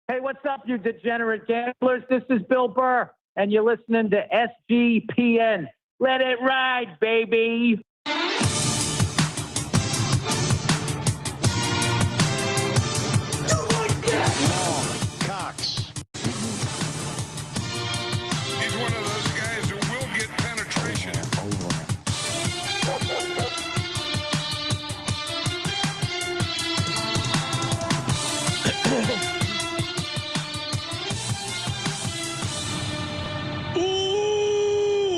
Hey, what's up, you degenerate gamblers? This is Bill Burr, and you're listening to SGPN. Let it ride, baby. He's one of those guys who will get penetration.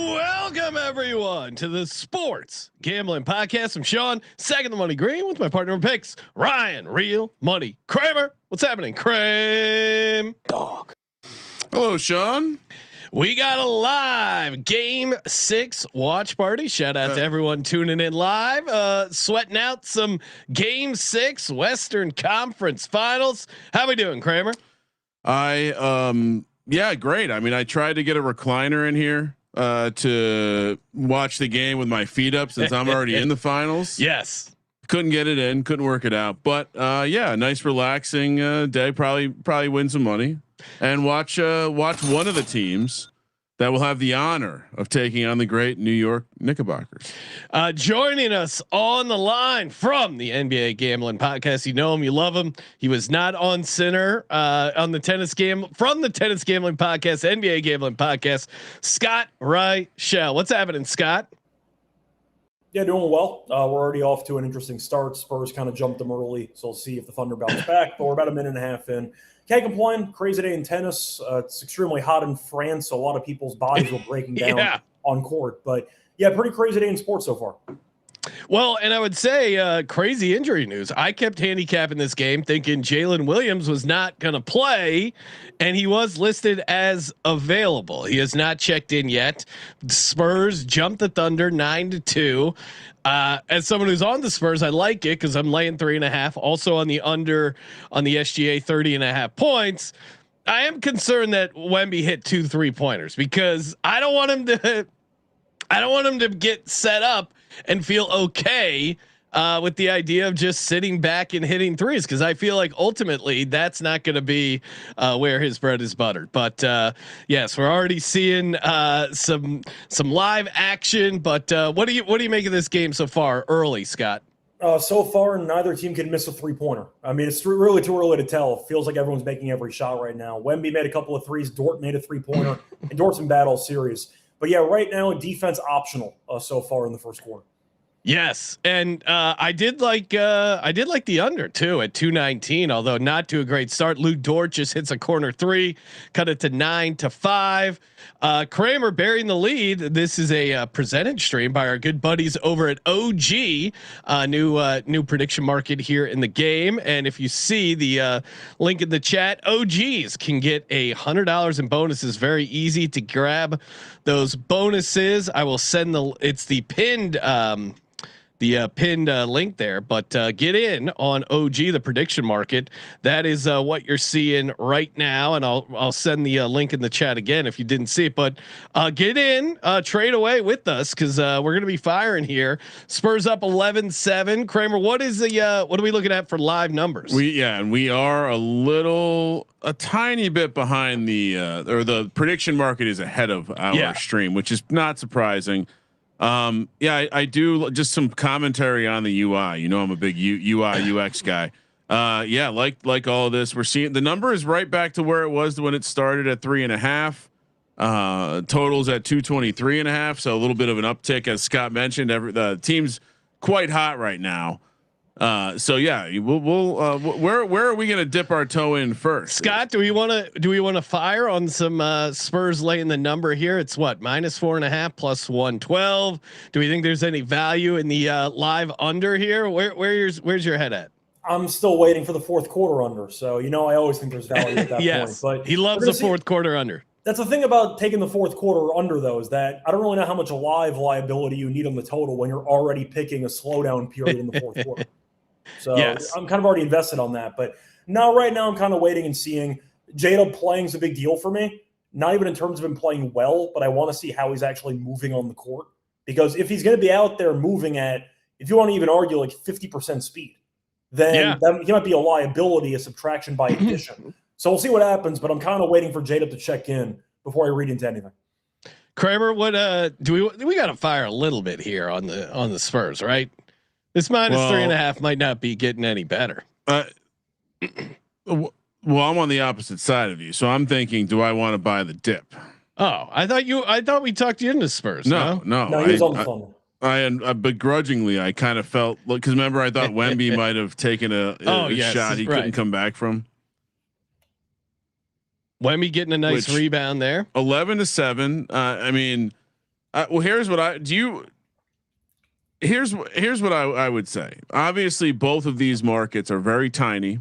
Welcome everyone to the Sports Gambling Podcast. I'm Sean, second the money green, with my partner in picks, Ryan, real money Kramer. What's happening, Kramer? Dog. Hello, Sean. We got a live Game 6 watch party. Shout out to everyone tuning in live, sweating out some Game 6 Western Conference Finals. How we doing, Kramer? Yeah, great. I mean, I tried to get a recliner in here to watch the game with my feet up since I'm already in the finals. Yes. Couldn't get it in, couldn't work it out. But yeah, nice relaxing day. Probably win some money and watch one of the teams that will have the honor of taking on the great New York Knickerbockers. Joining us on the line from the NBA Gambling Podcast. You know him, you love him. He was not on center on the tennis game from the Tennis Gambling Podcast, NBA Gambling Podcast. Scott Reichel. What's happening, Scott? Yeah, doing well. We're already off to an interesting start. Spurs kind of jumped them early, so we'll see if the Thunder bounce back. But we're about a minute and a half in. Can't complain. Crazy day in tennis. It's extremely hot in France, so a lot of people's bodies were breaking down on court. But yeah, pretty crazy day in sports so far. Well, and I would say crazy injury news. I kept handicapping this game thinking Jalen Williams was not going to play, and he was listed as available. He has not checked in yet. Spurs jumped the Thunder 9-2. As someone who's on the Spurs, I like it because I'm laying 3.5. Also on the under on the SGA 30.5 points. I am concerned that Wemby hit 2 3-pointers because I don't want him to get set up and feel okay with the idea of just sitting back and hitting threes, because I feel like ultimately that's not going to be where his bread is buttered. But yes, we're already seeing some live action. But what do you make of this game so far early, Scott? So far, neither team can miss a 3-pointer. I mean, it's really too early to tell. It feels like everyone's making every shot right now. Wemby made a couple of threes. Dort made a 3-pointer, and Dort's in battle series. But yeah, right now defense optional so far in the first quarter. Yes, and I did like the under too at 219, although not to a great start. Lou Dort just hits a corner three, cut it to 9-5. Kramer burying the lead. This is a percentage stream by our good buddies over at OG, new prediction market here in the game. And if you see the link in the chat, OGs can get $100 in bonuses. Very easy to grab those bonuses. I will send it's the pinned link there, but get in on OG, the prediction market. That is what you're seeing right now, and I'll send the link in the chat again if you didn't see it. But get in, trade away with us, because we're gonna be firing here. Spurs up 11-7. Kramer, what are we looking at for live numbers? We are a tiny bit behind the prediction market is ahead of our stream, which is not surprising. I do just some commentary on the UI. You know, I'm a big UI UX guy. Yeah, like all of this, we're seeing the number is right back to where it was when it started at 3.5. Totals at 223.5. So a little bit of an uptick, as Scott mentioned. The team's quite hot right now. So yeah, where are we going to dip our toe in first? Scott, do we want to fire on some Spurs laying the number here? It's what, -4.5 plus 112. Do we think there's any value in the live under here? Where's your head at? I'm still waiting for the fourth quarter under. So, I always think there's value at that yes, point. But he loves the fourth quarter under. That's the thing about taking the fourth quarter under, though, is that I don't really know how much live liability you need on the total when you're already picking a slowdown period in the fourth quarter. So yes. I'm kind of already invested on that. But now, right now, I'm kind of waiting and seeing. Jada playing is a big deal for me. Not even in terms of him playing well, but I want to see how he's actually moving on the court. Because if he's going to be out there moving at, if you want to even argue, like 50% speed, then he might be a liability, a subtraction by addition. So we'll see what happens, but I'm kind of waiting for Jada to check in before I read into anything. Kramer, what do we got to fire a little bit here on the Spurs, right? This -3.5 might not be getting any better. Well, I'm on the opposite side of you, so I'm thinking, do I want to buy the dip? Oh, I thought we talked you into Spurs. No, he was on the phone. I begrudgingly, I kind of felt because remember I thought Wemby might have taken a shot he couldn't come back from. Wemby getting a nice rebound there. 11-7. I mean, well, here's what I would say. Obviously, both of these markets are very tiny,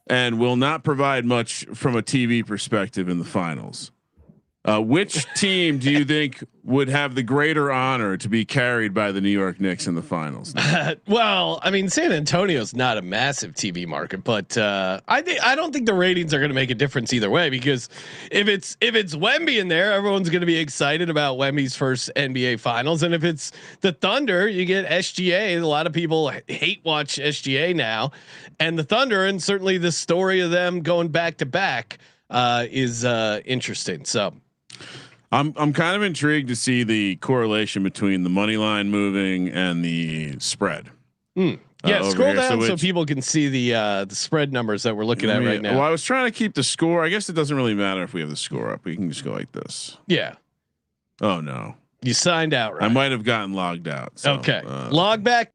and will not provide much from a TV perspective in the finals. Which team do you think would have the greater honor to be carried by the New York Knicks in the finals? Well, I mean, San Antonio's not a massive TV market, but I don't think the ratings are going to make a difference either way, because if it's Wemby in there, everyone's going to be excited about Wemby's first NBA finals. And if it's the Thunder, you get SGA. A lot of people hate watch SGA now, and the Thunder, and certainly the story of them going back to back is interesting. So I'm kind of intrigued to see the correlation between the money line moving and the spread. Yeah, scroll down so people can see the spread numbers that we're looking at right now. Well, I was trying to keep the score. I guess it doesn't really matter if we have the score up. We can just go like this. Yeah. Oh no, you signed out, right? I might have gotten logged out. So, okay, log back.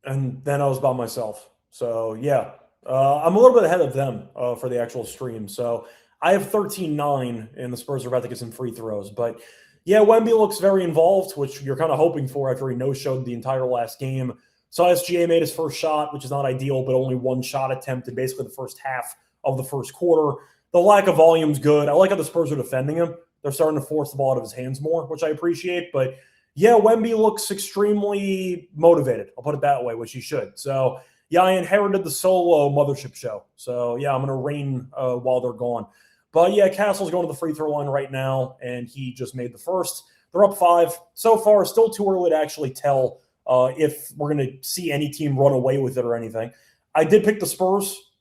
And then I was by myself. So yeah. I'm a little bit ahead of them for the actual stream. So I have 13-9 and the Spurs are about to get some free throws. But yeah, Wemby looks very involved, which you're kind of hoping for after he no-showed the entire last game. So SGA made his first shot, which is not ideal, but only one shot attempt in basically the first half of the first quarter. The lack of volume's good. I like how the Spurs are defending him. They're starting to force the ball out of his hands more, which I appreciate. But yeah, Wemby looks extremely motivated. I'll put it that way, which he should. So yeah, I inherited the solo mothership show. So yeah, I'm going to reign while they're gone. But yeah, Castle's going to the free throw line right now, and he just made the first. They're up 5 so far. Still too early to actually tell if we're going to see any team run away with it or anything. I did pick the Spurs.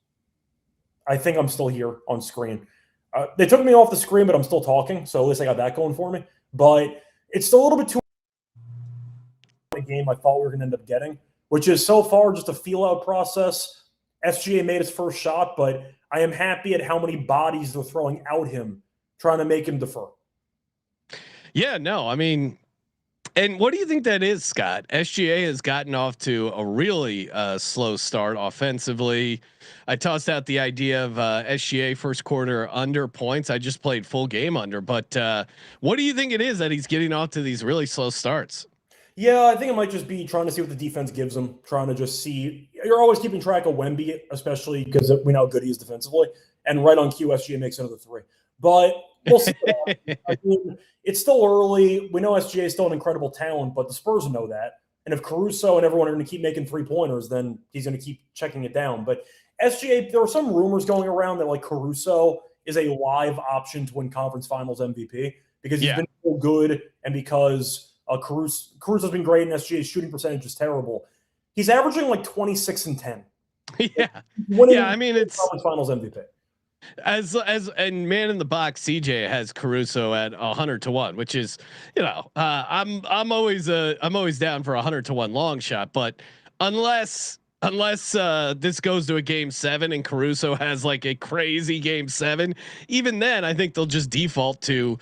I think I'm still here on screen. They took me off the screen, but I'm still talking, so at least I got that going for me. But it's still a little bit too a game I thought we were going to end up getting, which is so far just a feel-out process. SGA made his first shot, but I am happy at how many bodies they're throwing out him, trying to make him defer. Yeah, no, I mean, and what do you think that is, Scott? SGA has gotten off to a really slow start offensively. I tossed out the idea of SGA first quarter under points. I just played full game under, but what do you think it is that he's getting off to these really slow starts? Yeah, I think it might just be trying to see what the defense gives him, trying to just see. You're always keeping track of Wemby, especially because we know how good he is defensively. And right on cue, SGA makes another 3. But we'll see. I mean, it's still early. We know SGA is still an incredible talent, but the Spurs know that. And if Caruso and everyone are going to keep making 3-pointers, then he's going to keep checking it down. But SGA, there were some rumors going around that like Caruso is a live option to win conference finals MVP because he's been so good and because Caruso's been great, and SGA's shooting percentage is terrible. He's averaging like 26 and 10. Yeah, I mean, it's Finals MVP. And man in the box, CJ has Caruso at 100-1, which is, I'm always down for 100-1 long shot, but unless this goes to a game 7 and Caruso has like a crazy game 7, even then I think they'll just default to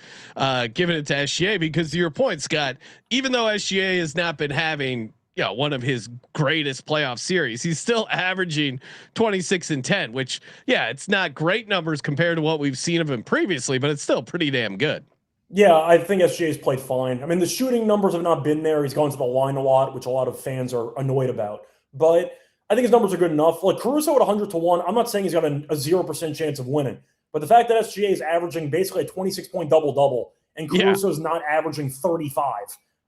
giving it to SGA, because to your point, Scott, even though SGA has not been having one of his greatest playoff series, he's still averaging 26 and 10, which it's not great numbers compared to what we've seen of him previously, but it's still pretty damn good. Yeah, I think SGA's played fine. I mean, the shooting numbers have not been there. He's gone to the line a lot, which a lot of fans are annoyed about, but I think his numbers are good enough. Like Caruso at 100-1, I'm not saying he's got a 0% chance of winning, but the fact that SGA is averaging basically a 26-point double-double and Caruso's not averaging 35,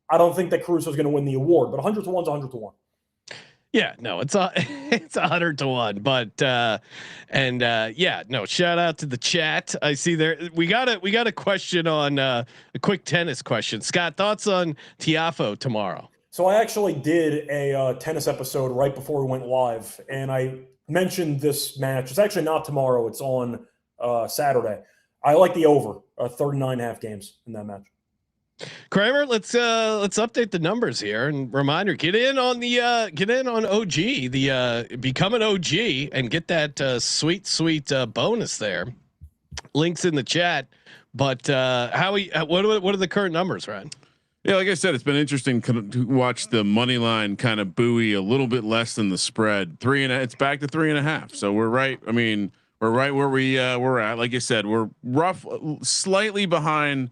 I don't think that Caruso is going to win the award, but 100-1 is 100-1. Yeah, no, it's 100-1, but no, shout out to the chat. I see there we got a question on a quick tennis question. Scott, thoughts on Tiafoe tomorrow? So I actually did a tennis episode right before we went live, and I mentioned this match. It's actually not tomorrow; it's on Saturday. I like the over 39.5 games in that match. Kramer, let's update the numbers here, and reminder: get in on OG, become an OG and get that sweet bonus there. Links in the chat. But what are the current numbers, Ryan? Yeah, like I said, it's been interesting to watch the money line kind of buoy a little bit less than the spread. It's back to 3.5. So we're right. I mean, we're right where we're at. Like I said, we're slightly behind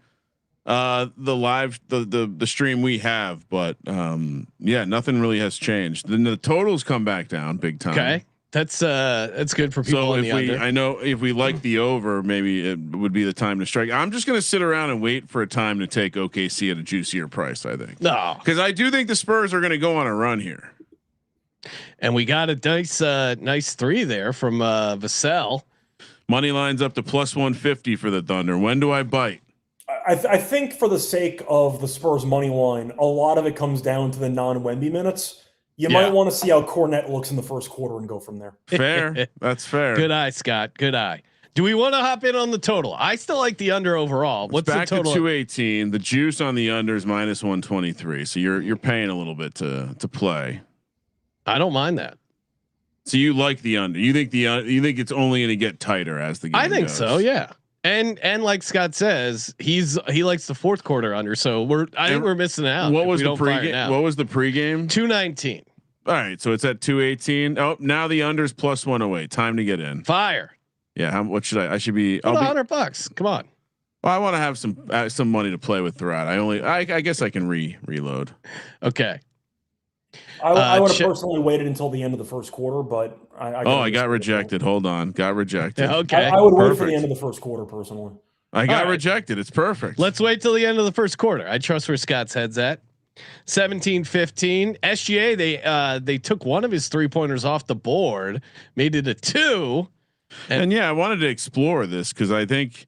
the stream we have, but nothing really has changed. Then the totals come back down big time. Okay, that's good for people. So if we like the over, maybe it would be the time to strike. I'm just going to sit around and wait for a time to take OKC at a juicier price. I think because I do think the Spurs are going to go on a run here. And we got a nice 3 there from Vassell. Money lines up to +150 for the Thunder. When do I bite? I think for the sake of the Spurs money line, a lot of it comes down to the non-Wemby minutes. You might want to see how Cornette looks in the first quarter and go from there. Fair. That's fair. Good eye, Scott. Good eye. Do we want to hop in on the total? I still like the under overall. What's back the total? To 218. The juice on the under is -123. So you're paying a little bit to play. I don't mind that. So you like the under? You think you think it's only going to get tighter as the game I think goes? so. Yeah. And like Scott says, he likes the fourth quarter under. So I think we're missing out. What was the pregame? What was the pregame? 219. All right, so it's at 218. Oh, now the under's +108. Time to get in. Fire. Yeah. What should I should be? $100. Come on. Well, I want to have some money to play with throughout. I guess I can reload. Okay. I would have personally waited until the end of the first quarter, but I got rejected. Hold on, got rejected. Okay, I would wait for the end of the first quarter personally. I got rejected. It's perfect. Let's wait till the end of the first quarter. I trust where Scott's head's at. 17-15. SGA they took one of his 3-pointers off the board, made it a 2. And I wanted to explore this because I think,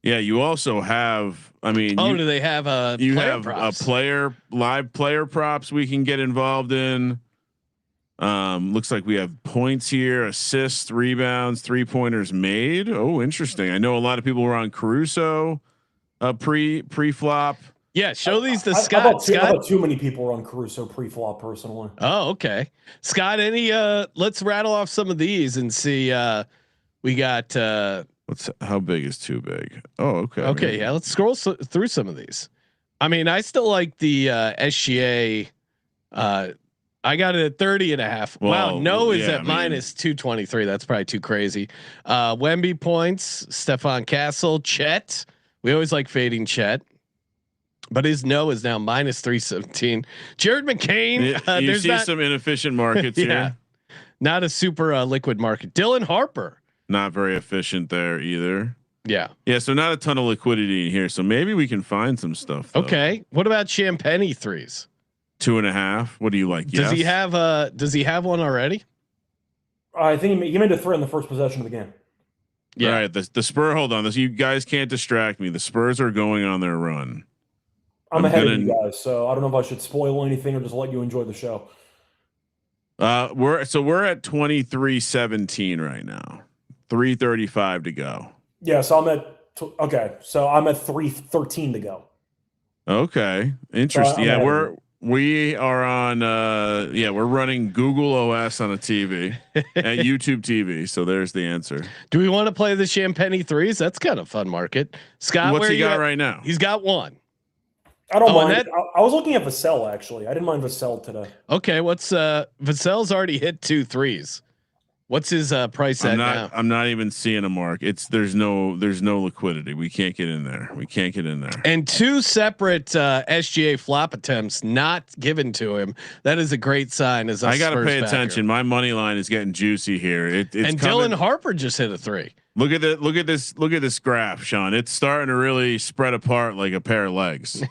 you also have. I mean, do they have a? You have props? live player props we can get involved in. Looks like we have points here, assists, rebounds, 3-pointers made. Oh, interesting. I know a lot of people were on Caruso pre-flop. Yeah, show these to Scott. Scott, too many people were on Caruso pre-flop personally. Oh, okay. Scott, let's rattle off some of these and see. We got. How big is too big? Oh, okay. Okay, yeah. Let's scroll through some of these. I mean, I still like the SGA. I got it at 30.5. Wow. No is at -223. That's probably too crazy. Wemby points, Stefan Castle, Chet. We always like fading Chet, but his no is now -317. Jared McCain. You see some inefficient markets here. Not a super liquid market. Dylan Harper. Not very efficient there either. Yeah. So not a ton of liquidity in here. So maybe we can find some stuff. Though. Okay. What about Champagne 3s? 2.5. What do you like? Does he have one already? I think he made a 3 in the first possession of the game. Yeah. All right. The Spurs. Hold on. You guys can't distract me. The Spurs are going on their run. I'm ahead of you guys, so I don't know if I should spoil anything or just let you enjoy the show. We're at 23-17 right now. 3:35 to go. Yeah, so I'm at so I'm at 3:13 to go. Okay, interesting. So Yeah, we are on. We're running Google OS on a TV and YouTube TV. So there's the answer. Do we want to play the Champagne threes? That's kind of fun market. Scott, what's where he you got at? right now? He's got one. I don't mind. That, I was looking at Vassell actually. I didn't mind Vassell today. okay, what's Vassell's already hit 2 threes. What's his price at now? I'm not even seeing a mark. There's no liquidity. We can't get in there. And 2 separate SGA flop attempts not given to him. That is a great sign. As I got to pay attention. My money line is getting juicy here. It's and coming. Dylan Harper just hit a 3. Look at this graph, Sean. It's starting to really spread apart like a pair of legs.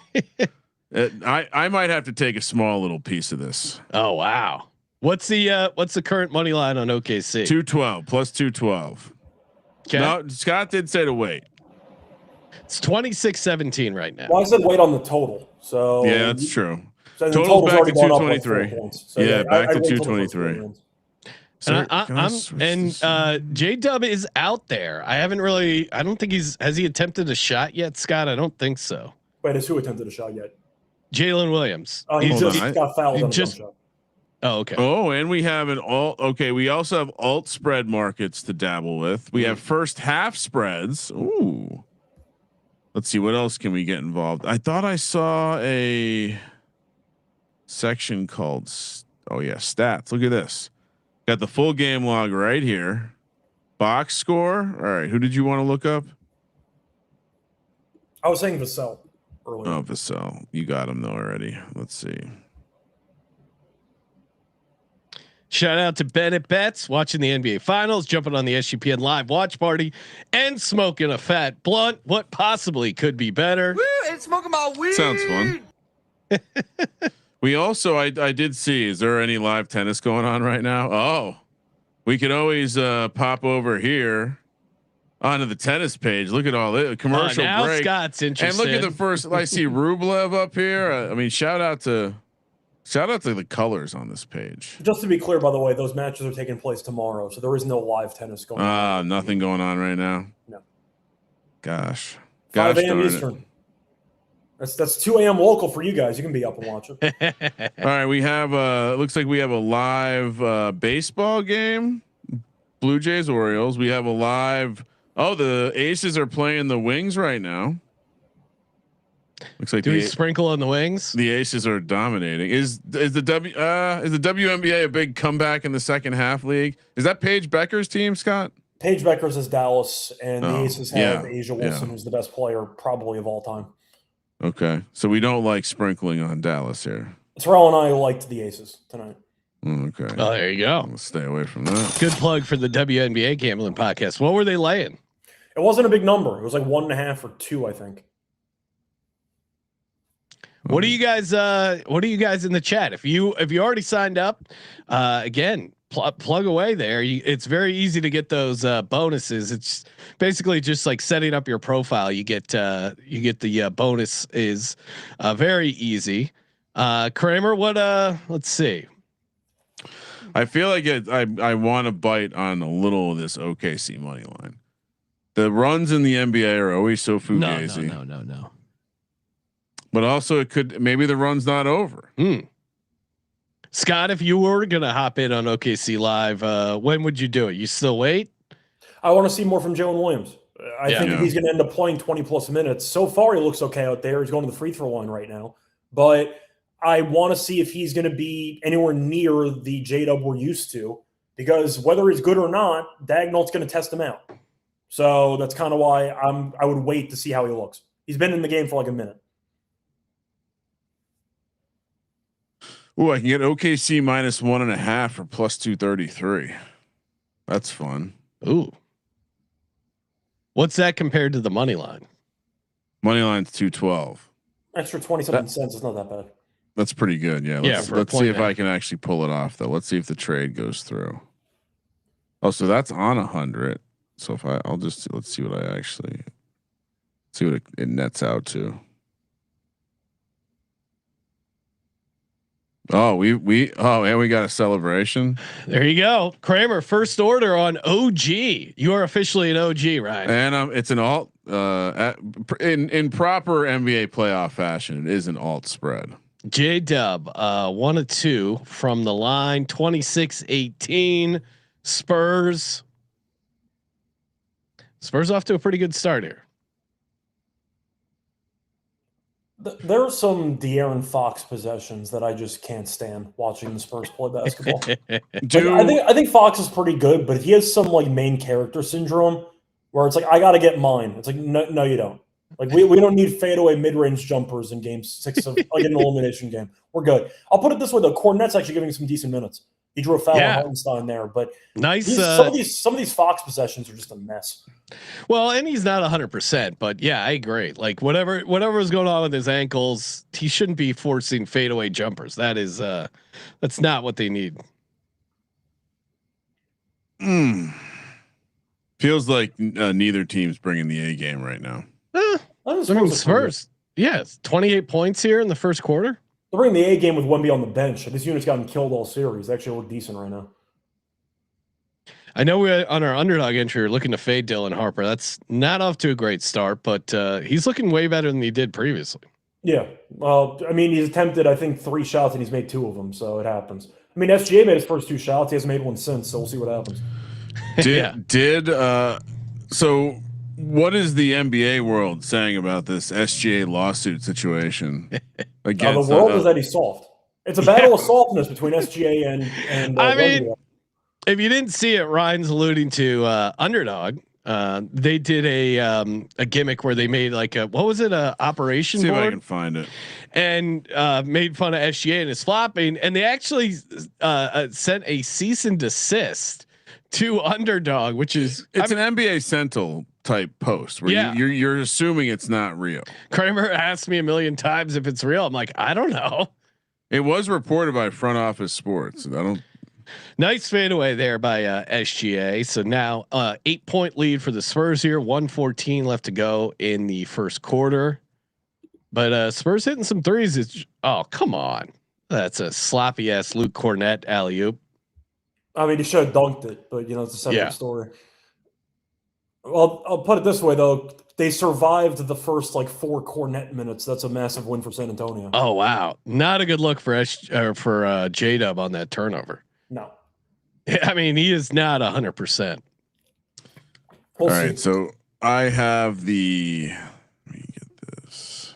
I might have to take a small little piece of this. Oh wow. What's the current money line on OKC? 212 plus 212. Okay. No, Scott did say to wait. It's 26-17 right now. Well, I said wait on the total. So yeah, that's true. So Total's back to already gone up, like, 223. 4 points. So yeah, back to I'd wait till the first 223. round. J Dub is out there. I don't think has he attempted a shot yet, Scott? I don't think so. Wait, has who attempted a shot yet? Jalen Williams. Oh, he just got fouled on a jump shot. Oh, okay. Oh, and we have an alt. Okay, we also have alt spread markets to dabble with. We have first half spreads. Ooh, let's see what else can we get involved. I thought I saw a section called stats. Look at this. Got the full game log right here. Box score. All right, who did you want to look up? I was saying Vassell earlier. Oh, Vassell. You got him though already. Let's see. Shout out to Bennett Betts watching the NBA Finals, jumping on the SGPN live watch party, and smoking a fat blunt. What possibly could be better? Woo, and smoking my weed. Sounds fun. We also, I did see. Is there any live tennis going on right now? Oh, we could always pop over here onto the tennis page. Look at all the commercial now break. Scott's interested. And look at the first. I see Rublev up here. I mean, shout out to the colors on this page. Just to be clear, by the way, those matches are taking place tomorrow, so there is no live tennis going on. Nothing going on right now. No. Gosh. 5 a.m. Eastern. That's 2 a.m. local for you guys. You can be up and watch it. All right, we have looks like we have a live baseball game. Blue Jays Orioles. We have a live. Oh, the Aces are playing the Wings right now. Looks like do we sprinkle on the Wings? The Aces are dominating. Is the WNBA a big comeback in the second half league? Is that Paige Becker's team, Scott? Paige Becker's is Dallas, and the Aces have Asia Wilson, who's the best player probably of all time. Okay, so we don't like sprinkling on Dallas here. Terrell and I liked the Aces tonight. Okay. Oh, there you go. Let's stay away from that. Good plug for the WNBA gambling podcast. What were they laying? It wasn't a big number. It was like 1.5 or 2, I think. What do you guys? What are you guys in the chat? If you already signed up, again, plug away there. It's very easy to get those bonuses. It's basically just like setting up your profile. You get the bonus is very easy. Kramer, what? Let's see. I feel like I want to bite on a little of this OKC money line. The runs in the NBA are always so fugazi. No. But also, maybe the run's not over. Scott, if you were gonna hop in on OKC Live, when would you do it? You still wait? I want to see more from Jalen Williams. I think he's going to end up playing 20 plus minutes. So far, he looks okay out there. He's going to the free throw line right now, but I want to see if he's going to be anywhere near the J-Dub we're used to, because whether he's good or not, Dagnall's going to test him out. So that's kind of why I would wait to see how he looks. He's been in the game for like a minute. Ooh, I can get OKC minus 1.5 for plus 233. That's fun. Ooh. What's that compared to the money line? Money line's 212. Extra 27 cents is not that bad. That's pretty good. Yeah. Let's see if I can actually pull it off though. Let's see if the trade goes through. Oh, so that's on 100. So if let's see what it nets out to. Oh, we and we got a celebration. There you go, Kramer. First order on OG. You are officially an OG, right? And it's an alt. In proper NBA playoff fashion, it is an alt spread. J Dub, 1 of 2 from the line. 26-18 Spurs. Spurs off to a pretty good start here. There are some De'Aaron Fox possessions that I just can't stand watching the Spurs play basketball. I think Fox is pretty good, but he has some like main character syndrome where it's like, I got to get mine. It's like, no, you don't. Like we don't need fadeaway mid-range jumpers in game 6 of like an elimination game. We're good. I'll put it this way though, Cornette's actually giving some decent minutes. He drew a foul on Hartenstein there, but nice. Some of these Fox possessions are just a mess. Well, and he's not 100%, but yeah, I agree. Like whatever is going on with his ankles, he shouldn't be forcing fadeaway jumpers. That is that's not what they need. Feels like neither team's bringing the A game right now. I mean, Spurs. Yes, 28 points here in the first quarter. They're bringing the A game with Wemby on the bench. This unit's gotten killed all series. They actually look decent right now. I know we're on our underdog entry. We're looking to fade Dylan Harper. That's not off to a great start, but he's looking way better than he did previously. Yeah. Well, I mean, he's attempted, I think, 3 shots and he's made 2 of them. So it happens. I mean, SGA made his first 2 shots. He hasn't made one since. So we'll see what happens. So what is the NBA world saying about this SGA lawsuit situation? The world is that he's soft. It's a battle of softness between SGA and I mean, if you didn't see it, Ryan's alluding to Underdog. They did a gimmick where they made like a operation See board. if I can find it. And made fun of SGA and his flopping, and they actually sent a cease and desist to Underdog, which is an NBA Central type post where you're assuming it's not real. Kramer asked me a million times if it's real. I'm like, I don't know. It was reported by Front Office Sports. I don't. Nice fadeaway there by SGA. So now 8-point lead for the Spurs here. 1:14 left to go in the first quarter. But Spurs hitting some threes. Oh, come on. That's a sloppy ass Luke Cornette alley-oop. I mean, he should have dunked it, but it's a separate story. Well, I'll put it this way though. They survived the first 4 Cornette minutes. That's a massive win for San Antonio. Oh, wow. Not a good look for J-Dub on that turnover. No. I mean, he is not 100%. All right, so I have the. Let me get this.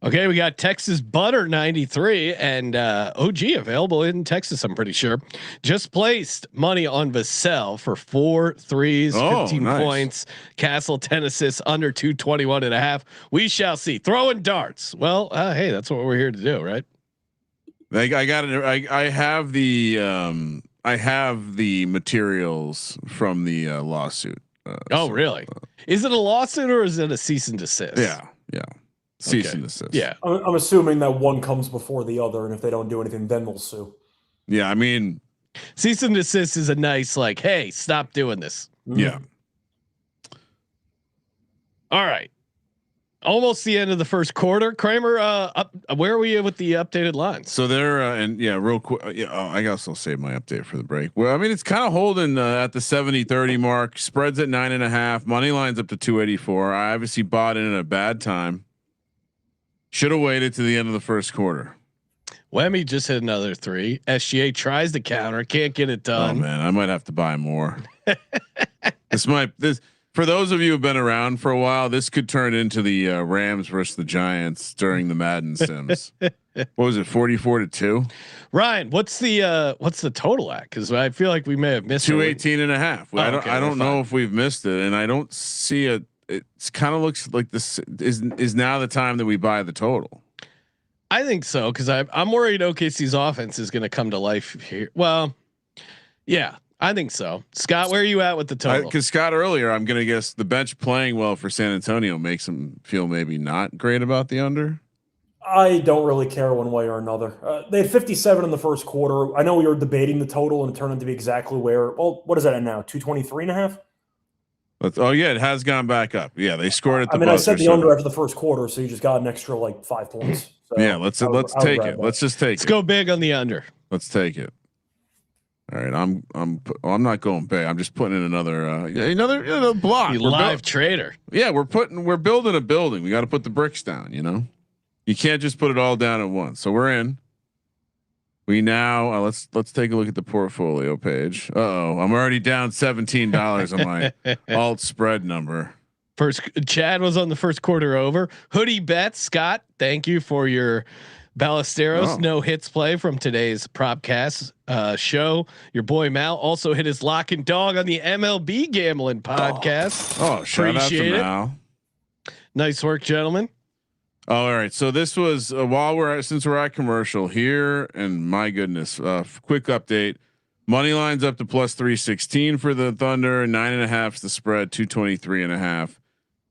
Okay, we got Texas Butter 93 and OG available in Texas. I'm pretty sure. Just placed money on Vassell for 4 threes, 15 points. Castle 10 assists, under 221.5. We shall see. Throwing darts. Well, hey, that's what we're here to do, right? I got it. I have the materials from the lawsuit. Really? Is it a lawsuit or is it a cease and desist? Yeah. Cease and desist. Yeah. I'm assuming that one comes before the other, and if they don't do anything, then they'll sue. Yeah, I mean, cease and desist is a nice hey, stop doing this. Yeah. All right. Almost the end of the first quarter. Kramer, where are we with the updated lines? So they're real quick. I guess I'll save my update for the break. Well, I mean, it's kind of holding at the 70-30 mark. Spreads at 9.5. Money lines up to 284. I obviously bought in at a bad time. Should have waited to the end of the first quarter. Wemmy just hit another 3. SGA tries to counter, can't get it done. Oh man, I might have to buy more. This for those of you who've been around for a while, this could turn into the Rams versus the Giants during the Madden Sims. What was it, 44-2? Ryan, what's the total at? Because I feel like we may have missed 218.5. I don't know if we've missed it, and I don't see it. It kind of looks like this is now the time that we buy the total. I think so, because I'm worried OKC's offense is going to come to life here. Well, yeah, I think so. Scott, where are you at with the total? Because Scott earlier, I'm going to guess the bench playing well for San Antonio makes him feel maybe not great about the under. I don't really care one way or another. They had 57 in the first quarter. I know we were debating the total and it turned out to be exactly where. Well, what is that at now? 223.5. Oh yeah, it has gone back up. Yeah, they scored at the. I said the under after the first quarter, so you just got an extra like 5 points. So yeah, let's take it. Let's just take it. Let's go big on the under. Let's take it. All right, I'm not going big. I'm just putting in another block. Live trader. Yeah, we're building a building. We got to put the bricks down. You can't just put it all down at once. So we're in. We now let's take a look at the portfolio page. I'm already down $17 on my alt spread number. First, Chad was on the first quarter over. Hoodie bets, Scott. Thank you for your Ballesteros no hits play from today's Propcast show. Your boy Mal also hit his lock and dog on the MLB gambling podcast. Shout out to Mal. Nice work, gentlemen. All right, so this was since we're at commercial here, and my goodness, quick update: money lines up to plus 316 for the Thunder, 9.5 is the spread, 223.5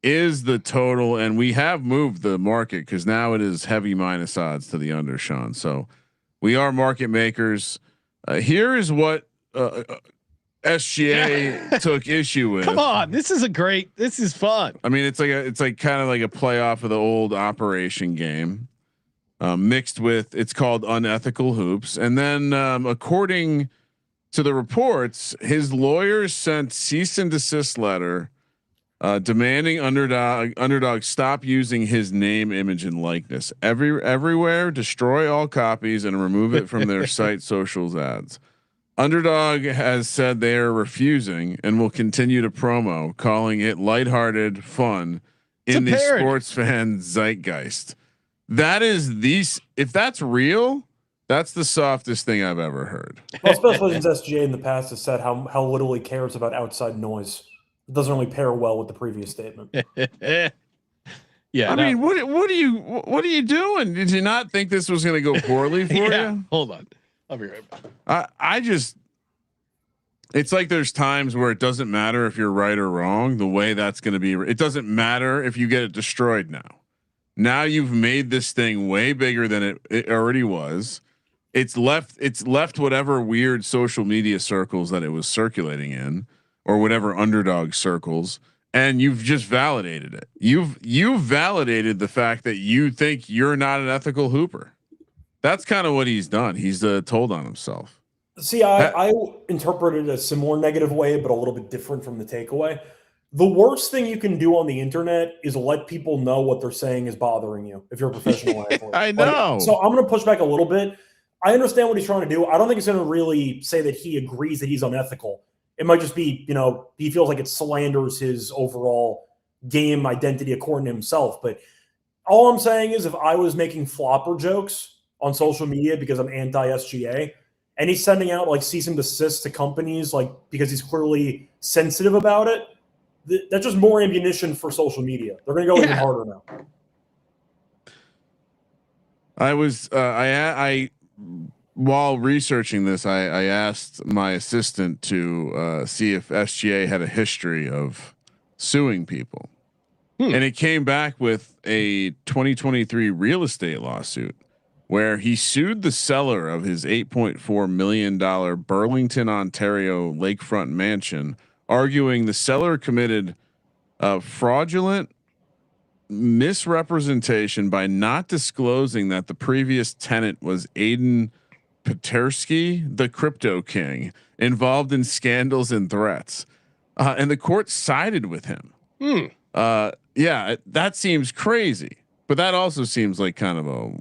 is the total, and we have moved the market because now it is heavy minus odds to the under, Sean. So we are market makers. Here is what SGA took issue with. Come on, this is fun. I mean, it's like kind of like a playoff of the old Operation game, mixed with it's called unethical hoops. And then, according to the reports, his lawyers sent cease and desist letter, demanding underdog stop using his name, image, and likeness everywhere, destroy all copies, and remove it from their site, socials, ads. Underdog has said they are refusing and will continue to promo, calling it lighthearted fun in the sports fan zeitgeist. That is if that's real, that's the softest thing I've ever heard. Well, especially since SGA in the past has said how little he cares about outside noise. It doesn't really pair well with the previous statement. Yeah. I mean, what are you doing? Did you not think this was going to go poorly for you? Hold on. I'll be right back. It's like there's times where it doesn't matter if you're right or wrong. The way that's going to be, it doesn't matter if you get it destroyed now. Now you've made this thing way bigger than it already was. It's left whatever weird social media circles that it was circulating in, or whatever underdog circles, and you've just validated it. You've validated the fact that you think you're not an ethical hooper. That's kind of what he's done. He's told on himself. See, I interpreted it a similar negative way, but a little bit different from the takeaway. The worst thing you can do on the internet is let people know what they're saying is bothering you if you're a professional athlete. I know. So I'm going to push back a little bit. I understand what he's trying to do. I don't think it's going to really say that he agrees that he's unethical. It might just be, he feels like it slanders his overall game identity according to himself. But all I'm saying is if I was making flopper jokes on social media because I'm anti-SGA, and he's sending out like cease and desist to companies because he's clearly sensitive about it, that's just more ammunition for social media. They're going to go even harder now. While researching this, I asked my assistant to see if SGA had a history of suing people, and it came back with a 2023 real estate lawsuit where he sued the seller of his $8.4 million Burlington, Ontario lakefront mansion, arguing the seller committed fraudulent misrepresentation by not disclosing that the previous tenant was Aiden Petersky, the crypto king, involved in scandals and threats. And the court sided with him. Yeah, that seems crazy, but that also seems like kind of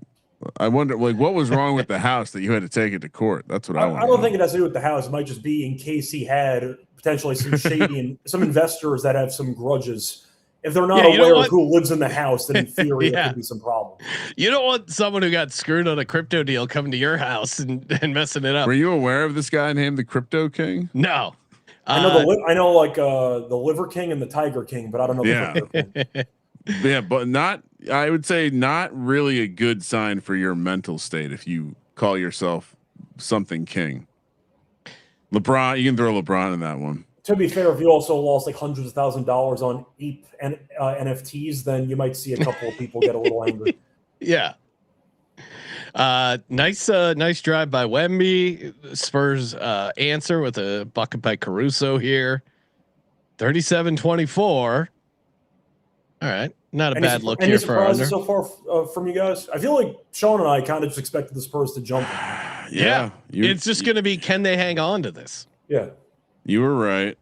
I wonder, what was wrong with the house that you had to take it to court? That's what I don't think it has to do with the house. It might just be in case he had potentially some shady and some investors that have some grudges. If they're not aware of who lives in the house, then in theory there could be some problem. You don't want someone who got screwed on a crypto deal coming to your house and messing it up. Were you aware of this guy named the Crypto King? No. I know the Liver King and the Tiger King, but I don't know the Crypto King. Yeah, but I would say not really a good sign for your mental state if you call yourself something king. LeBron, you can throw LeBron in that one. To be fair, if you also lost like hundreds of $1,000s on ETH and NFTs, then you might see a couple of people get a little angry. Yeah. Nice drive by Wemby. Spurs answer with a bucket by Caruso here. 37-24. All right. Not a bad look any here for under. surprises so far from you guys? I feel like Sean and I kind of just expected the Spurs to jump. Yeah. It's just going to be, can they hang on to this? Yeah. You were right.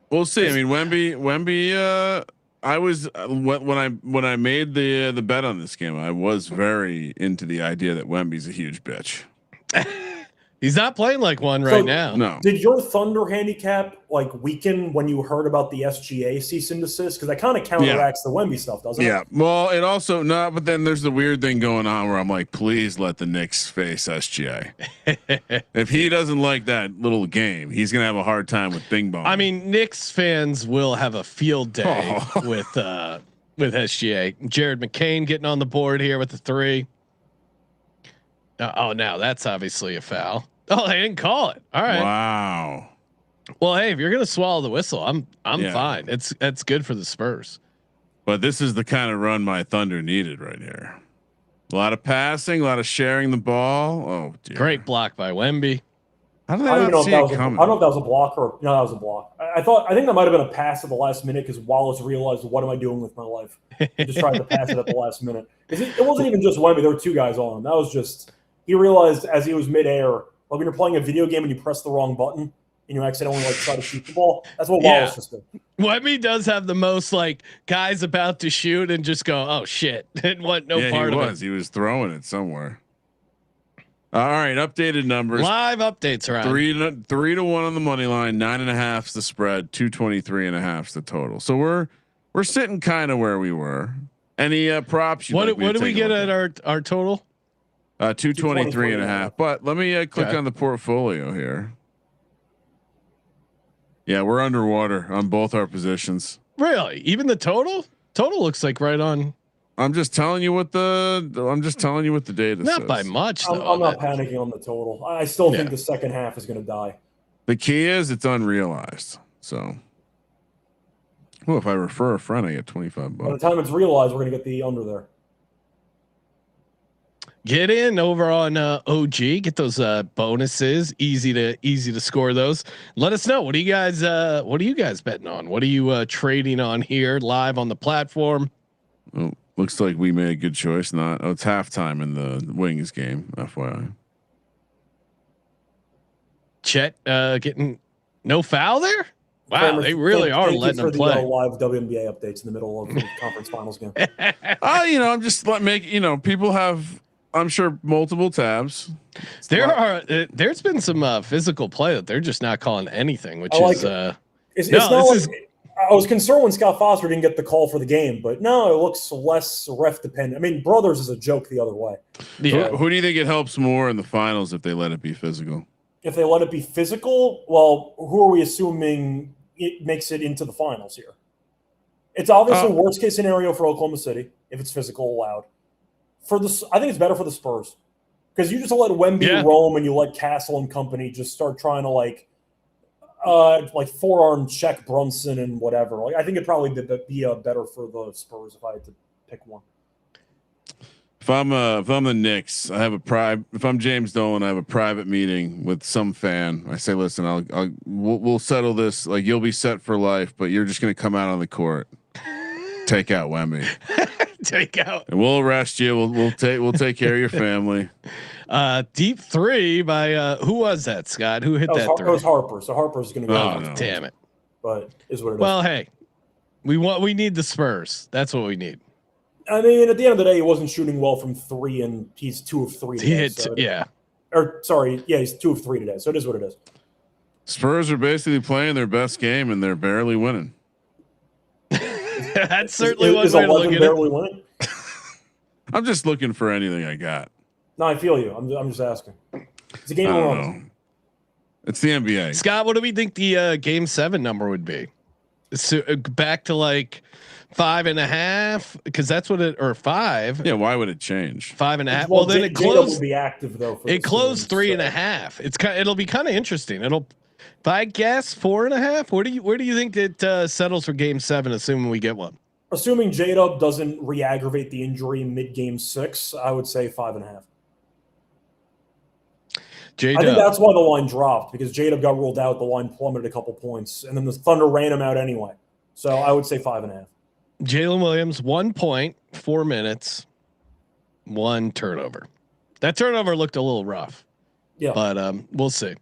We'll see. I mean, Wemby. I was when I made the bet on this game, I was very into the idea that Wemby's a huge bitch. He's not playing like one right now. No. Did your Thunder handicap like weaken when you heard about the SGA cease and desist? Because that kind of counteracts the Wemby stuff, doesn't it? Yeah. Well, it also not. But then there's the weird thing going on where I'm like, please let the Knicks face SGA. If he doesn't like that little game, he's gonna have a hard time with Bing Bong. I mean, Knicks fans will have a field day with SGA. Jared McCain getting on the board here with the 3. Now that's obviously a foul. Oh, they didn't call it. All right. Wow. Well, hey, if you're gonna swallow the whistle, I'm fine. It's good for the Spurs. But this is the kind of run my Thunder needed right here. A lot of passing, a lot of sharing the ball. Oh, dear. Great block by Wemby. How did I I don't not know see if that it was coming? I don't know if that was a block or no, that was a block. I think that might have been a pass at the last minute because Wallace realized, what am I doing with my life? He just tried to pass it at the last minute. It wasn't even just Wemby. There were 2 guys on him. That was just, he realized as he was midair, like when you're playing a video game and you press the wrong button and you accidentally like try to shoot the ball. That's what Wallace just did. Wemby does have the most like guys about to shoot and just go, oh shit, and what? No part of it. He was throwing it somewhere. All right, updated numbers. Live updates around 3 to 1 on the money line. 9.5's the spread. 223.5's the total. So we're sitting kind of where we were. Any props? What do we get at our total? 223.5. But let me click on the portfolio here. Yeah, we're underwater on both our positions. Really? Even the total? Total looks like right on. I'm just telling you what the data says. Not by much though. I'm not panicking on the total. I still think the second half is going to die. The key is it's unrealized. So, well, if I refer a friend, I get $25. By the time it's realized, we're going to get the under there. Get in over on OG. Get those bonuses. Easy to score those. Let us know. What are you guys betting on? What are you trading on here live on the platform? Oh, looks like we made a good choice. It's halftime in the Wings game. FYI. Chet getting no foul there. Wow, they really are letting them play. Live WNBA updates in the middle of the conference finals game. I'm just people have. I'm sure multiple tabs. There's been some physical play that they're just not calling anything, which is it's not like, I was concerned when Scott Foster didn't get the call for the game, but no, it looks less ref dependent. I mean, Brothers is a joke the other way. Yeah. Who do you think it helps more in the finals if they let it be physical? If they let it be physical, well, who are we assuming it makes it into the finals here? It's obviously worst case scenario for Oklahoma City if it's physical allowed. I think it's better for the Spurs because you just let Wemby roam and you let Castle and company just start trying to like forearm check Brunson and whatever. Like I think it'd probably be better for the Spurs if I had to pick one. If I'm the Knicks, I have if I'm James Dolan, I have a private meeting with some fan. I say, listen, we'll settle this. Like you'll be set for life, but you're just going to come out on the court, take out Wemby. Take out, and we'll arrest you. We'll take care of your family. Deep 3 by who was that, Scott? Who hit that 3? It was Harper. So Harper's going to go. Oh, no. Damn it! But is what it is. Well, hey, we need the Spurs. That's what we need. I mean, at the end of the day, he wasn't shooting well from 3, and he's 2 of 3 today. He's 2 of 3 today. So it is what it is. Spurs are basically playing their best game, and they're barely winning. That's certainly one way to look at it. I'm just looking for anything I got. No, I feel you. I'm just asking. It's a game of runs. It's the NBA. Scott, what do we think the game 7 number would be? So back to like 5.5 because that's what or 5. Yeah, why would it change? 5.5. Well, then it closed. Will be active though. It closed 3.5. It'll be kind of interesting. If I guess 4.5. Where do you think it settles for game 7? Assuming we get one. Assuming J-Dub doesn't re-aggravate the injury mid game 6, I would say 5.5. I think that's why the line dropped, because J-Dub got ruled out. The line plummeted a couple points, and then the Thunder ran him out anyway. So I would say 5.5. Jalen Williams, 1 point, 4 minutes, 1 turnover. That turnover looked a little rough. Yeah, but we'll see.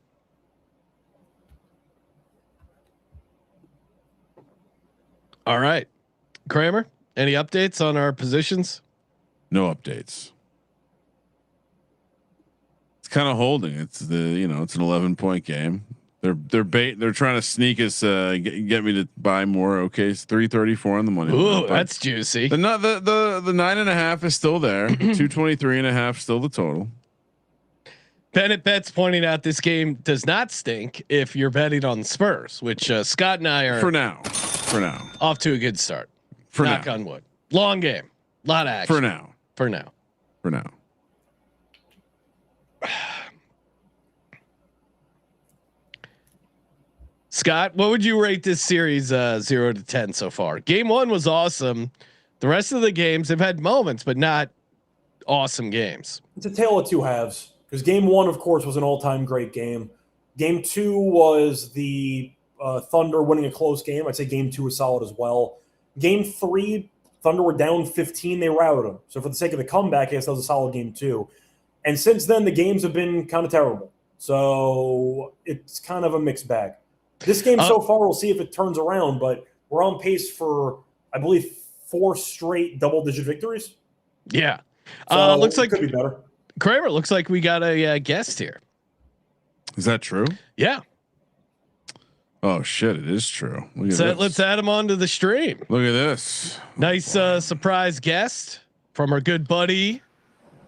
All right, Kramer, any updates on our positions? No updates. It's kind of holding. It's it's an 11-point game. They're trying to sneak us, get me to buy more. Okay, it's 334 on the money. Ooh, that's juicy. The 9.5 is still there. 223.5 still the total. Bennett Betts pointing out this game does not stink if you're betting on the Spurs, which Scott and I are for now off to a good start. For Knock on wood. Long game, a lot of action. For now. Scott, what would you rate this series 0 to 10 so far? Game 1 was awesome. The rest of the games have had moments, but not awesome games. It's a tale of two halves, because game 1, of course, was an all-time great game. Game 2 was the Thunder winning a close game. I'd say game 2 was solid as well. Game 3, Thunder were down 15. They routed them. So for the sake of the comeback, I guess that was a solid game 2. And since then, the games have been kind of terrible. So it's kind of a mixed bag. This game so far, we'll see if it turns around, but we're on pace for, I believe, 4 straight double-digit victories. Yeah. So looks like it could be better. Kramer, looks like we got a guest here. Is that true? Yeah. Oh shit! It is true. Let's add him onto the stream. Look at this. Nice surprise guest from our good buddy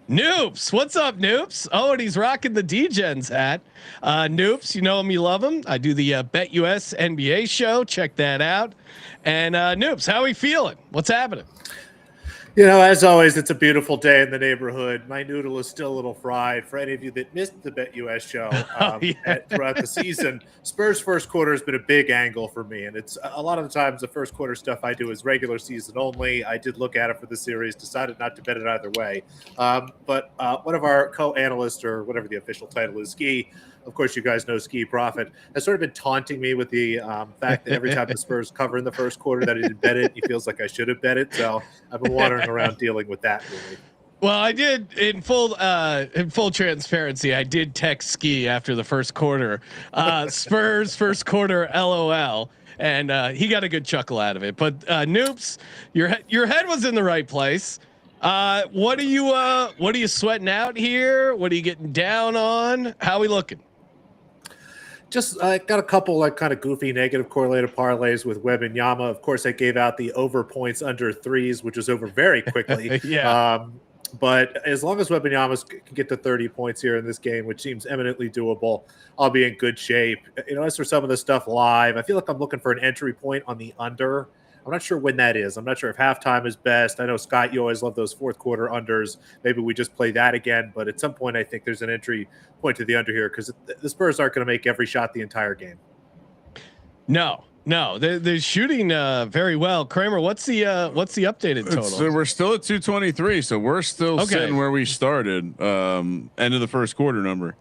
Noops. What's up, Noops? Oh, and he's rocking the D-Gens hat. Noops, you know him, you love him. I do the Bet US NBA show. Check that out. And Noops, how are we feeling? What's happening? You know, as always, it's a beautiful day in the neighborhood. My noodle is still a little fried. For any of you that missed the Bet US show throughout the season, Spurs first quarter has been a big angle for me. And it's a lot of the times the first quarter stuff I do is regular season only. I did look at it for the series, decided not to bet it either way. But one of our co-analysts, or whatever the official title is, Ski, of course, you guys know Ski Profit, has sort of been taunting me with the fact that every time the Spurs cover in the first quarter that I didn't bet it, he feels like I should have bet it. So I've been wandering around dealing with that. Really. Well, I did in full transparency. I did text Ski after the first quarter, Spurs first quarter, LOL, and he got a good chuckle out of it. But Noops, your head was in the right place. What are you sweating out here? What are you getting down on? How are we looking? Just got a couple like kind of goofy negative correlated parlays with Webb and Yama. Of course, I gave out the over points under threes, which was over very quickly. Yeah. But as long as Webb and Yamas can get to 30 points here in this game, which seems eminently doable, I'll be in good shape. You know, as for some of the stuff live, I feel like I'm looking for an entry point on the under. I'm not sure when that is. I'm not sure if halftime is best. I know, Scott, you always love those fourth quarter unders. Maybe we just play that again. But at some point, I think there's an entry point to the under here, because the Spurs aren't going to make every shot the entire game. No, they're shooting very well. Kramer, what's the updated total? So we're still at 223. So we're still sitting where we started. End of the first quarter number.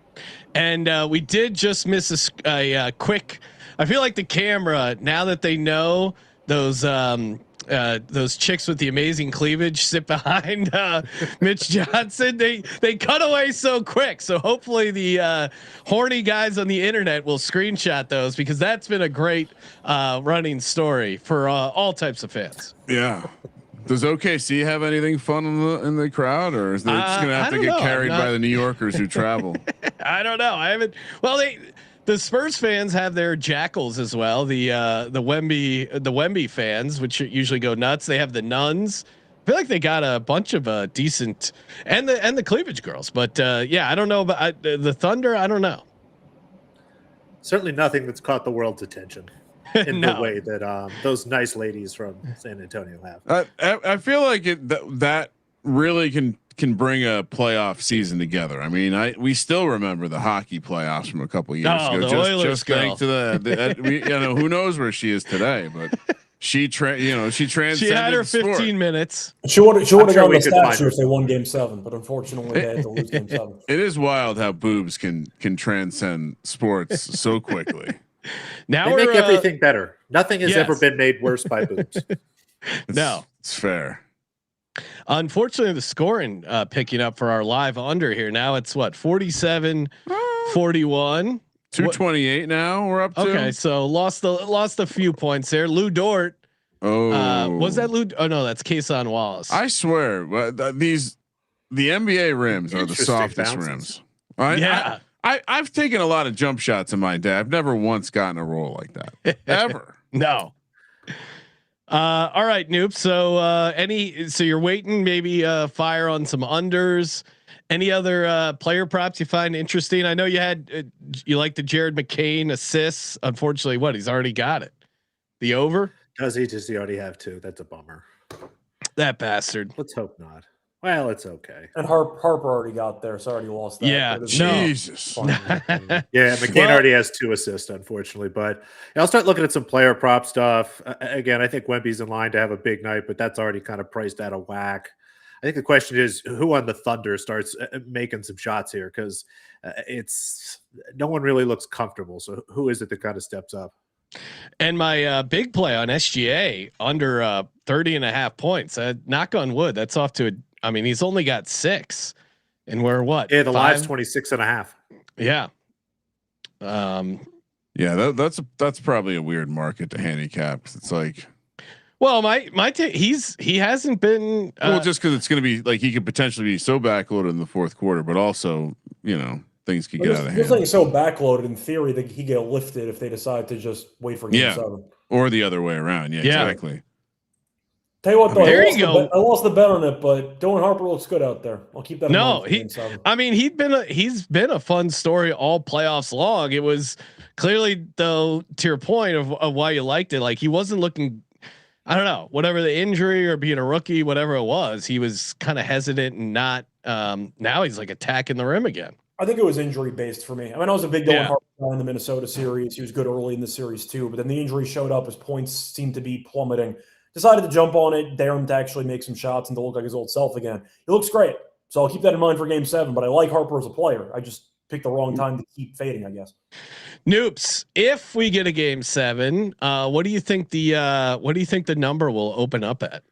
And we did just miss a quick. I feel like the camera, now that they know those chicks with the amazing cleavage sit behind Mitch Johnson, they cut away so quick. So hopefully the horny guys on the internet will screenshot those, because that's been a great running story for all types of fans. Yeah. Does OKC have anything fun in the crowd, or is they just going to have to get carried by the New Yorkers who travel? I don't know. I haven't. Well, the Spurs fans have their jackals as well. The Wemby fans, which usually go nuts. They have the nuns. I feel like they got a bunch of decent, and the cleavage girls. But yeah, I don't know about the Thunder. I don't know. Certainly nothing that's caught the world's attention in the way that those nice ladies from San Antonio have. I feel like that really can bring a playoff season together. I mean, we still remember the hockey playoffs from a couple years ago. The Oilers just thanks to the who knows where she is today, but she transcended She had her the sport. 15 minutes. She would have sure gotten we the could find statue her. if they won Game 7, but unfortunately they had to lose Game 7. It is wild how boobs can transcend sports so quickly. Now They we're make everything better. Nothing has ever yes. been made worse by boobs. It's fair. Unfortunately, the scoring picking up for our live under here. Now it's what 47, 41. 228 now we're up to. Okay, so lost a few points there. Lou Dort. Was that Lou? Oh no, that's Kason Wallace. I swear, the NBA rims are the Interesting softest bounces. rims. I've taken a lot of jump shots in my day. I've never once gotten a roll like that ever. No. All right, Noop. So you're waiting, maybe fire on some unders. Any other player props you find interesting? I know you had you like the Jared McCain assists. Unfortunately, he's already got it. The over? Does he? Does he already have 2? That's a bummer. That bastard. Let's hope not. Well, it's okay. And Harper already got there, so I already lost that. Yeah, But it's no. Jesus. fine. Yeah, McCain already has 2 assists, unfortunately. But I'll start looking at some player prop stuff. Again, I think Wemby's in line to have a big night, but that's already kind of priced out of whack. I think the question is who on the Thunder starts making some shots here, because it's no one really looks comfortable. So who is it that kind of steps up? And my big play on SGA under 30.5 points. Knock on wood. That's off to he's only got 6, and we're what? Yeah, the 5? live's 26.5. Yeah. Yeah, that's probably a weird market to handicap. It's like, well, he hasn't been well, just because it's going to be like he could potentially be so backloaded in the fourth quarter, but also things could get out of hand. This thing is so backloaded in theory that he get lifted if they decide to just wait for Game 7. Or the other way around. Yeah, exactly. Tell you what, though, There you go. I lost the bet on it, but Dylan Harper looks good out there. I'll keep that in mind for Game 7. He's been a fun story all playoffs long. It was clearly, though, to your point of why you liked it. Like he wasn't looking, I don't know, whatever the injury or being a rookie, whatever it was, he was kind of hesitant and not. Now he's like attacking the rim again. I think it was injury based for me. I was a big Dylan Harper guy in the Minnesota series. He was good early in the series too, but then the injury showed up. His points seemed to be plummeting. Decided to jump on it, dare him to actually make some shots and to look like his old self again. He looks great, so I'll keep that in mind for Game 7. But I like Harper as a player. I just picked the wrong time to keep fading, I guess. Noops, if we get a Game 7, what do you think the number will open up at?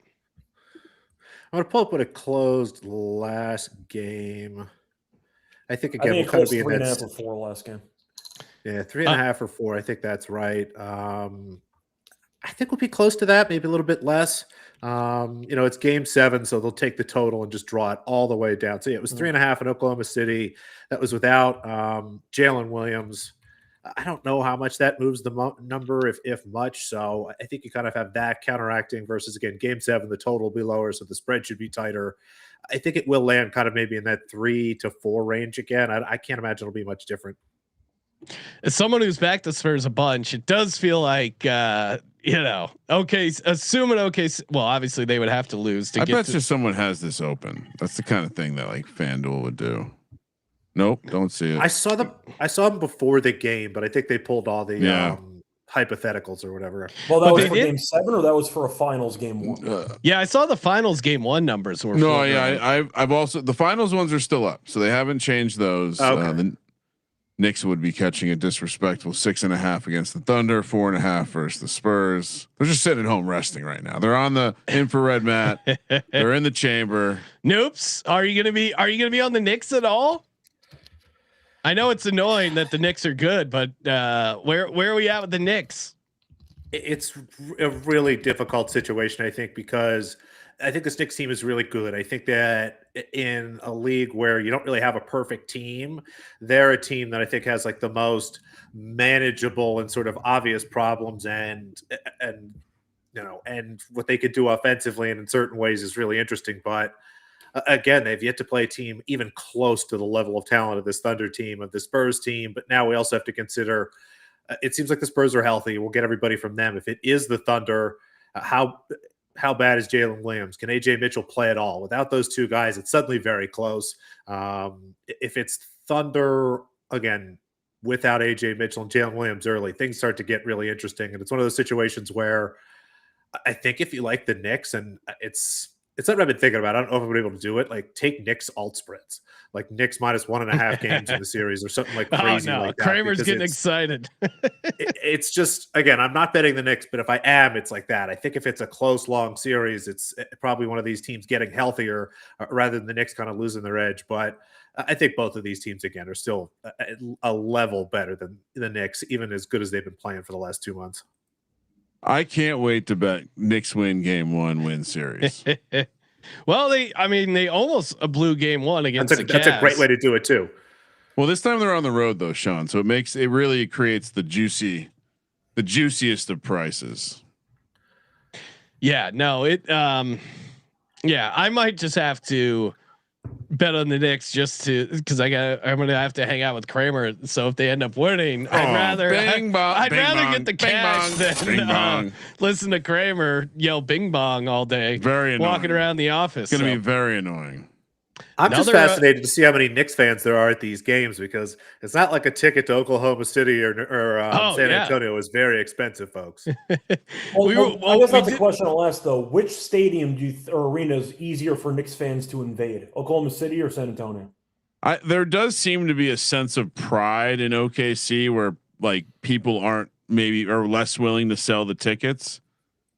I'm gonna pull up what it closed last game. I think again we'll kind of be in 3.5 or 4 last game. Yeah, 3.5 or 4. I think that's right. I think we'll be close to that, maybe a little bit less. It's Game 7, so they'll take the total and just draw it all the way down. So yeah, it was 3.5 in Oklahoma City. That was without Jalen Williams. I don't know how much that moves the number, if much. So I think you kind of have that counteracting versus, again, Game 7, the total will be lower, so the spread should be tighter. I think it will land kind of maybe in that 3 to 4 range again. I can't imagine it'll be much different. As someone who's backed the Spurs a bunch, it does feel like okay. Assuming okay, well, obviously they would have to lose to I get. bet you someone has this open. That's the kind of thing that like FanDuel would do. Nope, don't see it. I saw them before the game, but I think they pulled all the hypotheticals or whatever. Well, that was for Game 7, or that was for a finals Game 1. Yeah, I saw the finals Game 1 numbers were. No, yeah, I've also the finals ones are still up, so they haven't changed those. Okay. The Knicks would be catching a disrespectful 6.5 against the Thunder, 4.5 versus the Spurs. They're just sitting at home resting right now. They're on the infrared mat. They're in the chamber. Noops, are you gonna be on the Knicks at all? I know it's annoying that the Knicks are good, but where are we at with the Knicks? It's a really difficult situation, I think, because I think this Knicks team is really good. I think that in a league where you don't really have a perfect team, they're a team that I think has like the most manageable and sort of obvious problems, and what they could do offensively and in certain ways is really interesting. But again, they've yet to play a team even close to the level of talent of this Thunder team, of the Spurs team. But now we also have to consider it seems like the Spurs are healthy. We'll get everybody from them. If it is the Thunder, how bad is Jalen Williams? Can AJ Mitchell play at all? Without those two guys, it's suddenly very close. If it's Thunder, again, without AJ Mitchell and Jalen Williams early, things start to get really interesting. And it's one of those situations where I think if you like the Knicks, and it's something I've been thinking about. I don't know if I'm able to do it. Like take Knicks alt spreads, like Knicks minus 1.5 games in the series, or something like crazy like that. Kramer's getting excited. It's just, again, I'm not betting the Knicks, but if I am, it's like that. I think if it's a close, long series, it's probably one of these teams getting healthier rather than the Knicks kind of losing their edge. But I think both of these teams, again, are still a level better than the Knicks, even as good as they've been playing for the last 2 months. I can't wait to bet Knicks win game 1, win series. Well, they almost blew game 1 against the Cavs. That's a great way to do it too. Well, this time they're on the road though, Sean. So it really creates the juiciest of prices. Yeah, no, I might just have to bet on the Knicks just because I'm gonna have to hang out with Kramer. So if they end up winning, I'd rather get the cash than listen to Kramer yell "bing bong" all day, very annoying. Walking around the office. It's gonna be very annoying. I'm just fascinated to see how many Knicks fans there are at these games, because it's not like a ticket to Oklahoma City or San Antonio is very expensive, folks. I guess that's the question I'll ask though. Which stadium or arena is easier for Knicks fans to invade? Oklahoma City or San Antonio? There does seem to be a sense of pride in OKC where like people aren't or less willing to sell the tickets.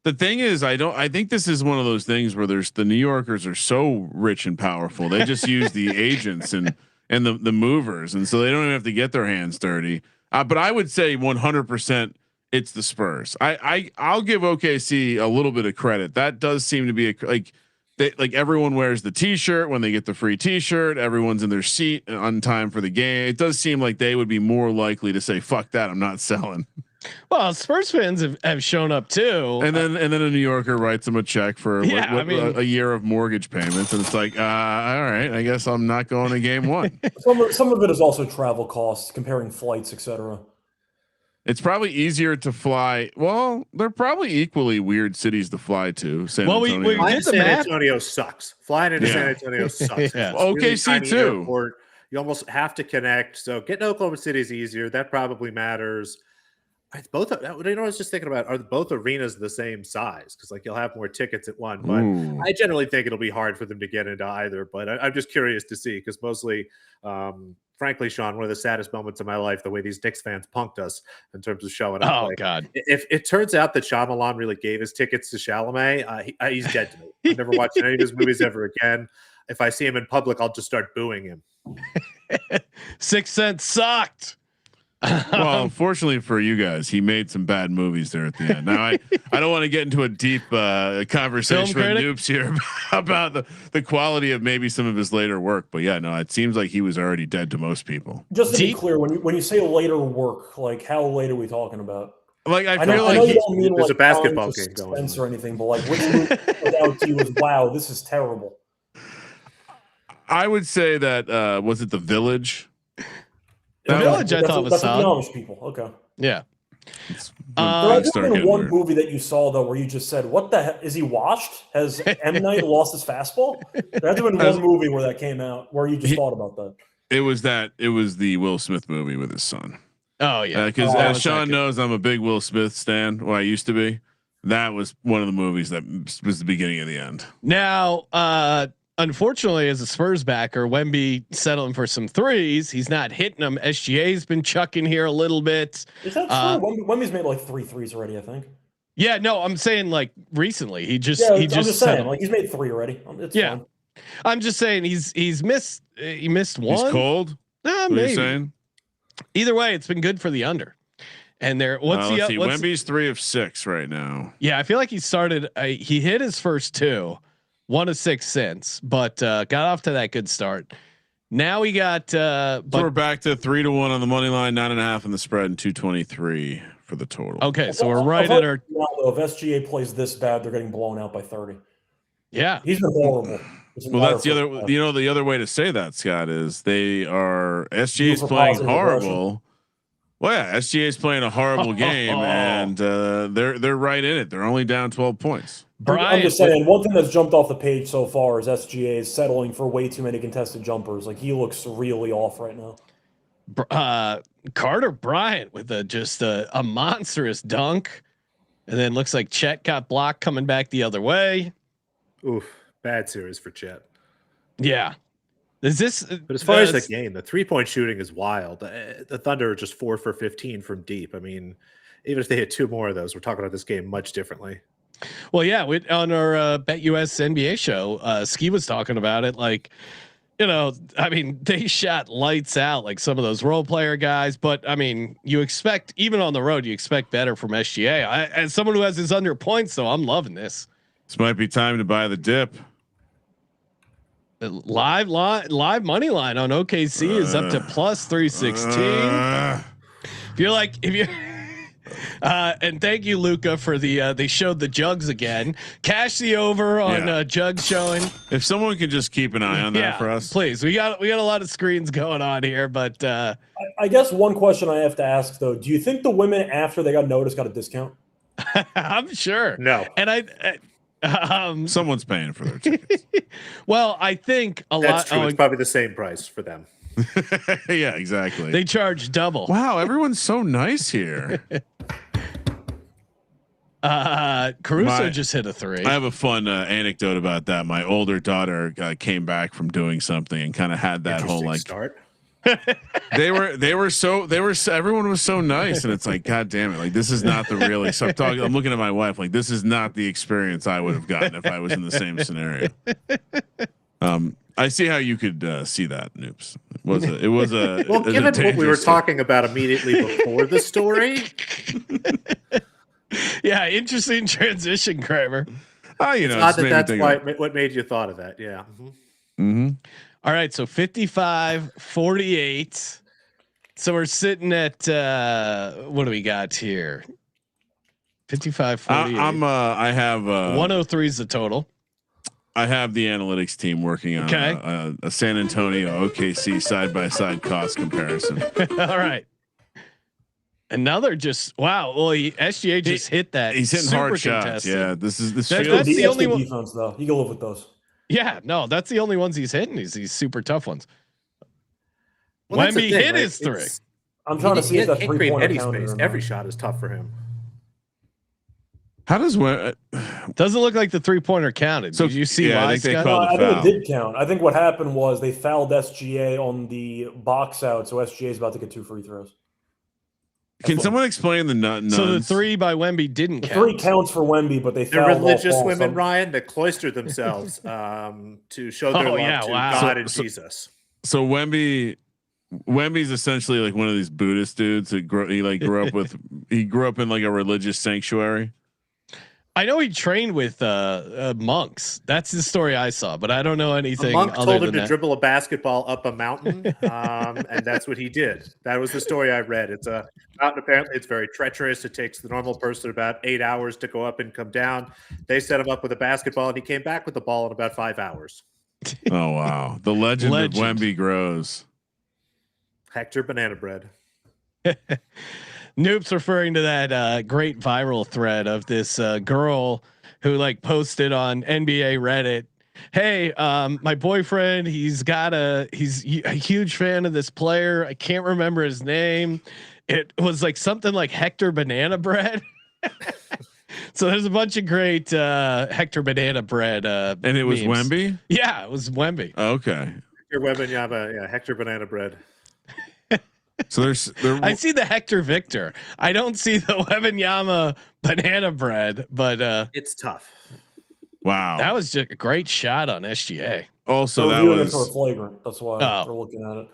The thing is, I think this is one of those things where the New Yorkers are so rich and powerful. They just use the agents and the movers. And so they don't even have to get their hands dirty. But I would say 100% it's the Spurs. I'll give OKC a little bit of credit. That does seem to be like everyone wears the t-shirt when they get the free t-shirt. Everyone's in their seat on time for the game. It does seem like they would be more likely to say, fuck that, I'm not selling. Well, Spurs fans have shown up too, and then a New Yorker writes them a check for a year of mortgage payments, and it's like, all right, I guess I'm not going to game 1. Some of it is also travel costs, comparing flights, etc. It's probably easier to fly. Well, they're probably equally weird cities to fly to. San Antonio. Flying to San Antonio sucks. Flying into San Antonio sucks. Yeah. OKC really too. Airport. You almost have to connect. So getting to Oklahoma City is easier. That probably matters. Both, I was just thinking about, are both arenas the same size? Because like you'll have more tickets at one, but I generally think it'll be hard for them to get into either. But I'm just curious to see, because mostly, frankly, Sean, one of the saddest moments of my life, the way these Knicks fans punked us in terms of showing up. Oh God! If it turns out that Shyamalan really gave his tickets to Chalamet, he's dead to me. I've never watched any of his movies ever again. If I see him in public, I'll just start booing him. 6 Cents sucked. Well, unfortunately for you guys, he made some bad movies there at the end. Now, I don't want to get into a deep conversation with Noops here about the quality of maybe some of his later work, but yeah, no, it seems like he was already dead to most people. Just to be clear, when you say later work, like how late are we talking about? Like I know like you don't mean there's like a basketball game going or anything, but like which movie without you was wow, this is terrible. I would say that was it The Village? The Village, I thought was solid. Amish people. Okay. Yeah. There has been one movie that you saw though where you just said, "What the heck? Is he washed? Has M. Night lost his fastball?" There has been one movie where that came out where you just thought about that. It was the Will Smith movie with his son. Oh yeah. Because as Sean knows, I'm a big Will Smith stan. Well, I used to be. That was one of the movies that was the beginning of the end. Now, unfortunately, as a Spurs backer, Wemby settling for some threes. He's not hitting them. SGA's been chucking here a little bit. Is that true? Wemby's made like 3 threes already, I think. Yeah, no, I'm saying like recently. He just I'm just saying, like he's made 3 already. It's fine. I'm just saying he missed one. He's cold. Maybe. Saying? Either way, it's been good for the under. And there, Wemby's 3 of 6 right now. Yeah, I feel like he started. He hit his first 2. 1 of 6 since, but got off to that good start. Now we got. So we're back to 3-1 on the money line, 9.5 on the spread, and 223 for the total. Okay, so we're right at our. If SGA plays this bad, they're getting blown out by 30. Yeah, he's been horrible. Well, that's the other. You know, the other way to say that, Scott, is SGA is playing horrible. Well, yeah, SGA is playing a horrible game, and they're right in it. They're only down 12 points. I'm just saying, one thing that's jumped off the page so far is SGA is settling for way too many contested jumpers. Like he looks really off right now. Carter Bryant with just a monstrous dunk. And then looks like Chet got blocked coming back the other way. Oof, bad series for Chet. Yeah. Is this? But as far as the game, the 3-point shooting is wild. The Thunder are just 4 for 15 from deep. I mean, even if they hit 2 more of those, we're talking about this game much differently. Well, yeah, on our Bet US NBA show, Ski was talking about it. Like, I mean, they shot lights out like some of those role player guys, but I mean, you expect even on the road, you expect better from SGA. As someone who has his under points, though, I'm loving this. This might be time to buy the dip. Live money line on OKC is up to plus 316. If you and thank you, Luca, for they showed the jugs again. Cash the over on jugs showing. If someone can just keep an eye on that for us, please. We got a lot of screens going on here, but I guess one question I have to ask though: do you think the women after they got noticed got a discount? I'm sure. No, and someone's paying for their tickets. Well, I think that's true. It's probably the same price for them. Yeah, exactly. They charge double. Wow, everyone's so nice here. Caruso just hit a 3. I have a fun anecdote about that. My older daughter came back from doing something and kind of had that whole like start. everyone was so nice, and it's like, God damn it, like this is not the really. So I'm looking at my wife like this is not the experience I would have gotten if I was in the same scenario. I see how you could see that, Noops. It was a well, given what we were talking about immediately before the story. Yeah, interesting transition, Kramer. That's what made you thought of that. Yeah. Mm-hmm. All right, so 55-48. So we're sitting at what do we got here? 55-48. I have 103 is the total. I have the analytics team working on a San Antonio OKC side-by-side cost comparison. All right. And now they're just wow. Well, SGA just hit that. He's hitting hard shots. Yeah, that's the only one. Defense, though. You can live with those. Yeah, no, that's the only ones he's hitting. These super tough ones. Well, Wemby hit his 3. I'm trying to see if that 3-pointer space. Every shot is tough for him. How does doesn't look like the 3-pointer counted? So did you see? Yeah, I think they called I think it did count. I think what happened was they fouled SGA on the box out, so SGA is about to get 2 free throws. Can someone explain the nuns? So the 3 by Wemby didn't count. 3 counts for Wemby, but they're religious women, Ryan, that cloister themselves to show their love to God and Jesus. So Wemby's essentially like one of these Buddhist dudes that grew up in like a religious sanctuary. I know he trained with monks. That's the story I saw, but I don't know anything. A monk other told him than to that. dribble a basketball up a mountain, and that's what he did. That was the story I read. It's a mountain. Apparently, it's very treacherous. It takes the normal person about 8 hours to go up and come down. They set him up with a basketball, and he came back with the ball in about 5 hours. Oh wow! The legend of Wemby grows. Hector Banana Bread. Noop's referring to that great viral thread of this girl who like posted on NBA Reddit. Hey, my boyfriend, he's a huge fan of this player. I can't remember his name. It was like something like Hector Banana Bread. So there's a bunch of great Hector Banana Bread. And it was memes. Wemby? Yeah, it was Wemby. Okay. Hector Banana Bread. So I see the Hector Victor. I don't see the Wembanyama Banana Bread, but it's tough. Wow, that was just a great shot on SGA. Also, that was for a flagrant. That's why they're looking at it.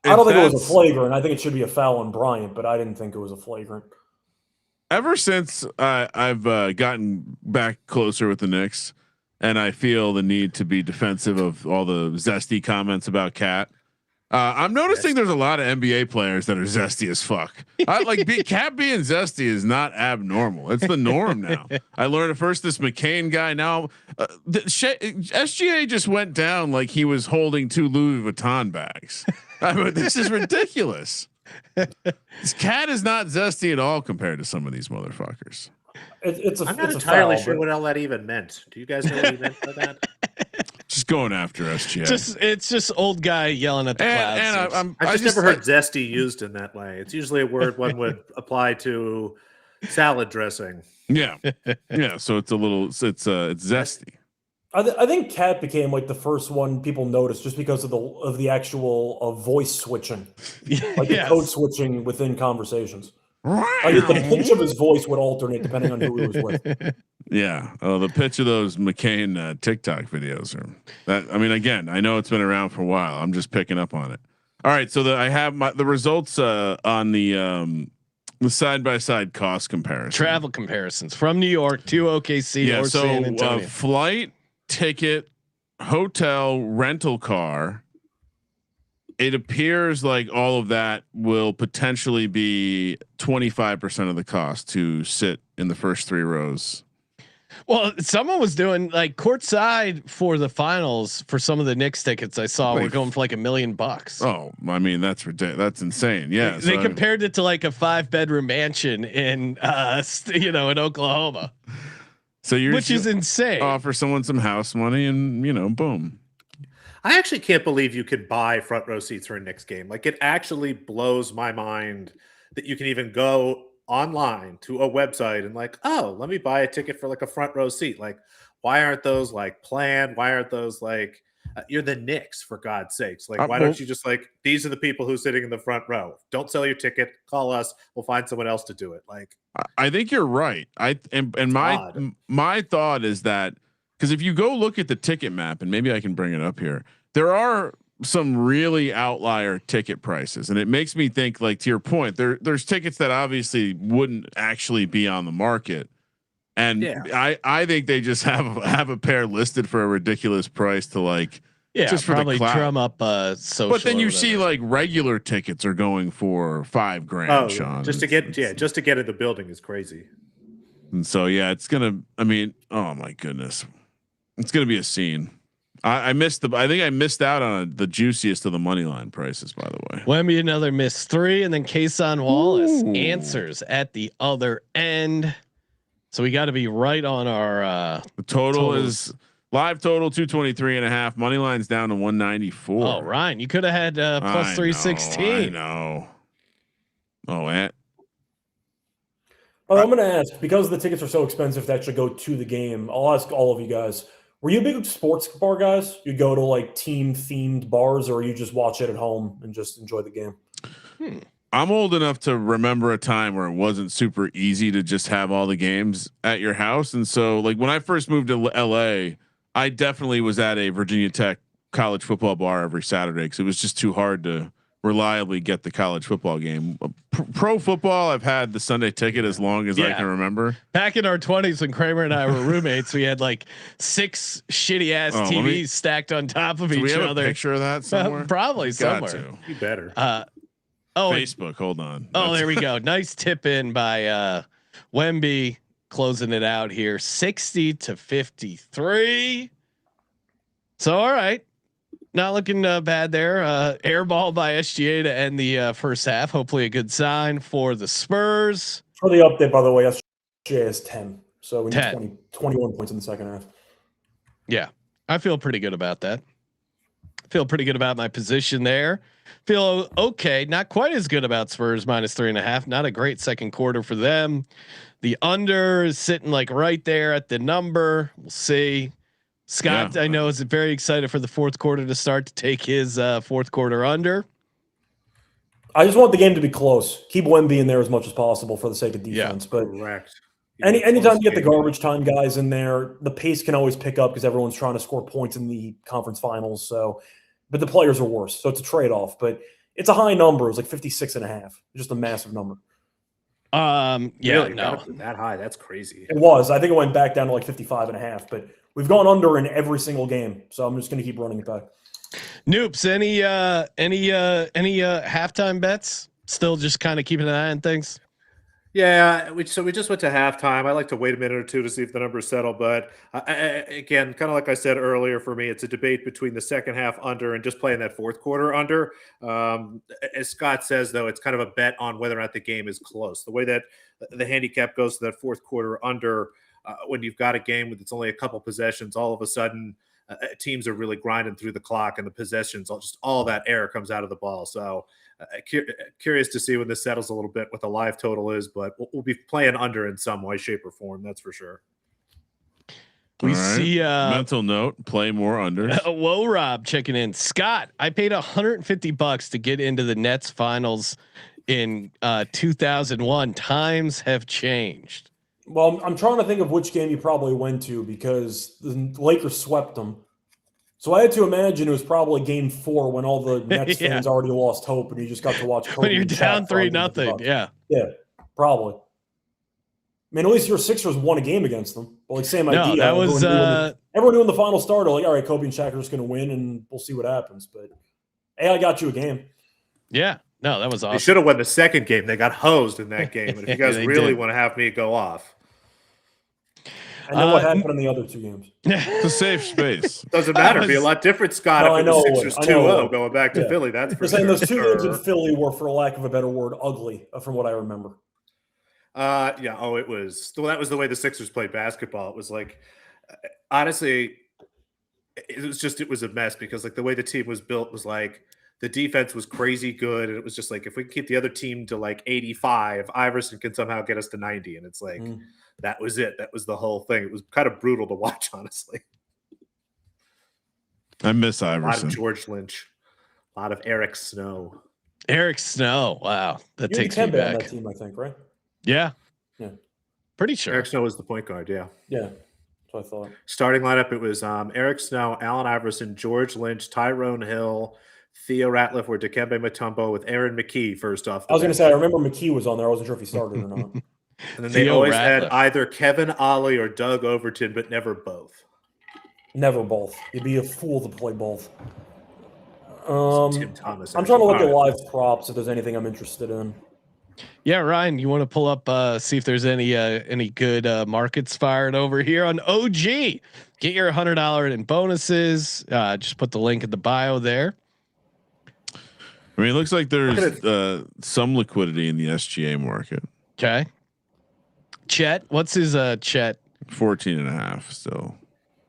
I don't think it was a flagrant. I think it should be a foul on Bryant, but I didn't think it was a flagrant. Ever since I've gotten back closer with the Knicks, and I feel the need to be defensive of all the zesty comments about Cat. I'm noticing there's a lot of NBA players that are zesty as fuck. Cat being zesty is not abnormal. It's the norm now. I learned at first this McCain guy. Now SGA just went down like he was holding 2 Louis Vuitton bags. I mean, this is ridiculous. This Cat is not zesty at all compared to some of these motherfuckers. I'm not entirely sure what all that even meant. Do you guys know what he meant by that? Just going after SGA. It's just old guy yelling at the clouds. And I've just never heard zesty used in that way. It's usually a word one would apply to salad dressing. Yeah, yeah. So it's a little, it's zesty. I think Cat became like the first one people noticed just because of the actual voice switching, like the code switching within conversations. Like the pitch of his voice would alternate depending on who he was with. Yeah. Oh, the pitch of those McCain TikTok videos are that. I mean, again, I know it's been around for a while. I'm just picking up on it. All right. So I have the results on the side by side cost comparison, travel comparisons from New York to OKC or San Antonio. Flight, ticket, hotel, rental car. It appears like all of that will potentially be 25% of the cost to sit in the first 3 rows. Well, someone was doing like courtside for the finals for some of the Knicks tickets I saw were going for like $1 million. Oh, I mean, that's ridiculous. That's insane. Yeah. They compared it to like a 5-bedroom mansion in, in Oklahoma. So which is insane. Offer someone some house money and, boom. I actually can't believe you could buy front row seats for a Knicks game. Like, it actually blows my mind that you can even go online to a website and like, oh, let me buy a ticket for like a front row seat. Like, why aren't those like planned? Why aren't those like, you're the Knicks, for God's sakes? Like, why don't you just like, these are the people who's sitting in the front row. Don't sell your ticket. Call us. We'll find someone else to do it. Like, I think you're right. My thought is that, because if you go look at the ticket map, and maybe I can bring it up here, there are some really outlier ticket prices, and it makes me think, like, to your point, there's tickets that obviously wouldn't actually be on the market, and I think they just have a pair listed for a ridiculous price to like, just for probably the clout. Drum up social. But then you see like regular tickets are going for $5,000. Oh, Sean, just to get in the building is crazy. And so it's gonna. I mean, oh my goodness, it's gonna be a scene. I think I missed out on the juiciest of the money line prices, by the way. Wemby another miss 3, and then Kason Wallace answers at the other end. So we got to be right on our. The total is live total 223.5. Money line's down to 194. Oh, Ryan, you could have had plus 316. I know. Oh, I'm going to ask, because the tickets are so expensive to actually go to the game, I'll ask all of you guys. Were you big sports bar guys? You go to like team themed bars, or you just watch it at home and just enjoy the game? I'm old enough to remember a time where it wasn't super easy to just have all the games at your house. And so like when I first moved to LA, I definitely was at a Virginia Tech college football bar every Saturday, because it was just too hard to reliably get the college football game. Pro football, I've had the Sunday ticket as long as I can remember. Back in our 20s when Kramer and I were roommates, we had like 6 shitty ass TVs stacked on top of each other. A picture of that somewhere? Probably somewhere. You better. Facebook. Hold on. There we go. Nice tip in by Wemby, closing it out here, 60-53. So all right. Not looking bad there. Air ball by SGA to end the first half. Hopefully a good sign for the Spurs. For the update, by the way, SGA is 10. So we need 21 points in the second half. Yeah, I feel pretty good about that. Feel pretty good about my position there. Feel okay. Not quite as good about Spurs minus 3.5. Not a great second quarter for them. The under is sitting like right there at the number. We'll see. Scott, I know, is very excited for the fourth quarter to start to take his fourth quarter under. I just want the game to be close. Keep Wemby in there as much as possible for the sake of defense. But correct. Anytime you get the garbage time guys in there, the pace can always pick up because everyone's trying to score points in the conference finals. So, but the players are worse. So it's a trade-off. But it's a high number. It was like 56.5. Just a massive number. Really? That high. That's crazy. It was. I think it went back down to like 55.5. But we've gone under in every single game, so I'm just going to keep running it back. Noops, any halftime bets? Still just kind of keeping an eye on things. Yeah, we just went to halftime. I like to wait a minute or two to see if the numbers settle, but again, kind of like I said earlier, for me, it's a debate between the second half under and just playing that fourth quarter under. As Scott says, though, it's kind of a bet on whether or not the game is close. The way that the handicap goes to that fourth quarter under. When you've got a game with it's only a couple possessions, all of a sudden teams are really grinding through the clock and the possessions, all that air comes out of the ball. So curious to see when this settles a little bit what the live total is, but we'll be playing under in some way, shape, or form. That's for sure. We see mental note, play more unders. Whoa, Rob checking in. Scott, I paid $150 to get into the Nets finals in 2001. Times have changed. Well, I'm trying to think of which game you probably went to because the Lakers swept them. So I had to imagine it was probably Game 4 when all the Nets fans already lost hope, and you just got to watch Kobe when you're down 3-0. Yeah, probably. I mean, at least your Sixers won a game against them. But like same idea. That was everyone knew in the final starter, like, all right, Kobe and Shaq are just going to win, and we'll see what happens. But hey, I got you a game. Yeah, no, that was awesome. They should have won the second game. They got hosed in that game. And if you guys really want to have me go off, and then what happened in the other two games? It's a safe space. Doesn't matter. It'd be a lot different, Scott. No, if it was Sixers 2-0 going back to Yeah. Philly. That's for You're saying sure. those two games in Philly were, for lack of a better word, ugly, from what I remember. Yeah. Oh, it was. Well, that was the way the Sixers played basketball. It was like, honestly, it was a mess because like the way the team was built was like the defense was crazy good, and it was just like if we keep the other team to like 85, Iverson can somehow get us to 90, and it's like that was it. That was the whole thing. It was kind of brutal to watch, honestly. I miss Iverson. A lot of George Lynch, a lot of Eric Snow. Eric Snow. Wow, that takes me back. On that team, I think, right? Yeah. Yeah. Pretty sure. Eric Snow was the point guard, yeah. Yeah. That's what I thought. Starting lineup, it was Eric Snow, Allen Iverson, George Lynch, Tyrone Hill, Theo Ratliff, or Dikembe Mutombo with Aaron McKee first off. I was going to say, I remember McKee was on there. I wasn't sure if he started or not. And then they always had either Kevin Ollie or Doug Overton, but never both. Never both. You'd be a fool to play both. Tim Thomas. I'm trying to look at live props if there's anything I'm interested in. Yeah, Ryan, you want to pull up, see if there's any good markets fired over here on OG. Get your $100 in bonuses. Just put the link in the bio there. I mean, it looks like there's some liquidity in the SGA market. Okay. Chet, what's his Chet? 14.5 still.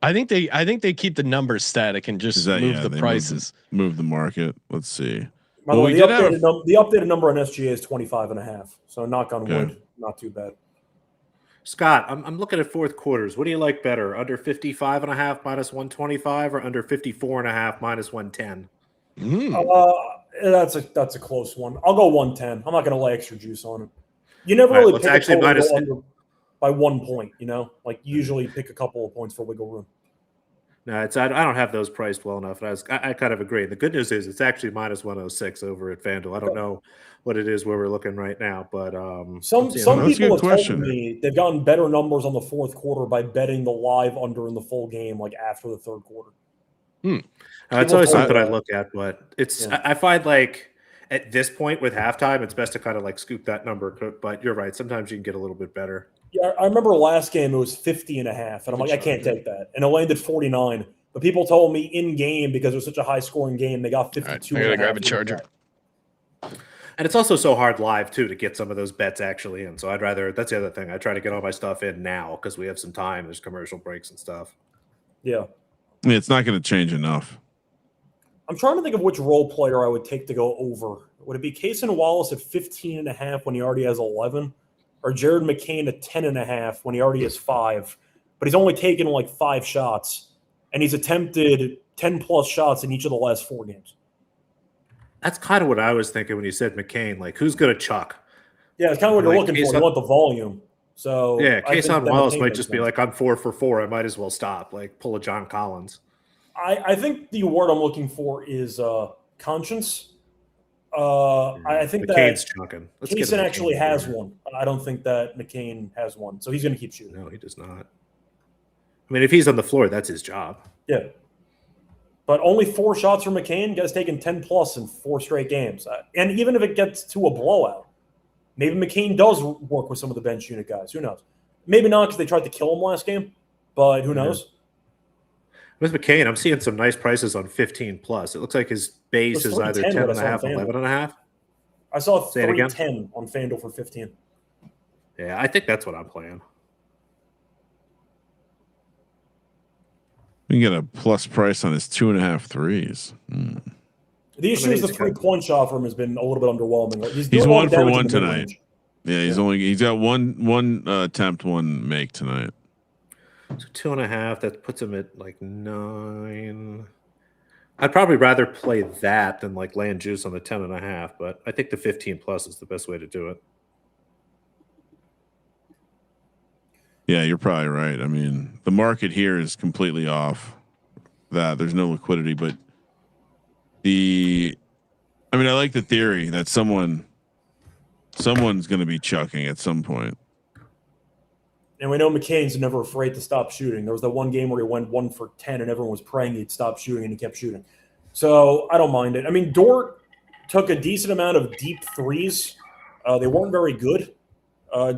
I think they keep the numbers static and just move the prices. Move the market. Let's see. By the way, the updated number on SGA is 25.5. So knock on wood, not too bad. Scott, I'm looking at fourth quarters. What do you like better? Under 55.5 minus 125 or under 54.5 minus 110? That's a close one. I'll go 110. I'm not going to lay extra juice on it. You never really pick a total under by 1 point, like usually pick a couple of points for wiggle room. No, I don't have those priced well enough. I kind of agree. The good news is it's actually minus 106 over at FanDuel. I don't know what it is where we're looking right now, but some people have told me they've gotten better numbers on the fourth quarter by betting the live under in the full game, like after the third quarter. It's always something I look at, but I find like at this point with halftime, it's best to kind of like scoop that number. But you're right. Sometimes you can get a little bit better. Yeah, I remember last game it was 50.5, and I'm like, I can't take that. And it landed 49. But people told me in game because it was such a high scoring game, they got 52. I gotta grab a charger. And it's also so hard live too to get some of those bets actually in. So that's the other thing. I try to get all my stuff in now because we have some time. There's commercial breaks and stuff. Yeah. I mean, it's not going to change enough. I'm trying to think of which role player I would take to go over. Would it be Cason Wallace at 15.5 when he already has 11? Or Jared McCain at 10.5 when he already has 5, but he's only taken like 5 shots, and he's attempted 10+ shots in each of the last 4 games. That's kind of what I was thinking when you said McCain. Like, who's going to chuck? Yeah, it's kind of what you're looking for. You want the volume. So yeah, Cason Wallace might just be like, I'm 4 for 4. I might as well stop. Like, pull a John Collins. I think the word I'm looking for is conscience. I think McCain's chucking. Cason actually has one. I don't think that McCain has one, so he's going to keep shooting. No, he does not. I mean, if he's on the floor, that's his job. Yeah, but only 4 shots from McCain. Guy's taken 10+ in 4 straight games, and even if it gets to a blowout, maybe McCain does work with some of the bench unit guys. Who knows? Maybe not because they tried to kill him last game, but who knows? With McCain, I'm seeing some nice prices on 15+. It looks like his base is either 10.5, 11.5. I saw 310 on FanDuel for 15. Yeah, I think that's what I'm playing. We can get a plus price on his 2.5 threes. The issue is the 3-point shot for him has been a little bit underwhelming. Like, he's 1 for 1 tonight. mid-range. Yeah, he's got one attempt, one make tonight. So 2.5. That puts him at like 9. I'd probably rather play that than like land juice on the 10.5, but I think the 15 plus is the best way to do it. Yeah, you're probably right. I mean, the market here is completely off. That there's no liquidity, but I like the theory that someone's going to be chucking at some point. And we know McCain's never afraid to stop shooting. There was that one game where he went 1 for 10 and everyone was praying he'd stop shooting and he kept shooting. So I don't mind it. I mean, Dort took a decent amount of deep threes. They weren't very good.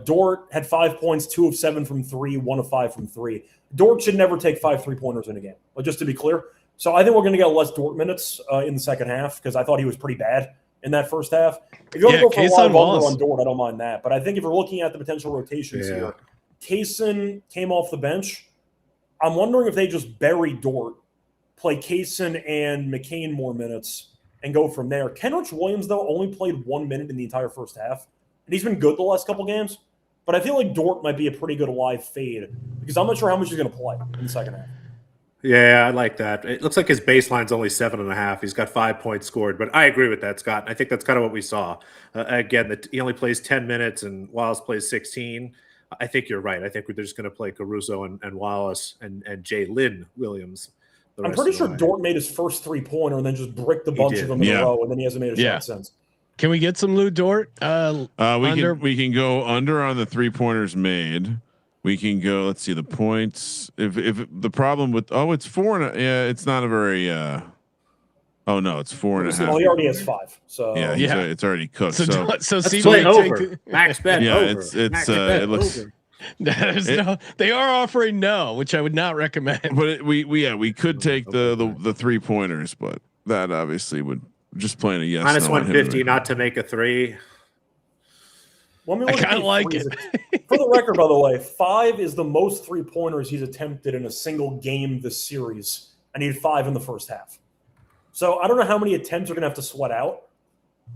Dort had 5 points, 2 of 7 from 3, 1 of 5 from 3. Dort should never take 5 3-pointers in a game, just to be clear. So I think we're going to get less Dort minutes in the second half because I thought he was pretty bad in that first half. If you want to go for a live under on Dort, I don't mind that. But I think if you're looking at the potential rotations here, Kaysen came off the bench. I'm wondering if they just bury Dort, play Kaysen and McCain more minutes, and go from there. Kenrich Williams, though, only played 1 minute in the entire first half. And he's been good the last couple games. But I feel like Dort might be a pretty good live fade because I'm not sure how much he's going to play in the second half. Yeah, I like that. It looks like his baseline's only 7.5. He's got 5 points scored, but I agree with that, Scott. I think that's kind of what we saw. Again, he only plays 10 minutes and Wallace plays 16. I think you're right. I think they're just going to play Caruso and Wallace and Jalen Williams. I'm pretty sure Dort made his first 3-pointer and then just bricked a bunch of them in a row, and then he hasn't made a shot since. Can we get some Lou Dort? We can go under on the 3-pointers made. We can go. Let's see the points. If the problem with it's 4 and it's not a very. Oh no, it's 4.5. Well, he already has 5. So it's already cooked. So CJ over. Max bet over. It looks. They are offering no, which I would not recommend. But we could take the 3-pointers, but that obviously would just playing a yes. Minus 150 not to make a 3. Well, I kind of like it. For the record, by the way, 5 is the most 3-pointers he's attempted in a single game this series. I need 5 in the first half. So I don't know how many attempts are going to have to sweat out.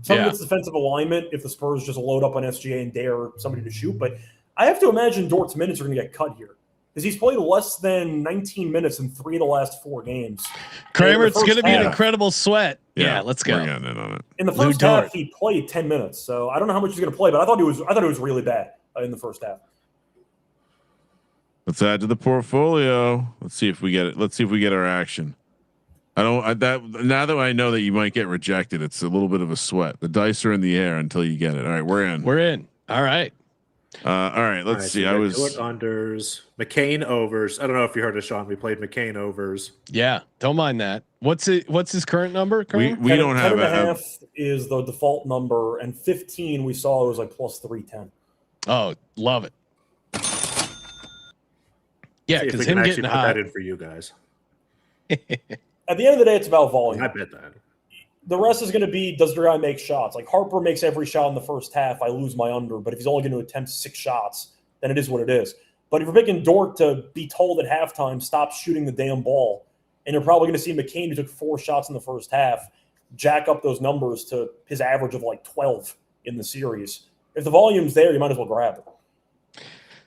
Some of it's defensive alignment if the Spurs just load up on SGA and dare somebody to shoot. But I have to imagine Dort's minutes are going to get cut here because he's played less than 19 minutes in 3 of the last 4 games. Kramer, it's going to be an incredible sweat. Yeah, let's go. We're getting in on it. In the first half, he played 10 minutes, so I don't know how much he's going to play, but I thought it was really bad in the first half. Let's add to the portfolio. Let's see if we get it. Let's see if we get our action. Now that I know that you might get rejected, it's a little bit of a sweat. The dice are in the air until you get it. All right, we're in. All right. All right. Let's see. So I was unders, McCain overs. I don't know if you heard of Sean. We played McCain overs. Yeah, don't mind that. What's his current number? We don't have 10.5 is the default number, and 15 we saw it was like plus 310. Oh, love it. Yeah, because him getting hot. Put that in for you guys. At the end of the day, it's about volume. I bet that. The rest is going to be, does the guy make shots? Like Harper makes every shot in the first half, I lose my under. But if he's only going to attempt 6 shots, then it is what it is. But if you're picking Dort to be told at halftime, stop shooting the damn ball, and you're probably going to see McCain, who took 4 shots in the first half, jack up those numbers to his average of like 12 in the series. If the volume's there, you might as well grab it.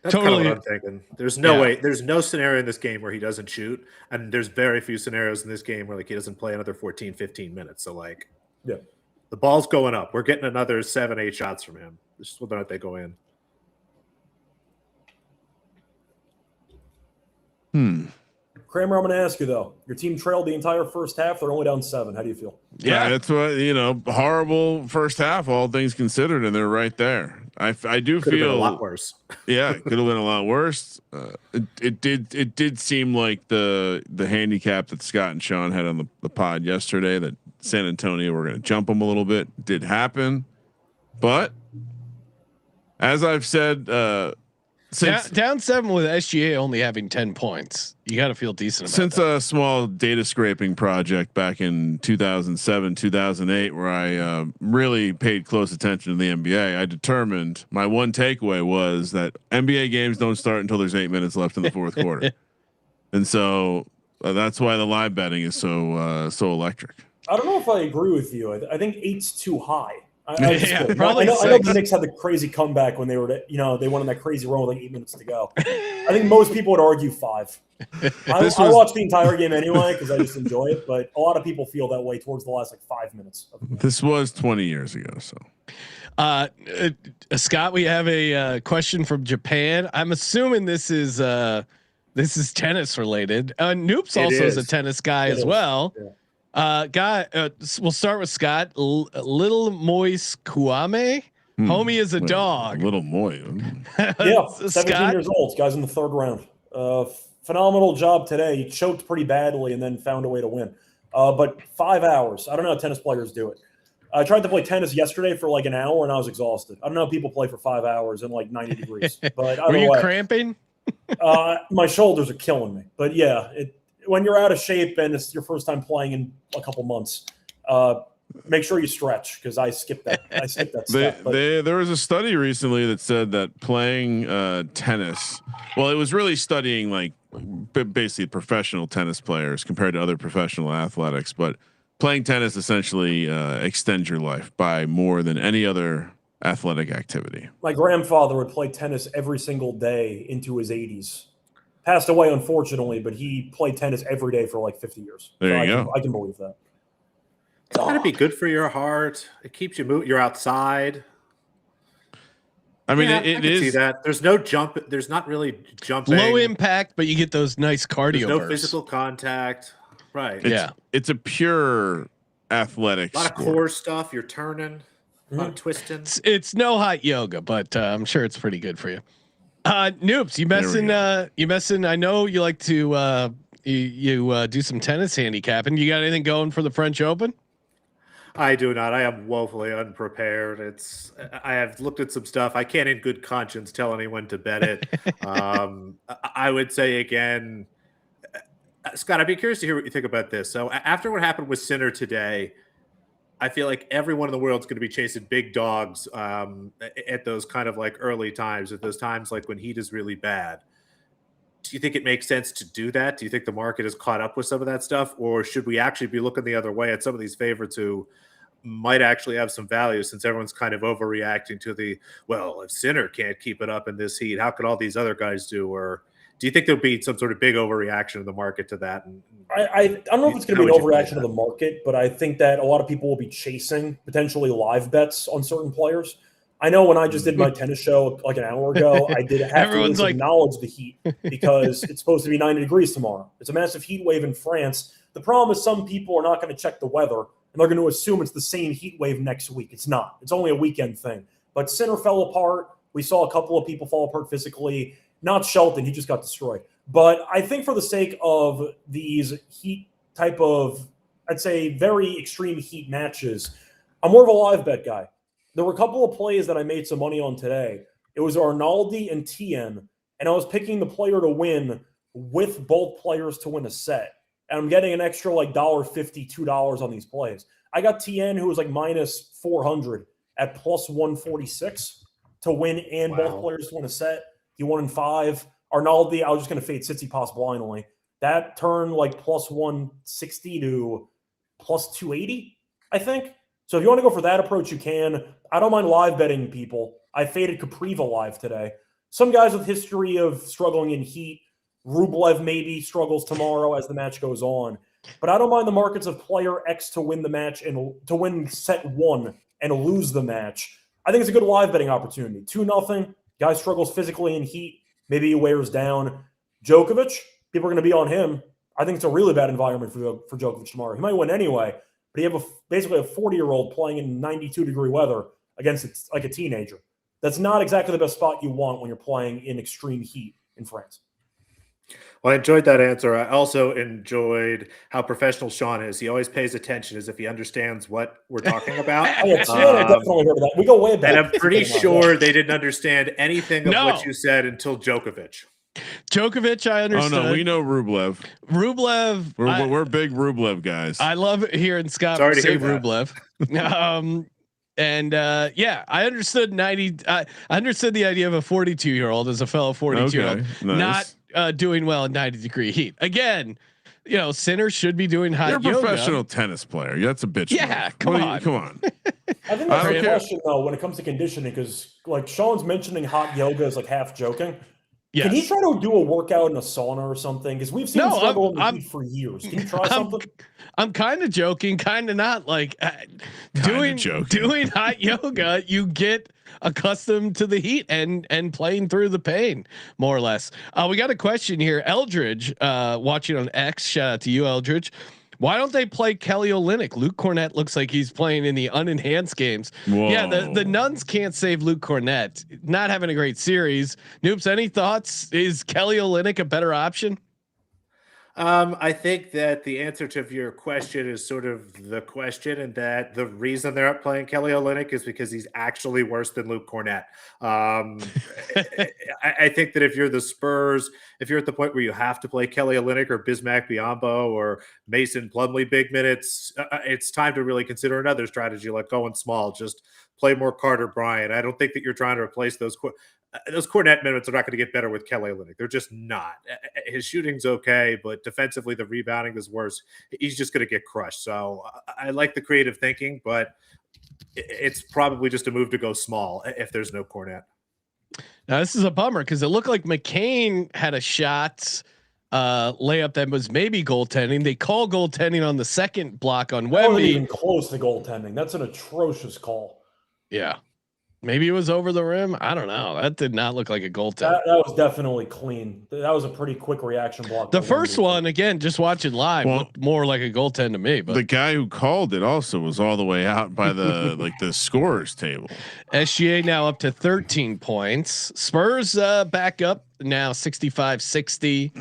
That's totally kind of what I'm thinking. There's no way. There's no scenario in this game where he doesn't shoot. And there's very few scenarios in this game where like he doesn't play another 14, 15 minutes. So like, the ball's going up. We're getting another 7, 8 shots from him. Just whether or not they go in. Kramer, I'm going to ask you though. Your team trailed the entire first half. They're only down 7. How do you feel? Yeah, that's what horrible first half, all things considered, and they're right there. I do could feel have been a lot worse. Yeah, it could have been a lot worse. It did seem like the handicap that Scott and Sean had on the pod yesterday that San Antonio were going to jump them a little bit did happen, but as I've said, down 7 with SGA only having 10 points. You got to feel decent about since that. A small data scraping project back in 2007, 2008, where I really paid close attention to the NBA, I determined my one takeaway was that NBA games don't start until there's 8 minutes left in the fourth quarter. And so that's why the live betting is so electric. I don't know if I agree with you. I think 8's too high. Probably. I know the Knicks had the crazy comeback when they were, they went on that crazy run with like 8 minutes to go. I think most people would argue 5. I watched the entire game anyway because I just enjoy it, but a lot of people feel that way towards the last like 5 minutes. This was 20 years ago, so. Scott, we have a question from Japan. I'm assuming this is tennis related. Noops also is a tennis guy as well. Yeah. We'll start with Scott. Little Moise Kwame. Homie is a dog. Little Moise. Yeah, 17 years old. Guy's in the 3rd round. Phenomenal job today. He choked pretty badly and then found a way to win. But 5 hours. I don't know how tennis players do it. I tried to play tennis yesterday for like an hour and I was exhausted. I don't know how people play for 5 hours in like 90 degrees. But were you cramping? My shoulders are killing me. But yeah, when you're out of shape and it's your first time playing in a couple months, make sure you stretch because I skipped that. Step. There was a study recently that said that playing tennis, well, it was really studying like basically professional tennis players compared to other professional athletics, but playing tennis essentially extends your life by more than any other athletic activity. My grandfather would play tennis every single day into his 80s. Passed away, unfortunately, but he played tennis every day for like 50 years. There you go. I can believe that. It's got to be good for your heart. It keeps you moving. You're outside. I mean, I it can is. See that. There's no jump. There's not really jumping. Low impact, but you get those nice cardio. There's no physical contact. Right. It's a pure athletic. A lot of core stuff. You're turning. A lot of twisting. It's no hot yoga, but I'm sure it's pretty good for you. Noops, you messing. I know you like to you do some tennis handicapping. You got anything going for the French Open? I do not. I am woefully unprepared. I have looked at some stuff. I can't in good conscience tell anyone to bet it. I would say again, Scott, I'd be curious to hear what you think about this. So after what happened with Sinner today, I feel like everyone in the world is going to be chasing big dogs at those kind of like early times, at those times like when heat is really bad. Do you think it makes sense to do that? Do you think the market has caught up with some of that stuff? Or should we actually be looking the other way at some of these favorites who might actually have some value since everyone's kind of overreacting to if Sinner can't keep it up in this heat, how could all these other guys do? Or do you think there'll be some sort of big overreaction in the market to that? I don't know if it's going to be an overreaction of the market, but I think that a lot of people will be chasing potentially live bets on certain players. I know when I just did my tennis show like an hour ago, I did have to acknowledge the heat because it's supposed to be 90 degrees tomorrow. It's a massive heat wave in France. The problem is some people are not going to check the weather and they're going to assume it's the same heat wave next week. It's not. It's only a weekend thing. But Sinner fell apart. We saw a couple of people fall apart physically. Not Shelton. He just got destroyed. But I think for the sake of these heat type of, I'd say, very extreme heat matches, I'm more of a live bet guy. There were a couple of plays that I made some money on today. It was Arnaldi and TN, and I was picking the player to win with both players to win a set. And I'm getting an extra like $1.50, $2 on these plays. I got TN, who was like minus 400 at plus 146 to win and both players to win a set. He won in 5. Arnaldi, I was just going to fade Tsitsipas blindly. That turned like plus 160 to plus 280, I think. So if you want to go for that approach, you can. I don't mind live betting people. I faded Capriva live today. Some guys with history of struggling in heat. Rublev maybe struggles tomorrow as the match goes on. But I don't mind the markets of player X to win the match and to win set 1 and lose the match. I think it's a good live betting opportunity. 2-0. Guy struggles physically in heat. Maybe he wears down. Djokovic, people are going to be on him. I think it's a really bad environment for Djokovic tomorrow. He might win anyway, but you have basically a 40-year-old playing in 92-degree weather against like a teenager. That's not exactly the best spot you want when you're playing in extreme heat in France. Well, I enjoyed that answer. I also enjoyed how professional Sean is. He always pays attention as if he understands what we're talking about. I definitely heard of that. We go way back. And I'm pretty sure they didn't understand anything of what you said until Djokovic. Djokovic, I understood. Oh no, we know Rublev. We're big Rublev guys. I love hearing Scott say Rublev. I understood 90. I understood the idea of a 42-year-old as a fellow 42-year-old, not doing well in 90-degree heat. Again, Sinner should be doing hot yoga. You're a professional tennis player. That's a bitch. Yeah, move. come on. Come on. I think that's the question though when it comes to conditioning, because like Sean's mentioning hot yoga is like half joking. Yes. Can he try to do a workout in a sauna or something? Because we've seen him struggle in the heat for years. Can you try something? I'm kind of joking, kind of not. Like doing hot yoga, you get accustomed to the heat and playing through the pain, more or less. We got a question here, Eldridge, watching on X. Shout out to you, Eldridge. Why don't they play Kelly Olynyk? Luke Cornett looks like he's playing in the unenhanced games. Whoa. Yeah, the Nuns can't save Luke Cornett. Not having a great series. Noops, any thoughts? Is Kelly Olynyk a better option? I think that the answer to your question is sort of the question, and that the reason they're not playing Kelly Olynyk is because he's actually worse than Luke Cornett. I think that if you're the Spurs, if you're at the point where you have to play Kelly Olynyk or Bismack Biyombo or Mason Plumlee big minutes, it's time to really consider another strategy like going small. Just play more Carter Bryant. I don't think that you're trying to replace those Cornett minutes are not going to get better with Kelly Olynyk. They're just not. His shooting's okay, but defensively, the rebounding is worse. He's just going to get crushed. So I like the creative thinking, but it's probably just a move to go small if there's no Cornett. Now this is a bummer because it looked like McCain had a shot layup that was maybe goaltending. They call goaltending on the second block on Wemby. Wasn't even close to goaltending. That's an atrocious call. Yeah. Maybe it was over the rim. I don't know. That did not look like a goaltender. That was definitely clean. That was a pretty quick reaction block. The first one, again, just watching live, looked more like a goaltend to me. But the guy who called it also was all the way out by the the scorers table. SGA now up to 13 points. Spurs back up now 65-60.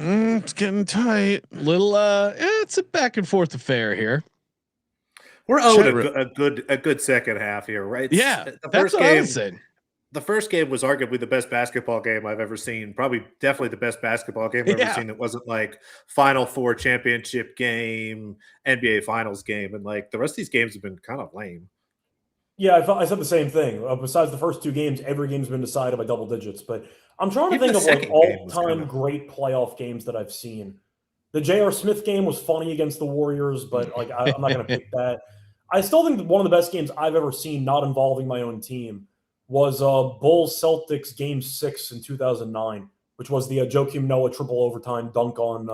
It's getting tight. Little it's a back and forth affair here. We're owed a good second half here, right? Yeah, the first game was arguably the best basketball game I've ever seen. Probably, definitely the best basketball game I've ever seen. It wasn't like Final Four championship game, NBA Finals game, and like the rest of these games have been kind of lame. Yeah, I said the same thing. Besides the first two games, every game's been decided by double digits. But I'm trying to think of like all-time great playoff games that I've seen. The J.R. Smith game was funny against the Warriors, but like I'm not going to pick that. I still think that one of the best games I've ever seen, not involving my own team, was Bulls Celtics Game 6 in 2009, which was the Joakim Noah triple overtime dunk on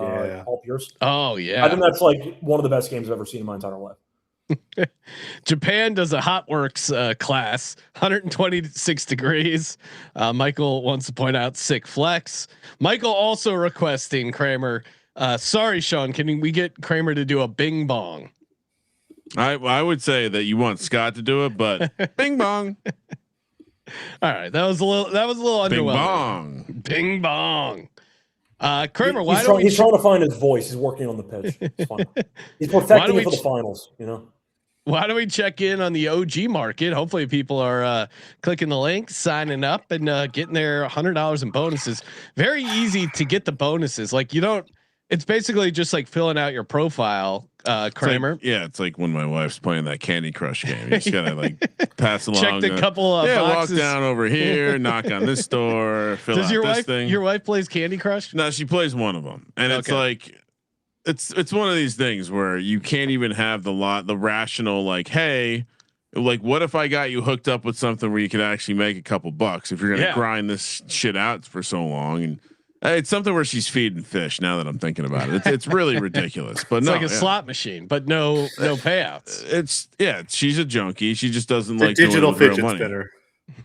Paul Pierce. Oh yeah, I think that's like one of the best games I've ever seen in my entire life. Japan does a hot works class, 126 degrees. Michael wants to point out sick flex. Michael also requesting Kramer. Sorry, Sean, can we get Kramer to do a bing bong? I would say that you want Scott to do it, but bing bong. All right, that was a little underwhelming. Bing bong. Bing bong. Kramer, he's trying to find his voice. He's working on the pitch. It's fun. He's perfecting it for the finals, you know. Why don't we check in on the OG market? Hopefully people are clicking the link, signing up, and getting their $100 in bonuses. Very easy to get the bonuses. Like it's basically just like filling out your profile, Kramer. It's like when my wife's playing that Candy Crush game. You just gotta like pass along. Check the couple of boxes. Walk down over here, knock on this door, fill out this thing. Your wife plays Candy Crush? No, she plays one of them, and it's like it's one of these things where you can't even have the rational like, hey, like what if I got you hooked up with something where you could actually make a couple bucks if you're gonna grind this shit out for so long. And it's something where she's feeding fish. Now that I'm thinking about it, it's really ridiculous. But it's like a slot machine, but no payouts. She's a junkie. She just doesn't like digital doing fidget spinner.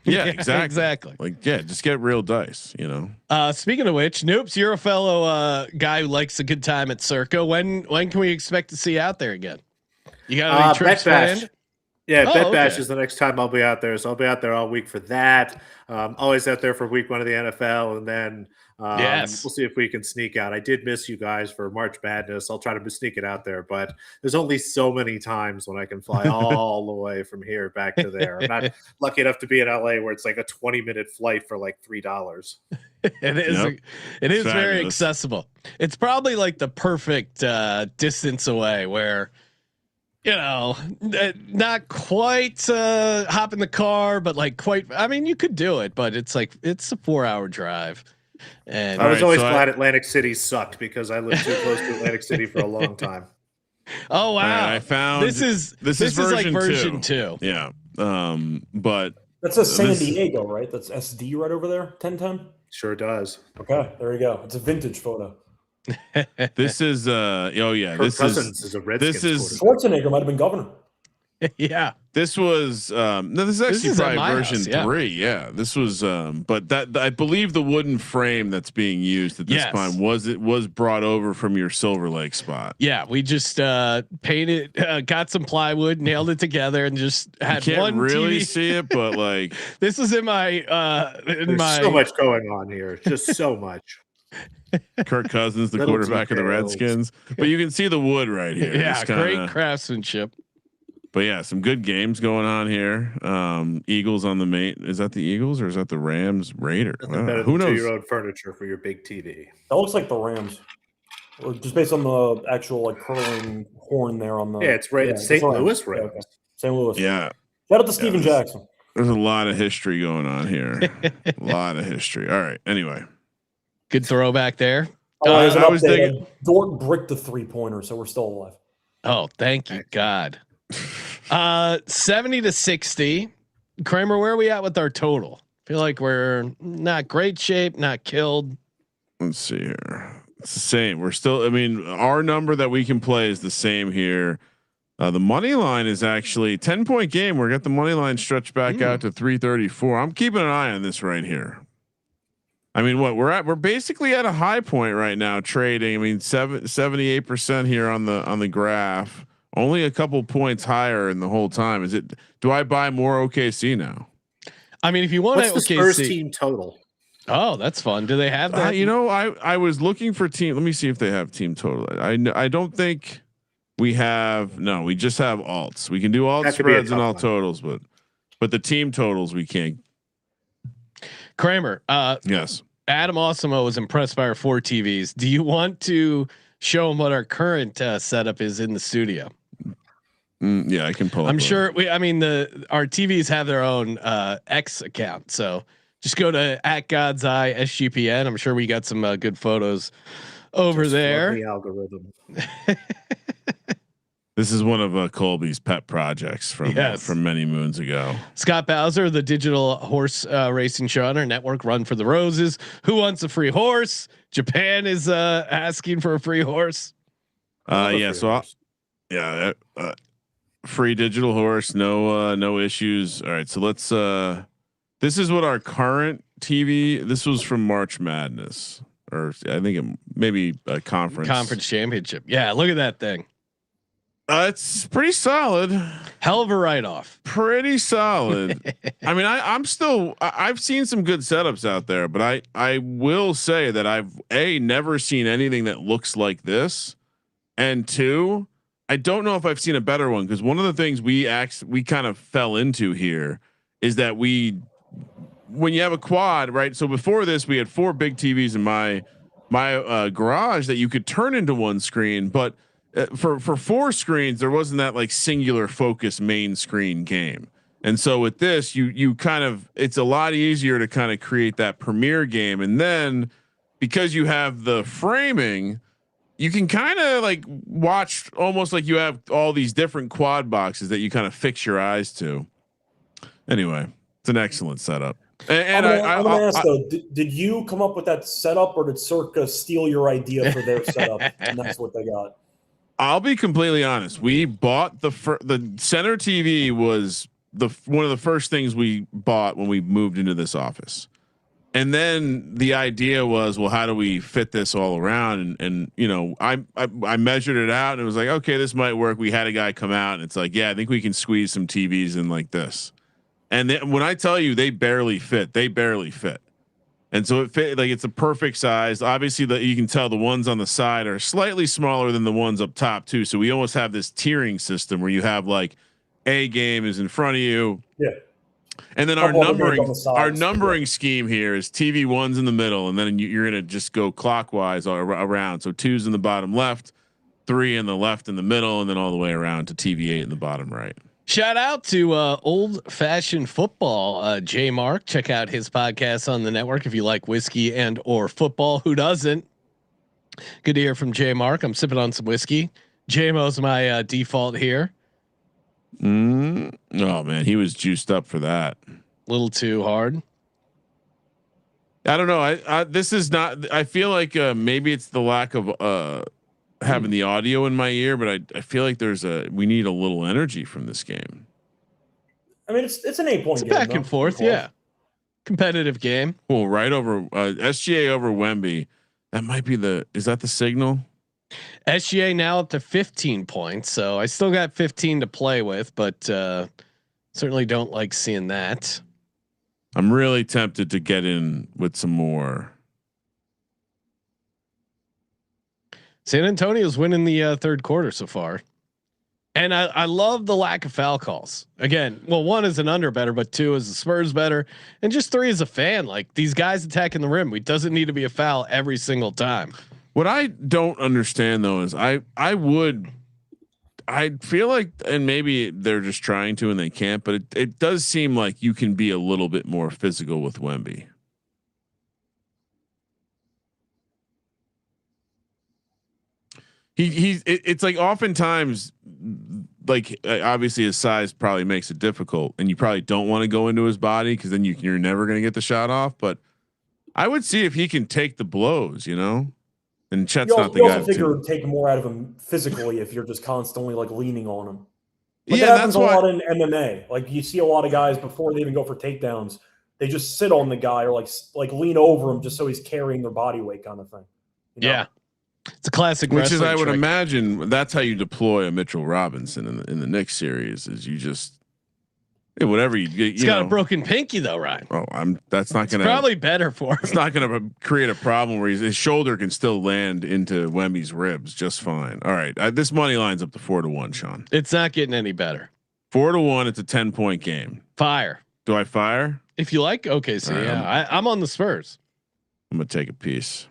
Yeah, exactly. Like, just get real dice. You know. Speaking of which, Noops, you're a fellow guy who likes a good time at Circa. When can we expect to see you out there again? You got any trips planned? Yeah, Bet Bash is the next time I'll be out there. So I'll be out there all week for that. Always out there for week one of the NFL, and then we'll see if we can sneak out. I did miss you guys for March Madness. I'll try to sneak it out there, but there's only so many times when I can fly all the way from here back to there. I'm not lucky enough to be in LA where it's like a 20-minute flight for like $3. It is. It is very accessible. It's probably like the perfect distance away where, you know, not quite hop in the car, but like quite. I mean, you could do it, but it's like it's a 4-hour drive. And I was always glad Atlantic City sucked because I lived too close to Atlantic City for a long time. Oh wow! Right, I found this is version like version 2. Yeah, but That's a San Diego, right? That's SD right over there. 1010. Sure does. Okay, there you go. It's a vintage photo. this is Kirk Cousins is a Redskins Schwarzenegger might have been governor. Yeah, this was no, this is actually probably version house, 3. Yeah, this was but that I believe the wooden frame that's being used at this time was brought over from your Silver Lake spot. Yeah, we just painted, got some plywood, nailed it together, and just had you can't one really TV. see it, but like this is in my There's so much going on here, just so much. Kirk Cousins, the quarterback of the Redskins, but you can see the wood right here. Yeah, great craftsmanship. But yeah, some good games going on here. Eagles on the main. Is that the Eagles or is that the Rams Raiders? Who knows? Two-year-old furniture for your big TV. That looks like the Rams, or just based on the actual like curling horn there on the. Yeah, it's right. It's St. Louis Rams. Okay. St. Louis. Yeah. Shout out to Steven Jackson. There's a lot of history going on here. A lot of history. All right. Anyway, good throwback there. I was thinking Dort bricked the 3-pointer, so we're still alive. Oh, thank you, God. 70-60. Kramer, where are we at with our total? Feel like we're not great shape, not killed. Let's see here. It's the same. We're still. I mean, our number that we can play is the same here. The money line is actually 10-point game. We're got the money line stretched back out to 334. I'm keeping an eye on this right here. I mean, we're basically at a high point right now trading. I mean, 78% here on the graph. Only a couple points higher in the whole time. Do I buy more OKC now? I mean, if you want to OKC, the Spurs team total. Oh, that's fun. Do they have that? I was looking for team. Let me see if they have team total. I don't think we have. No, we just have alts. We can do alt spreads and alt totals, but the team totals we can't. Kramer. Yes. Adam Osimo was impressed by our 4 TVs. Do you want to show him what our current setup is in the studio? Yeah, I can pull. I'm sure. Our TVs have their own X account, so just go to @God's Eye SGPN. I'm sure we got some good photos over there. The algorithm. This is one of Colby's pet projects from many moons ago. Scott Bowser, the digital horse racing show on our network, Run for the Roses. Who wants a free horse? Japan is asking for a free horse. Free digital horse, no issues. All right, so let's. This is what our current TV. This was from March Madness, or I think maybe a conference championship. Yeah, look at that thing. It's pretty solid. Hell of a write-off. Pretty solid. I mean, I've seen some good setups out there, but I will say that I've never seen anything that looks like this, and 2, I don't know if I've seen a better one, because one of the things we kind of fell into here is that when you have a quad, right? So before this, we had 4 big TVs in my garage that you could turn into one screen, but for 4 screens, there wasn't that like singular focus main screen game. And so with this, you kind of, it's a lot easier to kind of create that premiere game. And then because you have the framing, you can kind of like watch almost like you have all these different quad boxes that you kind of fix your eyes to. Anyway, it's an excellent setup. And I'm gonna ask though, did you come up with that setup, or did Circa steal your idea for their setup and that's what they got? I'll be completely honest. We bought the center TV was one of the first things we bought when we moved into this office. And then the idea was, well, how do we fit this all around? And I measured it out and it was like, okay, this might work. We had a guy come out and it's like, yeah, I think we can squeeze some TVs in like this. And then when I tell you they barely fit. And so it fit, like it's a perfect size. Obviously, you can tell the ones on the side are slightly smaller than the ones up top too. So we almost have this tiering system where you have like A game is in front of you. Yeah. And then our numbering scheme here is TV 1's in the middle, and then you're gonna just go clockwise around. So 2's in the bottom left, 3 in the left in the middle, and then all the way around to TV 8 in the bottom right. Shout out to Old Fashioned Football, J Mark. Check out his podcast on the network if you like whiskey and or football. Who doesn't? Good to hear from J Mark. I'm sipping on some whiskey. JMO's my default here. Oh man, he was juiced up for that. A little too hard. I don't know. I this is not. I feel like maybe it's the lack of having the audio in my ear, but I feel like we need a little energy from this game. I mean, it's an 8-point game. Back and forth, yeah. Competitive game. Well, right over SGA over Wemby. That might be is that the signal? SGA now up to 15 points. So I still got 15 to play with, but certainly don't like seeing that. I'm really tempted to get in with some more. San Antonio's winning the third quarter so far. And I love the lack of foul calls. Again, well, 1 is an under better, but 2 is the Spurs better. And just 3 is a fan. Like these guys attacking the rim. It doesn't need to be a foul every single time. What I don't understand though is I feel like, and maybe they're just trying to and they can't, but it does seem like you can be a little bit more physical with Wemby. It's like oftentimes, like obviously his size probably makes it difficult, and you probably don't want to go into his body because then you're never going to get the shot off. But I would see if he can take the blows, you know. And Chet's not the guy. You also think you're taking more out of him physically if you're just constantly like leaning on him. Like yeah, that happens that's a lot in MMA. Like you see a lot of guys before they even go for takedowns, they just sit on the guy or like lean over him just so he's carrying their body weight, kind of thing. You know? Yeah. It's a classic, which is I would trick. imagine that's how you deploy a Mitchell Robinson in the Knicks series. Is you just whatever you get. He's got a broken pinky though, Ryan. Oh, that's not going to probably better for him. It's not going to create a problem where his shoulder can still land into Wemby's ribs just fine. All right, this money line's up to 4-1, Sean. It's not getting any better. 4-1. It's a 10-point game. Fire. Do I fire? If you like, okay. So right, yeah, I'm on the Spurs. I'm gonna take a piece.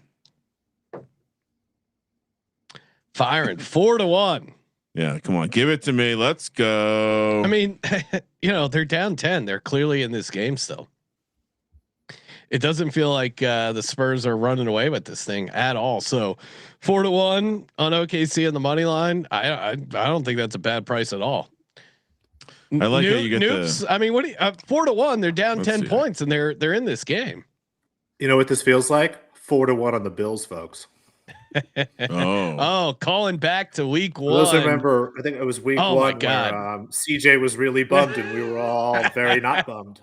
Firing 4-1. Yeah, come on, give it to me. Let's go. I mean, they're down 10. They're clearly in this game still. It doesn't feel like the Spurs are running away with this thing at all. So 4-1 on OKC on the money line. I don't think that's a bad price at all. I like how you get Noops. I mean, 4-1? They're down 10 points and they're in this game. You know what this feels like? 4-1 on the Bills, folks. Calling back to week 1. Those remember, I think it was week 1 my God. where CJ was really bummed and we were all very not bummed.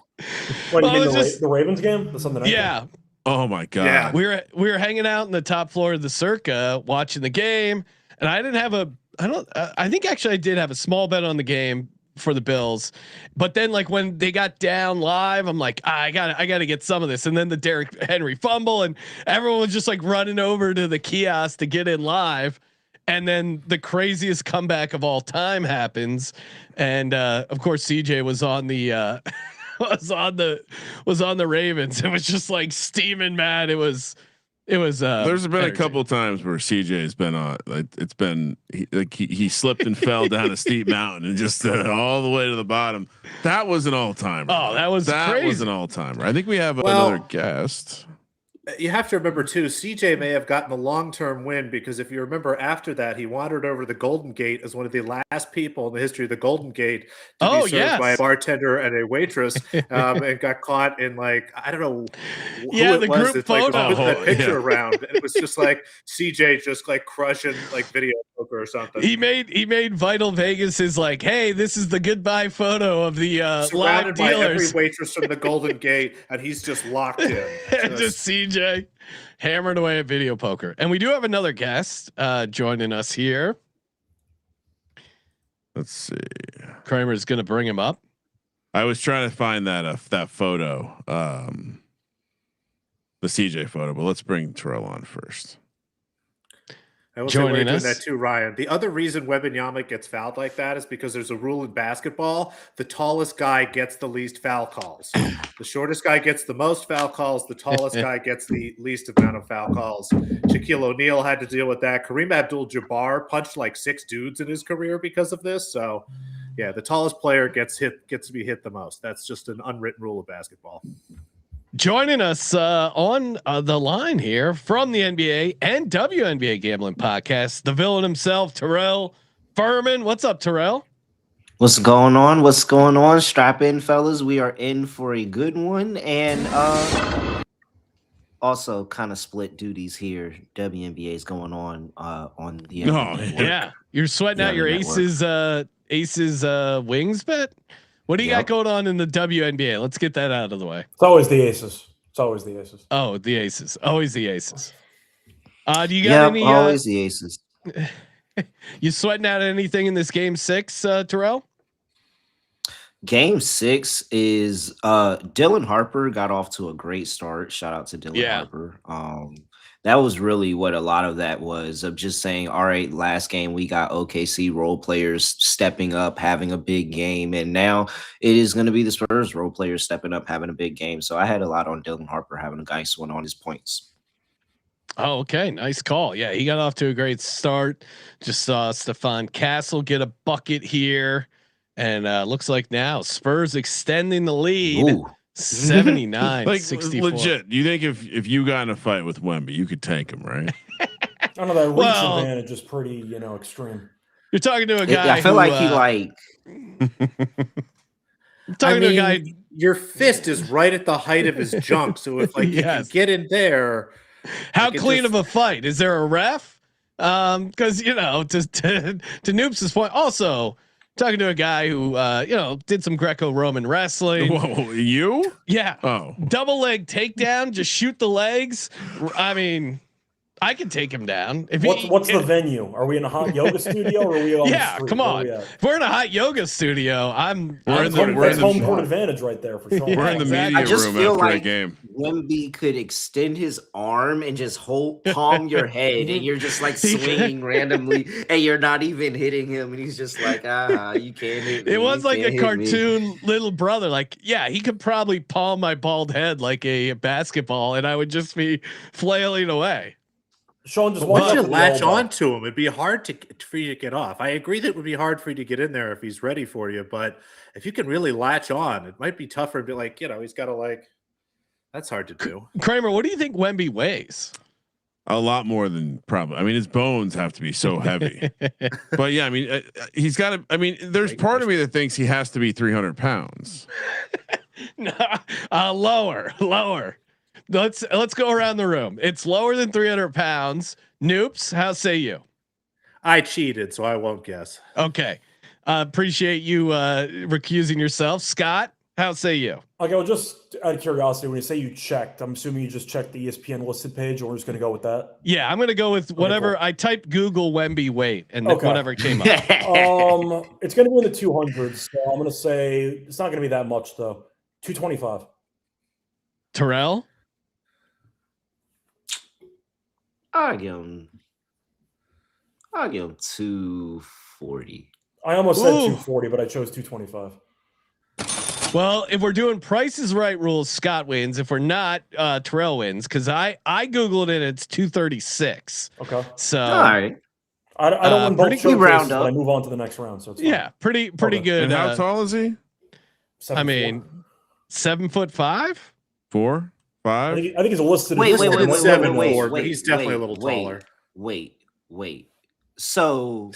What, you mean the Ravens game? The Sunday night yeah. game? Oh my God. Yeah. We were hanging out in the top floor of the Circa watching the game, and I think actually I did have a small bet on the game for the Bills, but then like when they got down live, I'm like, I gotta get some of this. And then the Derrick Henry fumble, and everyone was just like running over to the kiosk to get in live. And then the craziest comeback of all time happens, and of course CJ was on the was on the Ravens. It was just like steaming mad. It was. There's been a couple times where CJ has been it's been he slipped and fell down a steep mountain and just all the way to the bottom. That was an all timer. Oh, that was an all timer. I think we have another guest. You have to remember too, CJ may have gotten the long-term win because if you remember after that, he wandered over to the Golden Gate as one of the last people in the history of the Golden Gate to be served by a bartender and a waitress, and got caught in like, I don't know who it was that like was putting that picture around. And it was just like CJ just like crushing like video poker or something. He made Vital Vegas his like, hey, this is the goodbye photo of the surrounded live by every dealers. waitress from the Golden Gate, and he's just locked in. Just CJ hammered away at video poker. And we do have another guest joining us here. Let's see. Kramer's going to bring him up. I was trying to find that photo, the CJ photo, but let's bring Terrell on first. I will say we're doing that too, Ryan. The other reason Wembanyama gets fouled like that is because there's a rule in basketball: the tallest guy gets the least foul calls. The shortest guy gets the most foul calls. The tallest guy gets the least amount of foul calls. Shaquille O'Neal had to deal with that. Kareem Abdul-Jabbar punched like 6 dudes in his career because of this. So, Yeah, the tallest player gets to be hit the most. That's just an unwritten rule of basketball. Joining us on the line here from the NBA and WNBA gambling podcast, the villain himself, Terrell Furman. What's up, Terrell? What's going on? What's going on? Strap in, fellas. We are in for a good one, and also kind of split duties here. WNBA is going on the yeah. You're sweating out your Aces wings bet. What do you got going on in the WNBA? Let's get that out of the way. It's always the Aces. Oh, the Aces. Always the Aces. Do you got any? Always the Aces. You sweating out anything in this game 6, Terrell? Game 6 is Dylan Harper got off to a great start. Shout out to Dylan Harper. That was really what a lot of that was, of just saying, all right, last game we got OKC role players stepping up, having a big game, and now it is going to be the Spurs role players stepping up, having a big game. So I had a lot on Dylan Harper having a nice one on his points. Oh, okay. Nice call. Yeah, he got off to a great start. Just saw Stefan Castle get a bucket here. And looks like now Spurs extending the lead. Ooh. 79 like 64. Legit. You think if you got in a fight with Wemby, you could tank him, right? I don't know, that reach advantage is pretty, extreme. You're talking to a guy. I feel like he like. Talking to a guy. Your fist is right at the height of his jump, so if you can get in there. How clean of a fight? Is there a ref? Because to Noop's point, also talking to a guy who did some Greco-Roman wrestling. Whoa, you? Yeah. Oh, double leg takedown, just shoot the legs. I mean, I can take him down. What's the venue? Are we in a hot yoga studio or are we on the street? Come on. If we're in a hot yoga studio, we're in the home court advantage right there for sure. We're in the media room after a game. Wemby could extend his arm and just palm your head, and you're just like swinging randomly, and you're not even hitting him, and he's just like, you can't hit me. It was like a cartoon little brother. Like, yeah, he could probably palm my bald head like a basketball, and I would just be flailing away. Sean, just once you latch onto him, it'd be hard for you to get off. I agree that it would be hard for you to get in there if he's ready for you, but if you can really latch on, it might be tougher to be like, he's got to that's hard to do. Kramer, what do you think Wemby weighs? A lot more than probably. I mean, his bones have to be so heavy. But yeah, I mean, he's got to. I mean, there's part of me that thinks he has to be 300 pounds. No, lower. Let's go around the room. It's lower than 300 pounds. Noops, how say you? I cheated, so I won't guess. Okay. Appreciate you recusing yourself. Scott, how say you? Okay, well, just out of curiosity, when you say you checked, I'm assuming you just checked the ESPN listed page, or we're just going to go with that? Yeah, I'm going to go with whatever. I typed Google Wemby weight, and whatever came up. It's going to be in the 200s, so I'm going to say it's not going to be that much, though. 225. Terrell? I'll give him 240. I almost said 240, but I chose 225. Well, if we're doing Price is Right rules, Scott wins. If we're not, Terrell wins, because I Googled it. It's 236. Okay. So all right. I don't win both showcases, but I move on to the next round. So it's fine. pretty good. And how tall is he? 7'4". 7'5". 4, 5. I think he's listed. Wait, 7'4", but he's definitely a little taller. Wait. So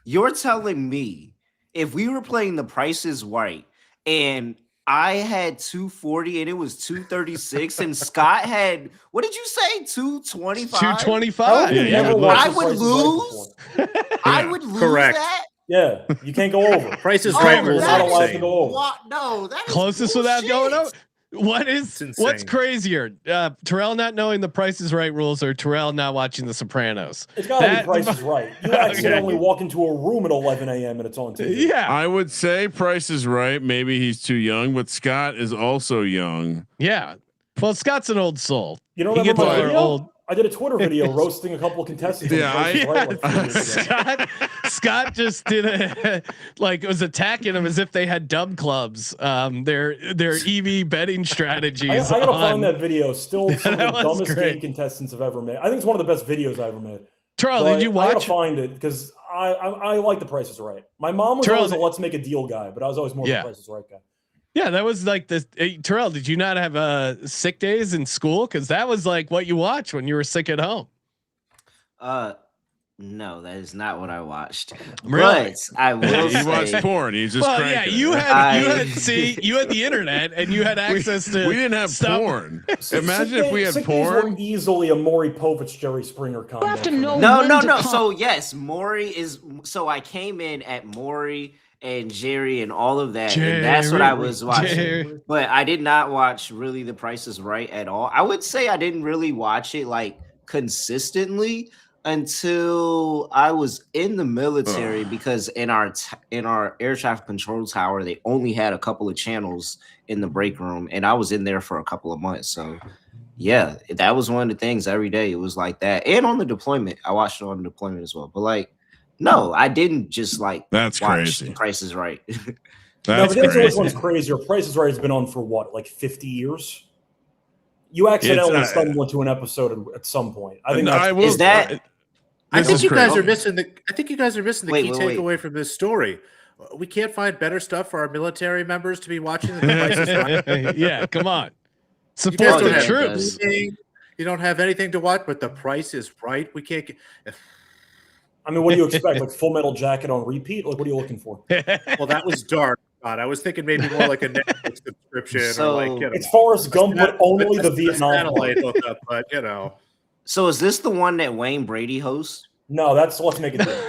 you're telling me if we were playing The Price is Right and I had 240 and it was 236 and Scott had, what did you say? 225? 225. I would lose. I would lose that. Yeah, you can't go over. Price is Right. You're not allowed to go over. No, that is closest bullshit. without going over. What's crazier? Terrell not knowing the Price is Right rules or Terrell not watching The Sopranos? It's got to be Price is Right. You accidentally walk into a room at 11 a.m. and it's on TV. Yeah. I would say Price is Right. Maybe he's too young, but Scott is also young. Yeah. Well, Scott's an old soul. You know what I did a Twitter video roasting a couple of contestants. Scott just did was attacking them as if they had dub clubs. Their EV betting strategies. I gotta find that video. Still some of the dumbest game contestants have ever made. I think it's one of the best videos I ever made. Terrell, did you I gotta watch? find it because I like The Price is Right. My mom was Terrell, always a let's make a deal guy, but I was always more The Price is Right guy. Yeah, that was like the Terrell. Did you not have sick days in school? Because that was like what you watched when you were sick at home. No, that is not what I watched. Really? But I will He say, watched porn. He's just cranking you it. had you had the internet and you had access to. We didn't have stuff. porn. Imagine if we had porn. Easily a Maury Povich, Jerry Springer combo. No. So yes, Maury is. So I came in at Maury and Jerry and all of that, and that's what I was watching. But I did not watch really The Price is Right at all. I would say I didn't really watch it like consistently until I was in the military, because in our air traffic control tower, they only had a couple of channels in the break room, and I was in there for a couple of months. So yeah, that was one of the things every day. It was like that. And on the deployment, I watched it on the deployment as well. But like, no, I didn't just like that's watch crazy. The Price is Right. That's crazy. Which one's crazier? Price is Right has been on for what, like 50 years? You accidentally stumbled into an episode at some point. I think I think you guys are missing the key takeaway from this story. We can't find better stuff for our military members to be watching than The Price is Right. Yeah, come on. Support the troops. You don't have anything to watch, but The Price is Right. We can't get. I mean, what do you expect? Like Full Metal Jacket on repeat? Like, what are you looking for? Well, that was dark. God, I was thinking maybe more like a Netflix subscription, or like it's Forrest Gump, but only the Vietnam satellite hookup. But So is this the one that Wayne Brady hosts? No, that's Let's Make It Deal.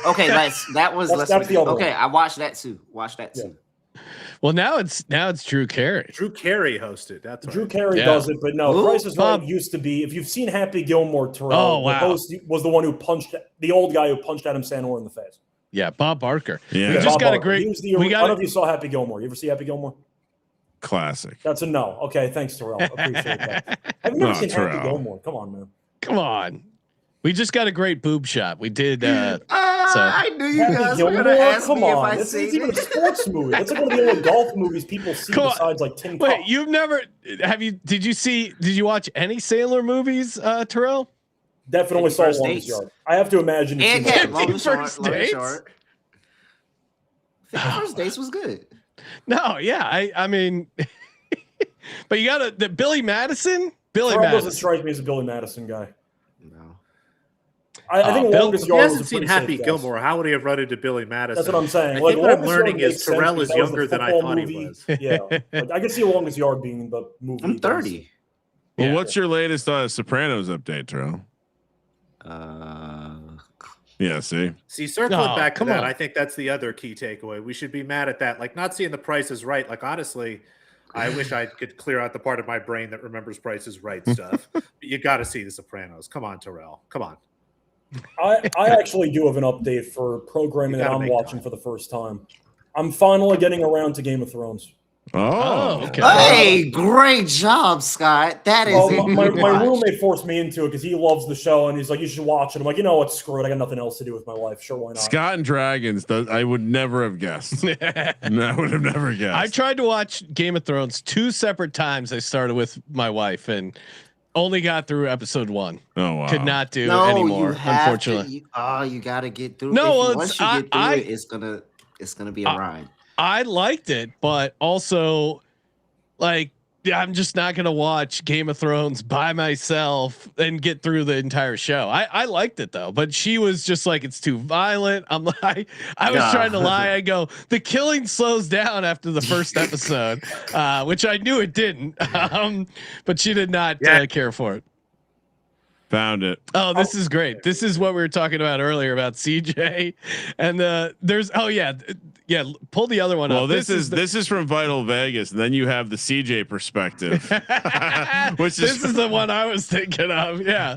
Okay, that's the other one. I watched that too. Yeah. Well, now it's Drew Carey. Drew Carey hosted. That's Drew Carey does it, but no. Price is Right used to be. If you've seen Happy Gilmore, Terrell, the host was the one who punched the old guy who punched Adam Sandler in the face. Yeah, Bob Barker. Yeah, we just Bob got Barker. a great. I don't know if you saw Happy Gilmore. You ever see Happy Gilmore? Classic. That's a no. Okay, thanks, Terrell. Appreciate that. I've never seen Happy Gilmore. Come on, man. Come on. We just got a great boob shot. We did. I knew you guys were going to ask me if I seen it. It's even a sports movie. That's like one of the only golf movies people see besides like Tin Cup. Wait, did you watch any Sailor movies, Terrell? Definitely saw Longest Yard. I have to imagine. And First Dates. First Dates was good. No, yeah, I mean, but you got the Billy Madison. Doesn't strike me as a Billy Madison guy. No. I think Longest Yard. He hasn't seen Happy Gilmore. How would he have run into Billy Madison? That's what I'm saying. I think what I'm learning is Terrell is younger than I thought he was. Yeah, I can see Longest Yard being the movie. I'm 30. Well, what's your latest Sopranos update, Terrell? Yeah, see, circling back to that, I think that's the other key takeaway. We should be mad at that. Like, not seeing The Price is Right. Like, honestly, I wish I could clear out the part of my brain that remembers Price is Right stuff. But you got to see The Sopranos. Come on, Terrell. Come on. I actually do have an update for programming that I'm watching for the first time. I'm finally getting around to Game of Thrones. Oh, okay. Hey, great job, Scott. That is my roommate forced me into it because he loves the show and he's like, you should watch it. I'm like, you know what? Screw it. I got nothing else to do with my life. Sure, why not? Scott and Dragons. I would never have guessed. No, I would have never guessed. I tried to watch Game of Thrones 2 separate times. I started with my wife and only got through episode 1. Oh wow! Could not do anymore. Unfortunately, you got to get through. No, once you get through it, it's gonna be a ride. I liked it, but also, like, I'm just not gonna watch Game of Thrones by myself and get through the entire show. I liked it though, but she was just like, it's too violent. I'm like, I was trying to lie. I go, the killing slows down after the first episode, which I knew it didn't. But she did not care for it. Found it. Oh, this is great. This is what we were talking about earlier about CJ, and there's pull the other one up. Well, this is from Vital Vegas, and then you have the CJ perspective, this is the one I was thinking of. Yeah,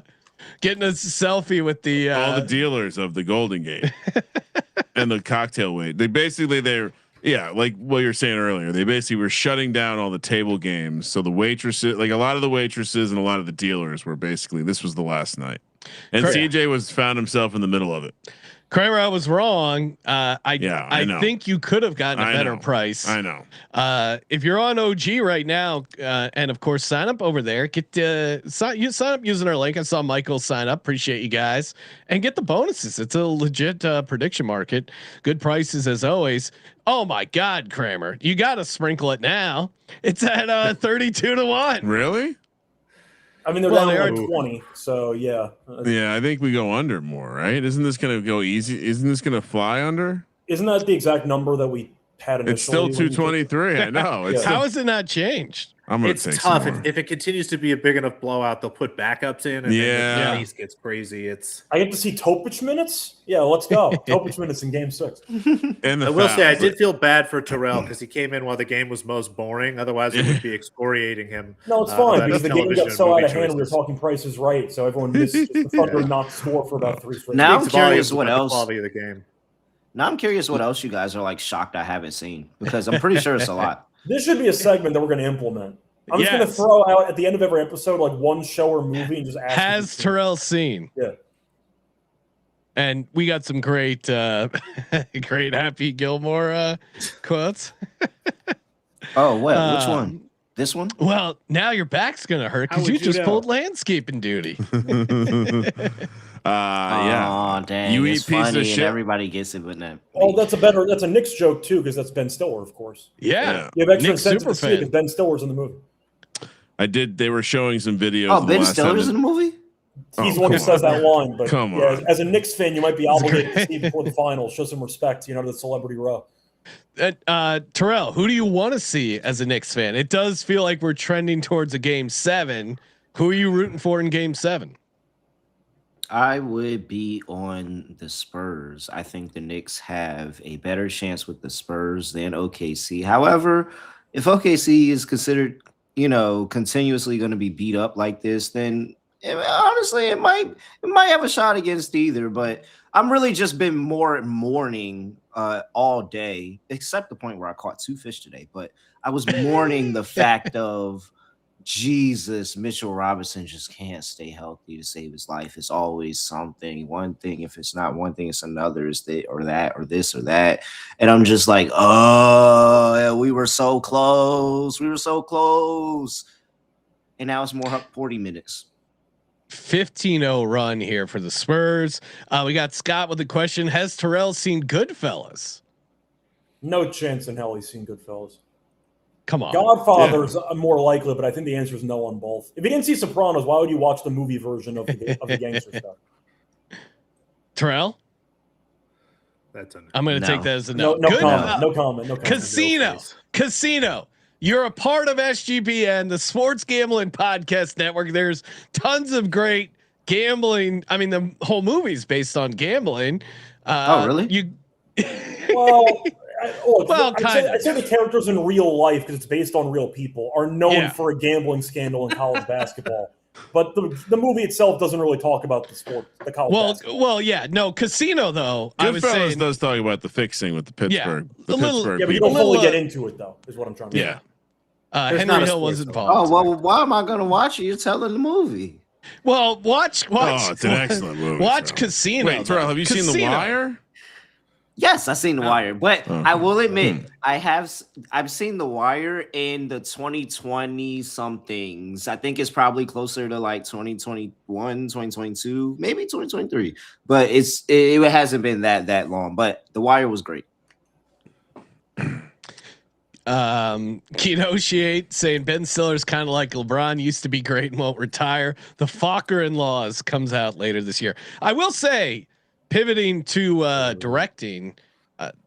getting a selfie with the all the dealers of the Golden Gate and the cocktail wait. They're like what you're saying earlier. They basically were shutting down all the table games. So the waitresses, like a lot of the waitresses and a lot of the dealers were basically, this was the last night. And CJ found himself in the middle of it. Kramer, I was wrong. I know. think you could have gotten a better price. I know. If you're on OG right now, and of course sign up over there, sign up using our link. I saw Michael sign up. Appreciate you guys, and get the bonuses. It's a legit prediction market. Good prices as always. Oh my God, Kramer, you got to sprinkle it now. It's at 32 to 1. Really? I mean, they're down like 20, so yeah. Yeah, I think we go under more, right? Isn't this going to go easy? Isn't this going to fly under? Isn't that the exact number that we had initially? It's still 223. I know. It's How has it not changed? It's tough. If it continues to be a big enough blowout, they'll put backups in, and then the pace gets crazy. I get to see Topich minutes. Yeah, let's go. Topich minutes in Game 6. I will say I did feel bad for Terrell because he came in while the game was most boring. Otherwise, it would be excoriating him. No, it's fine because the game got so out of hand. We were talking prices right, so everyone missed the Thunder not score for about 3 straight. Now I'm curious what else. Quality of the game. Now I'm curious what else you guys are like shocked I haven't seen, because I'm pretty sure it's a lot. This should be a segment that we're going to implement. I'm just going to throw out at the end of every episode like one show or movie and just ask. Has Terrell seen? Yeah. And we got some great, great Happy Gilmore quotes. Oh, what? Which one? This one? Well, now your back's gonna hurt because you just pulled landscaping duty. Yeah. Oh, dang. You it's eat piece funny of shit. and everybody gets it, but no. Oh, that's a Knicks joke too, because that's Ben Stiller, of course. Yeah. You have extra Nick's incentive super to see it because Ben Stiller's in the movie. They were showing some videos. Oh, Ben Stiller's in the movie? He's the one who says that line, but Come yeah, on. as a Knicks fan, you might be obligated to see before the finals. Show some respect, to the celebrity row. Terrell, who do you want to see as a Knicks fan? It does feel like we're trending towards a Game 7. Who are you rooting for in Game 7? I would be on the Spurs. I think the Knicks have a better chance with the Spurs than OKC. However, if OKC is considered, continuously going to be beat up like this, then honestly, it might have a shot against either. But I'm really just been more mourning all day, except the point where I caught 2 fish today. But I was mourning the fact of, Jesus, Mitchell Robinson just can't stay healthy to save his life. It's always something, one thing. If it's not one thing, it's another. It's that or this or that. And I'm just like, oh, we were so close. We were so close. And now it's more 40 minutes. 15-0 run here for the Spurs. We got Scott with the question: has Terrell seen Goodfellas? No chance in hell he's seen Goodfellas. Come on. Godfather's more likely, but I think the answer is no on both. If you didn't see Sopranos, why would you watch the movie version of the gangster stuff? Terrell? I'm going to take that as a no. No comment. Casino. You're a part of SGPN, the Sports Gambling Podcast Network. There's tons of great gambling. I mean, the whole movie's based on gambling. Oh, really? I'd say the characters in real life, because it's based on real people, are known for a gambling scandal in college basketball. But the movie itself doesn't really talk about the sport, the college basketball. Well, yeah. No, Casino, though. I was saying does talk about the fixing with the Pittsburgh. Yeah, but you don't fully get into it, though, is what I'm trying to say. Henry Hill was involved. Oh, well, why am I going to watch it? You're telling the movie. Well, watch. Oh, it's an excellent movie. Watch Casino. Wait, Terrell, have you seen The Wire? Yes, I've seen The Wire, but I will admit I've seen The Wire in the 2020 somethings. I think it's probably closer to like 2021, 2022, maybe 2023. But it hasn't been that long. But The Wire was great. Kenotiate saying Ben Stiller's kind of like LeBron, used to be great and won't retire. The Fokker in-laws comes out later this year. I will say, pivoting to directing,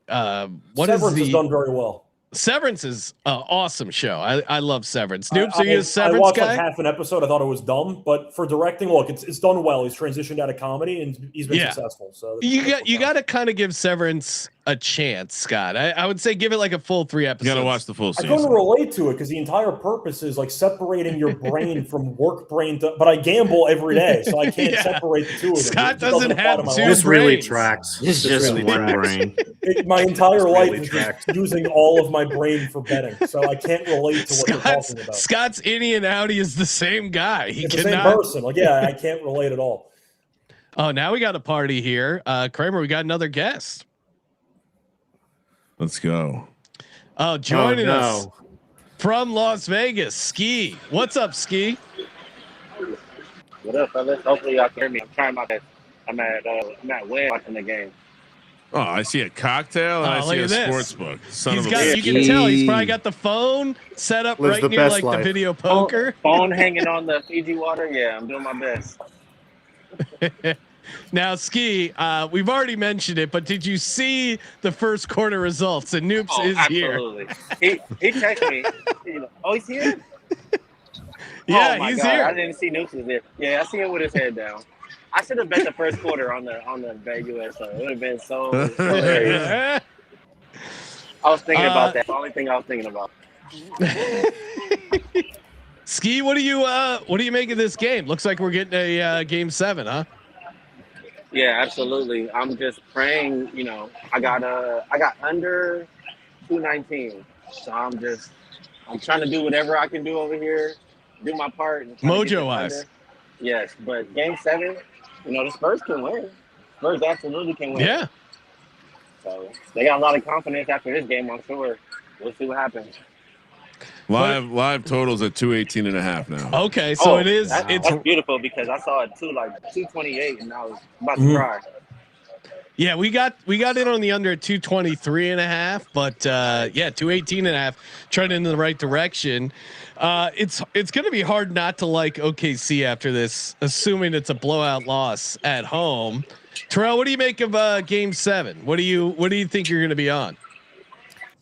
Severance has done very well. Severance is an awesome show. I love Severance. Noops, are you a Severance I watched guy? like half an episode. I thought it was dumb, but for directing, look, it's done well. He's transitioned out of comedy and he's been successful. So you got to kind of give Severance a chance, Scott. I would say give it like a full 3 episodes. You got to watch the full season. I couldn't relate to it because the entire purpose is like separating your brain from work brain. But I gamble every day, so I can't separate the two of them. Scott doesn't have two. This really tracks. It's just really one brain. My entire life is just using all of my brain for betting, so I can't relate to what you're talking about. Scott's innie and outie is the same guy. It's the same person. Like, I can't relate at all. Oh, now we got a party here. Kramer, we got another guest. Let's go. Oh, joining us from Las Vegas, Ski. What's up, Ski? What up, fellas? Hopefully y'all can hear me. I'm trying my best. I'm at Wynn watching the game. Oh, I see a cocktail and I see a sports book. You can tell he's probably got the phone set up right near like the video poker. Phone hanging on the Fiji water. Yeah, I'm doing my best. Now, Ski, we've already mentioned it, but did you see the first quarter results? And Noops is absolutely. Here. He texted me. Oh, he's here? Yeah, he's here. I didn't see Noops was there. Yeah, I see him with his head down. I should have bet the first quarter on the Bet US. So it would have been so hilarious. I was thinking about that. The only thing I was thinking about. Ski, what do you make of this game? Looks like we're getting a game 7, huh? Yeah, absolutely. I'm just praying. I got under 219, so I'm trying to do whatever I can do over here, do my part. Mojo wise. Yes, but game 7, the Spurs can win. Spurs absolutely can win. Yeah. So they got a lot of confidence after this game, I'm sure. We'll see what happens. Live totals at 218.5 now. Okay, so it is. That's beautiful because I saw it 228 and I was about to cry. Yeah, we got in on the under at 223.5, but 218.5, trending in the right direction. It's going to be hard not to like OKC after this, assuming it's a blowout loss at home. Terrell, what do you make of game 7? What do you think you're going to be on?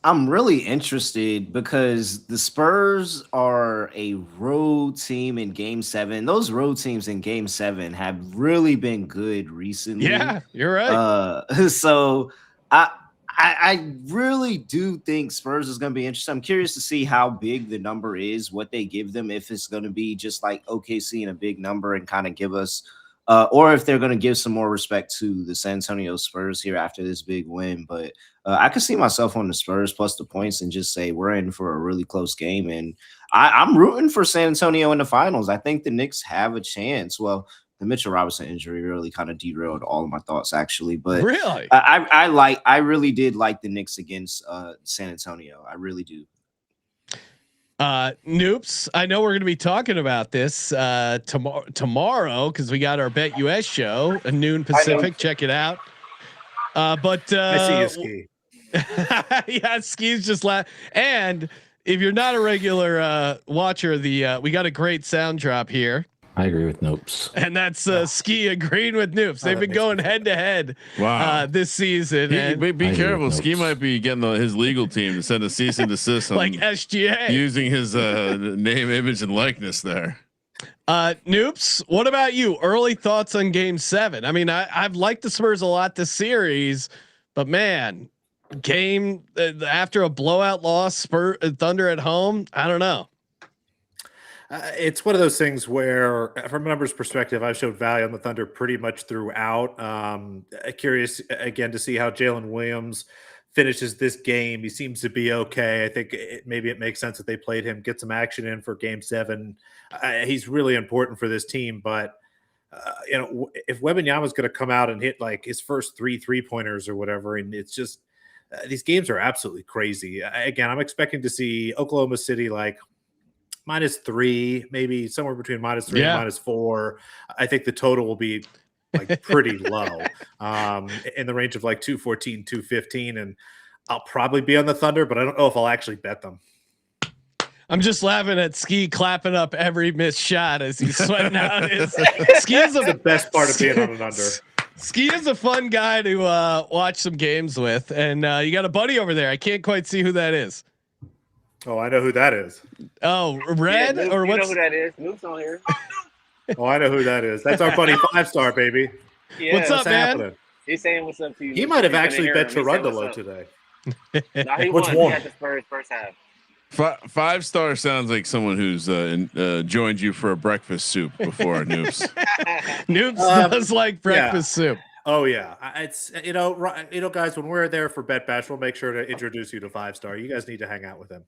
I'm really interested because the Spurs are a road team in game 7. Those road teams in game 7 have really been good recently. Yeah, you're right. So I really do think Spurs is going to be interesting. I'm curious to see how big the number is, what they give them, if it's going to be just like OKC in a big number and kind of give us or if they're going to give some more respect to the San Antonio Spurs here after this big win. But I could see myself on the Spurs plus the points and just say we're in for a really close game. And I'm rooting for San Antonio in the finals. I think the Knicks have a chance. Well, the Mitchell Robinson injury really kind of derailed all of my thoughts, actually. But really, I really did like the Knicks against San Antonio. I really do. Noops, I know we're going to be talking about this tomorrow because we got our Bet US show at noon Pacific. Check it out. But I see you, Ski. Yeah, Ski's just and if you're not a regular watcher, we got a great sound drop here. I agree with Noops. And that's Ski agreeing with Noops. They've been going head to head this season. Be careful. Ski might be getting his legal team to send a cease and desist on like SGA using his name, image, and likeness there. Noops, what about you? Early thoughts on game 7? I mean, I've liked the Spurs a lot this series, but man, game after a blowout loss, Thunder at home, I don't know. It's one of those things where, from a numbers perspective, I've showed value on the Thunder pretty much throughout. Curious again to see how Jalen Williams finishes this game. He seems to be okay. I think maybe it makes sense that they played him, get some action in for game 7. He's really important for this team, but if Wembanyama is going to come out and hit like his first 3-3-pointers or whatever, and it's just these games are absolutely crazy. Again, I'm expecting to see Oklahoma City like -3, maybe somewhere between -3 and -4. I think the total will be like pretty low, in the range of like 214, 215. And I'll probably be on the Thunder, but I don't know if I'll actually bet them. I'm just laughing at Ski clapping up every missed shot as he's sweating out. Ski is the best part of being on an under. Ski is a fun guy to watch some games with, and you got a buddy over there. I can't quite see who that is. Oh, I know who that is. Oh, Red or what? You know who that is? Luke's on here. Oh, I know who that is. That's our buddy 5-star, baby. Yeah. What's up, man? Happening? He's saying what's up to you. He might have actually bet Toronto today. No, he Which won. one? He had the Spurs first half. 5-star sounds like someone who's joined you for a breakfast soup before. Noops. Noops does like breakfast soup. Oh yeah, it's guys, when we're there for Bet Bash, we'll make sure to introduce you to 5-star. You guys need to hang out with him.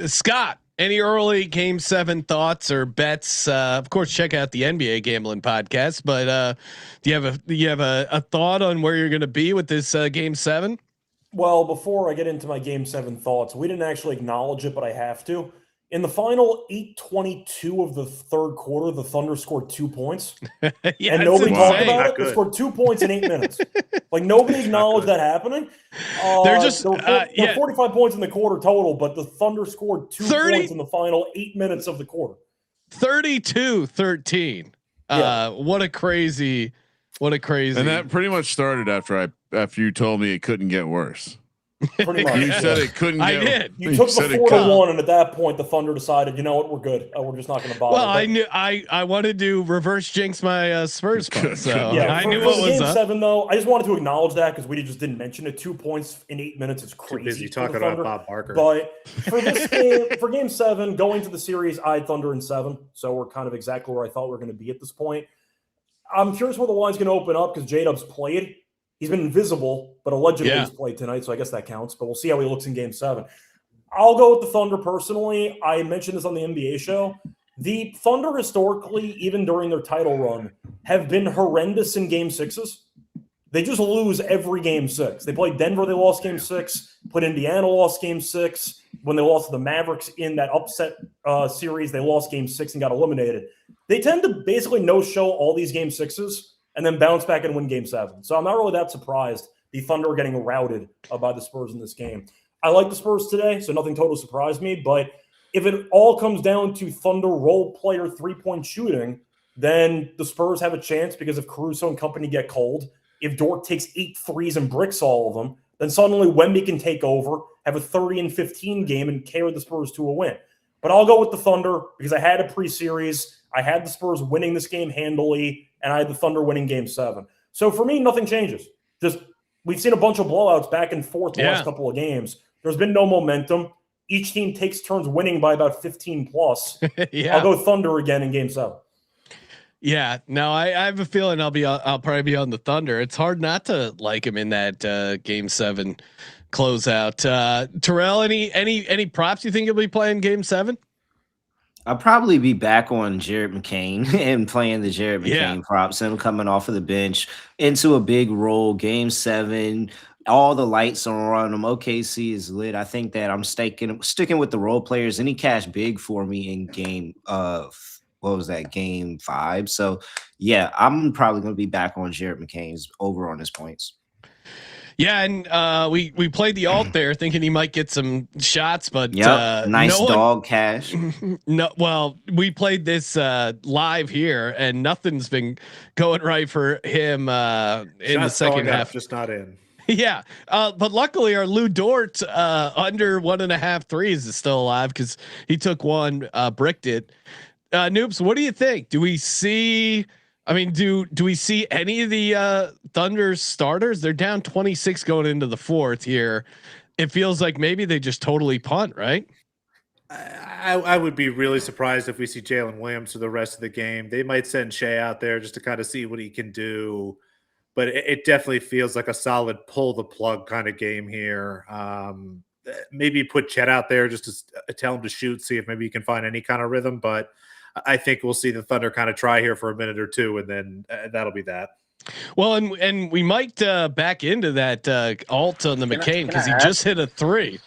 Scott, Any early Game 7 thoughts or bets? Of course, check out the NBA Gambling Podcast. But do you have a thought on where you're going to be with this Game 7? Well, before I get into my Game 7 thoughts, we didn't actually acknowledge it, but I have to. In the final 8:22 of the third quarter, the Thunder scored 2 points. Yeah, and nobody talked about Not it. They scored 2 points in 8 minutes. Like, nobody acknowledged that happening. They're just there were 45 points in the quarter total, but the Thunder scored 2 points in the final 8 minutes of the quarter. 32-13. What a crazy. And that pretty much started after you told me it couldn't get worse. Pretty much. You said it couldn't get. I did. You took the 4-1, and at that point, the Thunder decided, you know what, we're good. We're just not going to bother. Well, I knew I wanted to reverse jinx my Spurs part, so I knew what was Game up. 7, though, I just wanted to acknowledge that because we just didn't mention it. 2 points in 8 minutes is crazy. Too busy talking about Bob Barker. But for this game, for Game 7, going to the series, I had Thunder in 7, so we're kind of exactly where I thought we were going to be at this point. I'm curious where the line's going to open up because J-Dub's played. He's been invisible, but allegedly he's played tonight, so I guess that counts. But we'll see how he looks in Game 7. I'll go with the Thunder personally. I mentioned this on the NBA show. The Thunder historically, even during their title run, have been horrendous in Game 6s. They just lose every Game 6. They played Denver, they lost Game 6. Played Indiana, lost Game 6. When they lost to the Mavericks in that upset series, they lost Game 6 and got eliminated. They tend to basically no-show all these Game 6s and then bounce back and win Game 7. So I'm not really that surprised the Thunder are getting routed by the Spurs in this game. I like the Spurs today, so nothing totally surprised me. But if it all comes down to Thunder role player three-point shooting, then the Spurs have a chance because if Caruso and company get cold, if Dort takes 8 threes and bricks all of them, then suddenly Wemby can take over, have a 30-15 game, and carry the Spurs to a win. But I'll go with the Thunder because I had a pre-series. I had the Spurs winning this game handily, and I had the Thunder winning Game 7. So for me, nothing changes. Just we've seen a bunch of blowouts back and forth the last couple of games. There's been no momentum. Each team takes turns winning by about 15 plus. I'll go Thunder again in Game 7. Yeah, no, I have a feeling I'll probably be on the Thunder. It's hard not to like him in that Game 7 closeout. Terrell, any props you think you'll be playing Game 7? I'll probably be back on Jared McCain and playing the Jared McCain props. Him coming off of the bench into a big role. Game 7, all the lights are on him. OKC is lit. I think that I'm sticking with the role players. And he cashed big for me in game Game 5. So yeah, I'm probably going to be back on Jared McCain's over on his points. Yeah, and we played the alt there, thinking he might get some shots, but nice dog cash. No, well, we played this live here, and nothing's been going right for him in the second half. Just not in. Yeah, but luckily our Lou Dort under 1.5 threes is still alive because he took one, bricked it. Noobs, what do you think? Do we see? I mean, do we see any of the Thunder starters? They're down 26 going into the fourth here. It feels like maybe they just totally punt, right? I would be really surprised if we see Jalen Williams for the rest of the game. They might send Shea out there just to kind of see what he can do. But it definitely feels like a solid pull the plug kind of game here. Maybe put Chet out there just to tell him to shoot, see if maybe he can find any kind of rhythm. But I think we'll see the Thunder kind of try here for a minute or two, and then that'll be that. Well, and we might back into that alt on the McCain because he just hit a 3.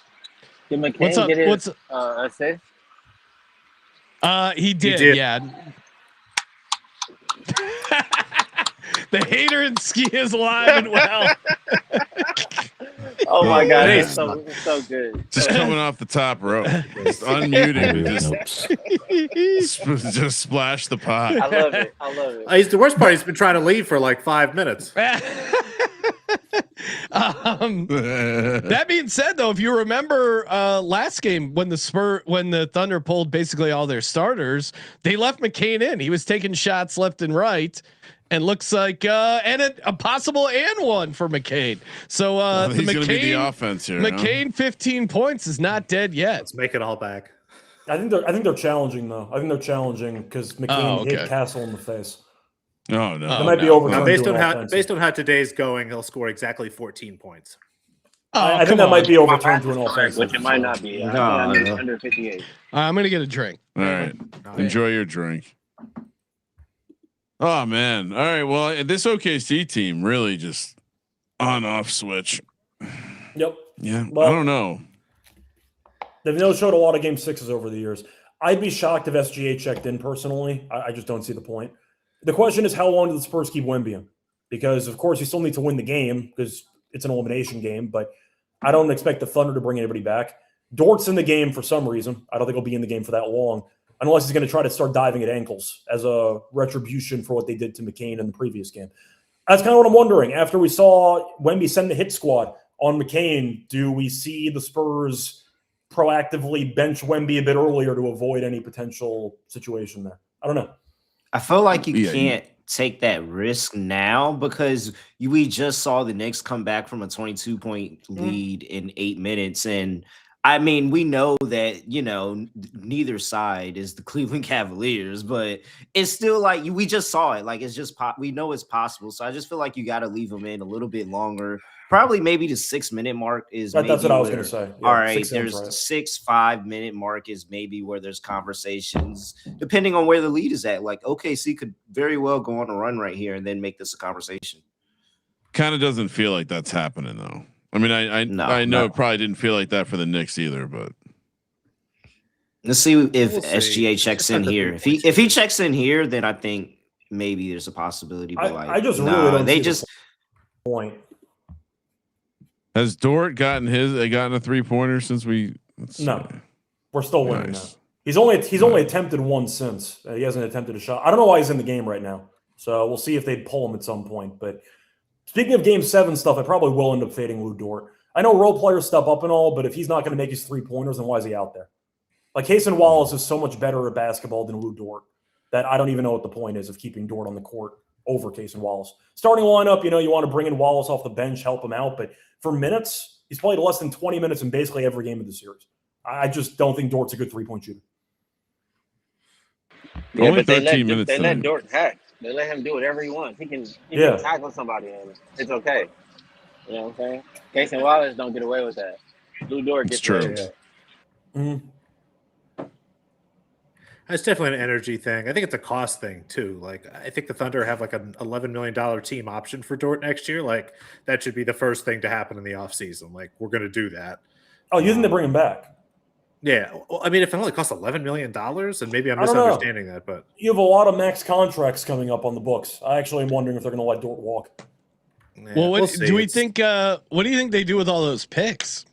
Did McCain get his assist? He did. Yeah. The hater in ski is alive and well. Oh my God, it's so good. Just coming off the top rope, just unmuting, just splash the pot. I love it. He's the worst part. He's been trying to leave for like 5 minutes. That being said, though, if you remember last game when the Thunder pulled basically all their starters, they left McCain in. He was taking shots left and right. And looks like and a possible and one for McCain. So he's going to be the offense here. McCain 15 points is not dead yet. Let's make it all back. I think they're challenging though. I think they're challenging because McCain hit Castle in the face. Oh no, that might be over. Based on how today's going, he'll score exactly 14 points. I think that might be overturned to an Correct, offensive. which it might not be. I think No, under, no. under 58. I'm gonna get a drink. All right. Enjoy your drink. Oh man. All right. Well, this OKC team really just on-off switch. Yep. Yeah. Well, I don't know. They've showed a lot of game sixes over the years. I'd be shocked if SGA checked in personally. I just don't see the point. The question is, how long do the Spurs keep Wemby in? Because, of course, you still need to win the game because it's an elimination game, but I don't expect the Thunder to bring anybody back. Dort's in the game for some reason. I don't think he'll be in the game for that long, unless he's going to try to start diving at ankles as a retribution for what they did to McCain in the previous game. That's kind of what I'm wondering. After we saw Wemby send the hit squad on McCain, do we see the Spurs proactively bench Wemby a bit earlier to avoid any potential situation there? I don't know. I feel like you can't take that risk now because we just saw the Knicks come back from a 22-point lead in 8 minutes. And I mean, we know that, neither side is the Cleveland Cavaliers, but it's still like we just saw it. Like, it's just we know it's possible. So I just feel like you got to leave them in a little bit longer. Probably maybe the 6 minute mark is that's what I was going to say. Yeah, all right, there's right. 6-5 minute mark is maybe where there's conversations, depending on where the lead is at. Like OKC could very well go on a run right here and then make this a conversation. Kind of doesn't feel like that's happening though. I mean, I know it probably didn't feel like that for the Knicks either, but let's see if SGA checks in here. If he checks in here, then I think maybe there's a possibility. But I just really don't. They just point. Has Dort gotten a 3-pointer since we? No, we're still winning now. He's only attempted one since. He hasn't attempted a shot. I don't know why he's in the game right now. So we'll see if they pull him at some point. But speaking of Game 7 stuff, I probably will end up fading Lou Dort. I know role players step up and all, but if he's not going to make his 3-pointers, then why is he out there? Like Cason Wallace is so much better at basketball than Lou Dort that I don't even know what the point is of keeping Dort on the court over Cason Wallace. Starting lineup, you want to bring in Wallace off the bench, help him out, but for minutes, he's played less than 20 minutes in basically every game of the series. I just don't think Dort's a good 3-point shooter. Yeah, but they let Dort hack. They let him do whatever he wants. He can tackle somebody and it's okay. You know what I'm saying? Cason Wallace don't get away with that. Lou Dort gets away with that. Mm-hmm. It's definitely an energy thing. I think it's a cost thing too. Like I think the Thunder have like an $11 million team option for Dort next year. Like that should be the first thing to happen in the offseason. Like we're going to do that. Oh, you think they bring him back? Yeah. Well, I mean, if it only costs $11 million, and maybe I'm misunderstanding that, but you have a lot of max contracts coming up on the books. I actually am wondering if they're going to let Dort walk. Yeah, well, what do you think they do with all those picks?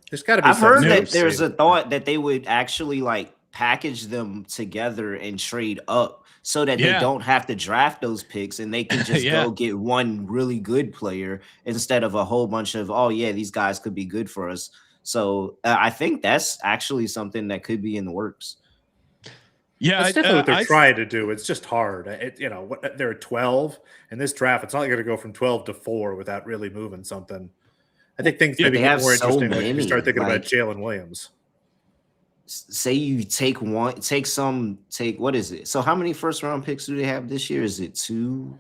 There's got to be. I've heard that there's a thought that they would actually like package them together and trade up so that they don't have to draft those picks and they can just go get one really good player instead of a whole bunch of, these guys could be good for us. So I think that's actually something that could be in the works. Yeah, that's definitely what they're trying to do. It's just hard. They're at 12 in this draft. It's not going to go from 12 to 4 without really moving something. I think things maybe get more interesting when you start thinking about Jalen Williams. Say you take what is it? So how many first round picks do they have this year? Is it 2?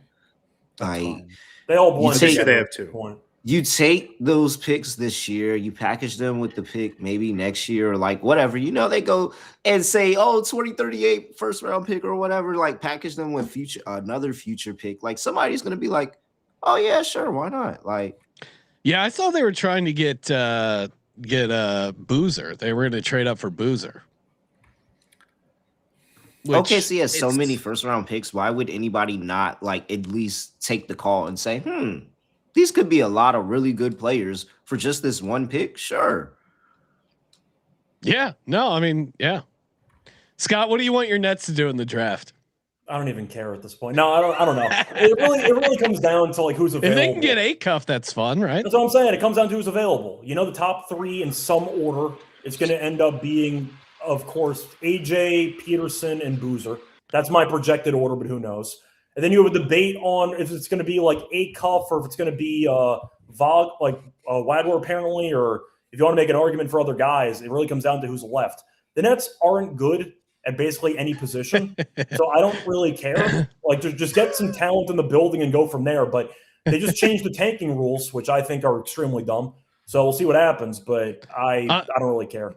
They all blend. They have 2. You take those picks this year, you package them with the pick maybe next year or like whatever. They go and say, 2038 first round pick or whatever, like package them with another future pick. Like somebody's gonna be like, oh yeah, sure, why not? Like yeah, I thought they were trying to get Boozer. They were going to trade up for Boozer. OKC has so many first round picks. Why would anybody not like at least take the call and say, these could be a lot of really good players for just this one pick? Sure. Yeah. No, I mean, yeah. Scott, what do you want your Nets to do in the draft? I don't even care at this point. No, I don't know. It really comes down to like who's available. If they can get a cuff, that's fun, right? That's what I'm saying. It comes down to who's available. The top 3 in some order. It's going to end up being, of course, AJ, Peterson, and Boozer. That's my projected order, but who knows? And then you have a debate on if it's going to be like a cuff or if it's going to be Wagler apparently, or if you want to make an argument for other guys. It really comes down to who's left. The Nets aren't good at basically any position. So I don't really care. Like just get some talent in the building and go from there. But They just changed the tanking rules, which I think are extremely dumb. So we'll see what happens, but I don't really care.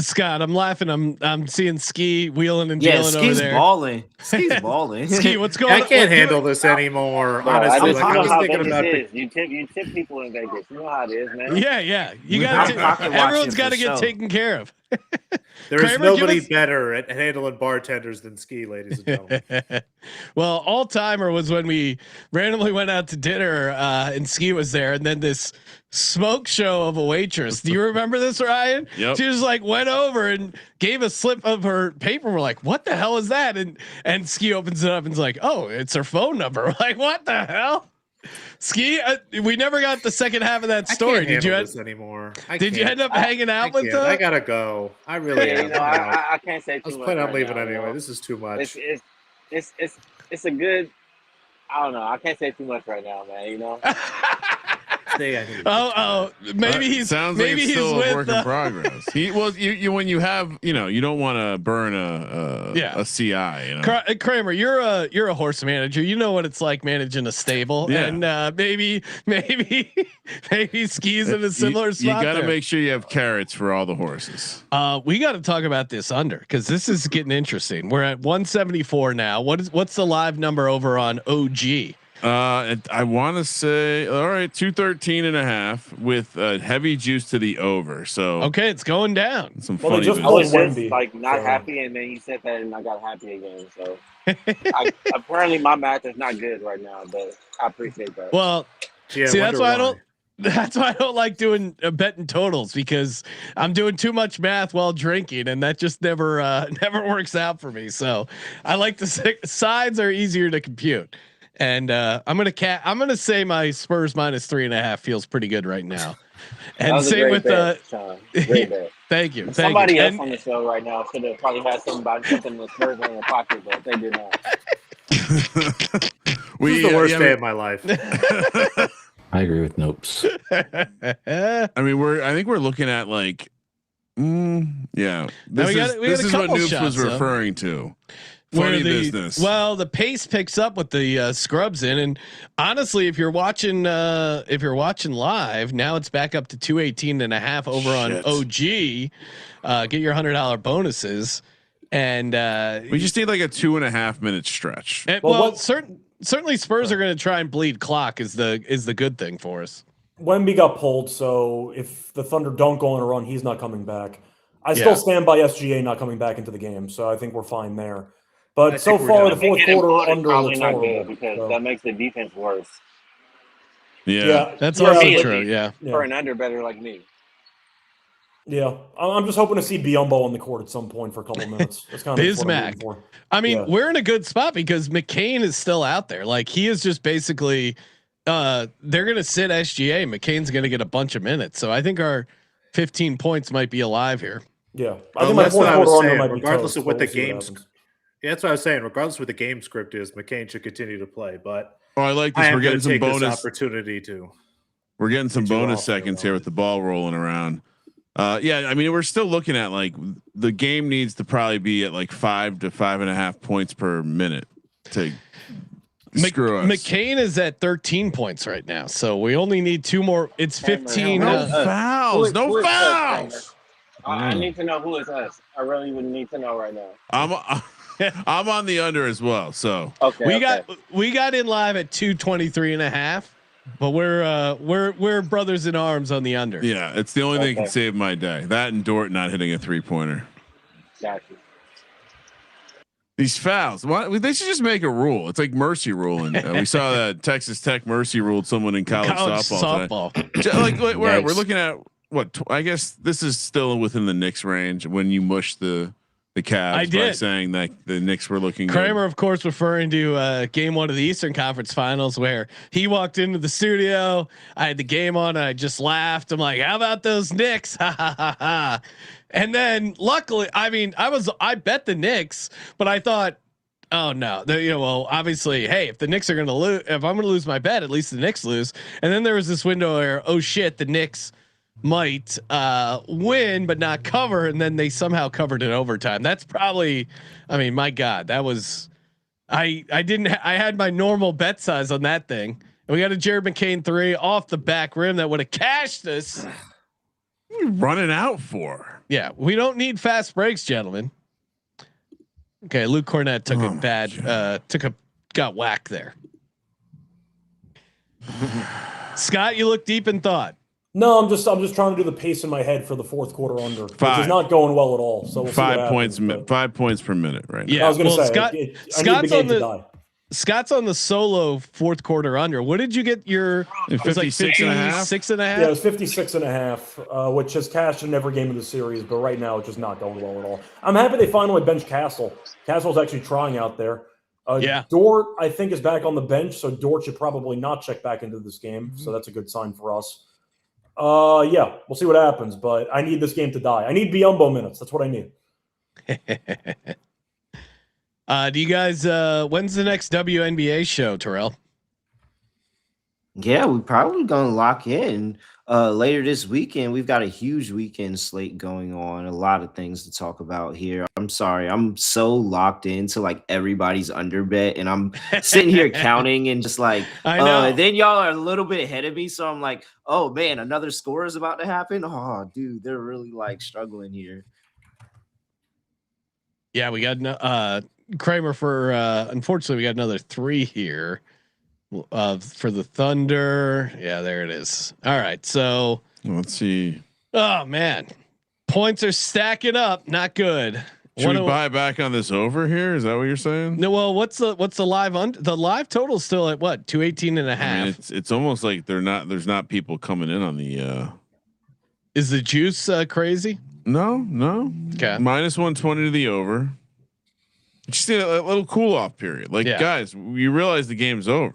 Scott, I'm laughing. I'm seeing Ski wheeling and Yeah, dealing over Ski's there. balling. Ski's balling. Ski, what's going on? I can't handle this anymore. Bro, Honestly, you know was how thinking Vegas about is. You tip people in Vegas. You know how it is, man. Yeah. You We got pocket watch everyone's it got to for get sure. taken care of. There is Kramer, nobody better at handling bartenders than Ski, ladies and gentlemen. Well, all timer was when we randomly went out to dinner and Ski was there, and then this smoke show of a waitress. Do you remember this, Ryan? Yep. She just like went over and gave a slip of her paper. We're like, what the hell is that? And Ski opens it up and's like, oh, it's her phone number. We're like, what the hell? Ski, we never got the second half of that story. Did you this anymore? Did you end up hanging out with them? I gotta go. I really Yeah, am. you know, I can't say I too was much. planning on right leaving now, anyway. you know? This is too much. It's a good. I don't know. I can't say too much right now, man. You know. Maybe he's sounds maybe like it's he's still with a work in progress. You when you have you don't want to burn a CI. You know? Kramer, you're a horse manager. You know what it's like managing a stable, and maybe Ski's in a similar spot. You got to make sure you have carrots for all the horses. We got to talk about this under because this is getting interesting. We're at 174 now. What's the live number over on OG? I want to say, all right, 213.5 with heavy juice to the over. So okay, it's going down. Some Well, funny. just I was Wemby, just like not so. happy, and then you said that, and I got happy again. So apparently my math is not good right now, but I appreciate that. Well, Yeah, see, that's wonder why I don't. That's why I don't like doing betting totals because I'm doing too much math while drinking, and that just never works out for me. So I like the sides are easier to compute. And I'm gonna say my Spurs -3.5 feels pretty good right now. And same with Sean. thank you. Somebody else on the show right now should have probably had something in the Spurs in their pocket, but they did not. This is the worst day of my life. I agree with Nopes. I mean, I think we're looking at like, yeah. This is what Noops was referring to. Funny business. Well, the pace picks up with the scrubs in, and honestly, if you're watching live now, it's back up to 218.5 over on OG. Get your $100 bonuses, and we just need like a 2.5 minute stretch. And, certainly Spurs are going to try and bleed clock is the good thing for us. Wemby got pulled, so if the Thunder don't go on a run, he's not coming back. I still stand by SGA not coming back into the game, so I think we're fine there. But so far, the fourth quarter under looks horrible because that makes the defense worse. Yeah, that's also true. Yeah, for an under better like me. Yeah, I'm just hoping to see Biyombo on the court at some point for a couple of minutes. That's kind of Bismack. I mean, we're in a good spot because McCain is still out there. Like he is just basically, they're going to sit SGA. McCain's going to get a bunch of minutes. So I think our 15 points might be alive here. Yeah, I think that's what I was saying. Regardless of what the game's, that's what I was saying. Regardless of what the game script is, McCain should continue to play. But I like this. We're getting some bonus opportunity to. We're getting some bonus seconds here with the ball rolling around. Yeah, I mean, we're still looking at like the game needs to probably be at like 5 to 5.5 points per minute to screw us. McCain is at 13 points right now, so we only need 2 more. It's 15. No fouls. No fouls. I need to know who is us. I really would need to know right now. I'm on the under as well. So we got in live at 223.5. But we're brothers in arms on the under. Yeah, it's the only thing that can save my day. That and Dort not hitting a 3-pointer. Gotcha. These fouls. They should just make a rule. It's like mercy ruling. We saw that Texas Tech mercy ruled someone in college softball. Like we're looking at what I guess this is still within the Knicks range when you mush the Cavs by saying that the Knicks were looking Kramer, good. of course, referring to game 1 of the Eastern Conference Finals where he walked into the studio. I had the game on. And I just laughed. I'm like, how about those Knicks? Ha ha ha ha. And then luckily, I mean, I bet the Knicks, but I thought, oh no, well, obviously, hey, if the Knicks are going to lose, if I'm going to lose my bet, at least the Knicks lose. And then there was this window where, oh shit, the Knicks might win but not cover, and then they somehow covered in overtime. That's probably, I mean, my God, that was I had my normal bet size on that thing, And we got a Jared McCain 3 off the back rim that would have cashed us. What are you running out for? Yeah, we don't need fast breaks, gentlemen. Okay, Luke Cornett took got whacked there. Scott, you look deep in thought. No, I'm just trying to do the pace in my head for the fourth quarter under, which is not going well at all. So we'll 5 points, 5 points per minute, right? Yeah, I was going to say Scott's on the solo fourth quarter under. What did you get your? It was like 56.5. Yeah, it was 56.5, which has cashed in every game of the series, but right now it's just not going well at all. I'm happy they finally benched Castle. Castle's actually trying out there. Dort, I think, is back on the bench, so Dort should probably not check back into this game. So that's a good sign for us. Yeah, we'll see what happens, but I need this game to die. I need Biombo minutes. That's what I need. Do you guys? When's the next WNBA show, Terrell? Yeah, we're probably gonna lock in later this weekend. We've got a huge weekend slate going on. A lot of things to talk about here. I'm sorry, I'm so locked into like everybody's under bet, and I'm sitting here counting and just like, I know. Then y'all are a little bit ahead of me, so I'm like, oh man, another score is about to happen. Oh, dude, they're really like struggling here. Yeah, we got Kramer for. Unfortunately, we got another 3 here. For the Thunder. Yeah, there it is. All right. So let's see. Oh man. Points are stacking up. Not good. Should we buy back on this over here? Is that what you're saying? No. Well, what's the live the live total still at what? 218.5. I mean, it's almost like there's not people coming in on the Is the juice crazy? No. Okay. Minus 120 to the over. Just need a little cool off period. Like, guys, you realize the game's over.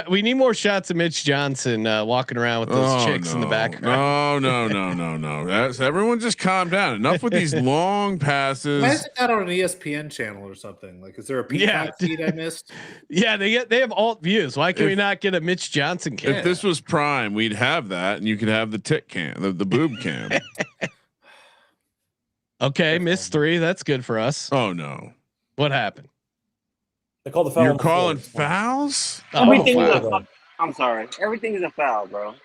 We need more shots of Mitch Johnson walking around with those chicks in the background. No. Everyone just calm down. Enough with these long passes. Why isn't that on an ESPN channel or something? Like, is there a Peacock feed I missed? Yeah, they have alt views. Why can we not get a Mitch Johnson cam? If this was Prime, we'd have that, and you could have the tit cam, the boob cam. Okay, missed 3. That's good for us. Oh no. What happened? They call the foul. You're calling fouls? Everything is a. I'm sorry. Everything is a foul, bro.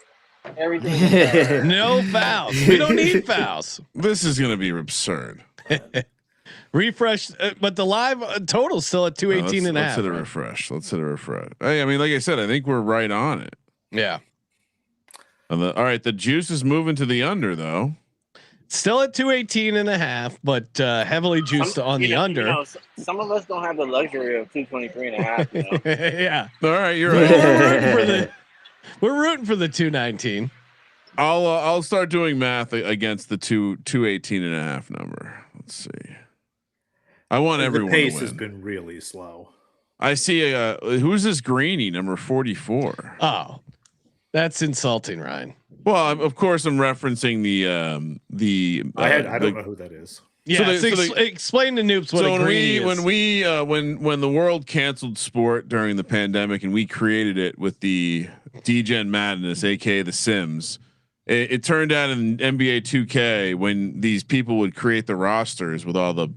Everything. Is a foul. No fouls. We don't need fouls. This is going to be absurd. Refresh, but the live total still at 218 and a half. Let's hit a refresh. Hey, I mean, like I said, I think we're right on it. Yeah. All right, the juice is moving to the under though. Still at 218 and a half, but heavily juiced on the under. You know, some of us don't have the luxury of 223 and a half. You know? Yeah. All right, you're right. We're rooting for the 219. I'll start doing math against the 218 and a half number. Let's see. I want everyone. The pace to win. has been really slow. I see who's this greenie number 44? Oh, that's insulting, Ryan. Well, of course, I'm referencing the. I don't know who that is. Yeah, explain to noobs what a greenie is. When the world canceled sport during the pandemic and we created it with the D-Gen Madness, aka the Sims, it turned out in NBA 2K when these people would create the rosters with all the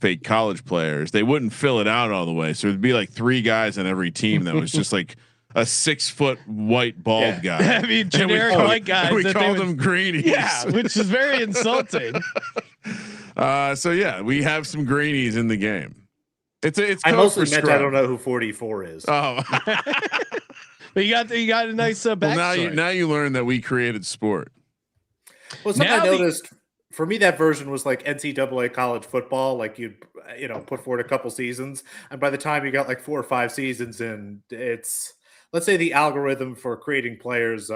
fake college players, they wouldn't fill it out all the way, so it'd be like 3 guys on every team that was just like a 6-foot white bald guy. I mean, generic white guys. We called them greenies. Yeah, which is very insulting. So yeah, we have some greenies in the game. It's I mostly meant I don't know who 44 is. Oh, but you got a nice backstory. Well, now you learn that we created sport. Well, something I noticed for me, that version was like NCAA college football. Like you'd put forward a couple seasons, and by the time you got like 4 or 5 seasons in, it's, let's say, the algorithm for creating players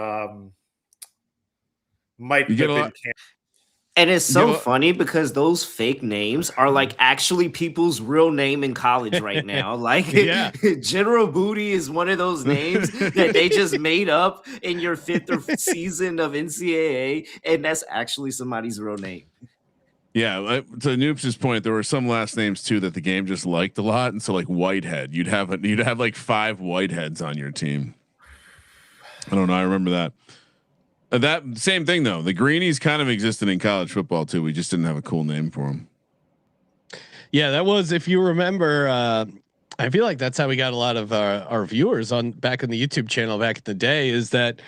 might have been. And it's so funny because those fake names are like actually people's real name in college right now. Like General Booty is one of those names that they just made up in your 5th or 5th season of NCAA, and that's actually somebody's real name. Yeah, to Noop's point, there were some last names too that the game just liked a lot, and so like Whitehead, you'd have like 5 Whiteheads on your team. I don't know. I remember that. That same thing though. The greenies kind of existed in college football too. We just didn't have a cool name for them. Yeah, that was, if you remember, I feel like that's how we got a lot of our viewers on back on the YouTube channel back in the day, is that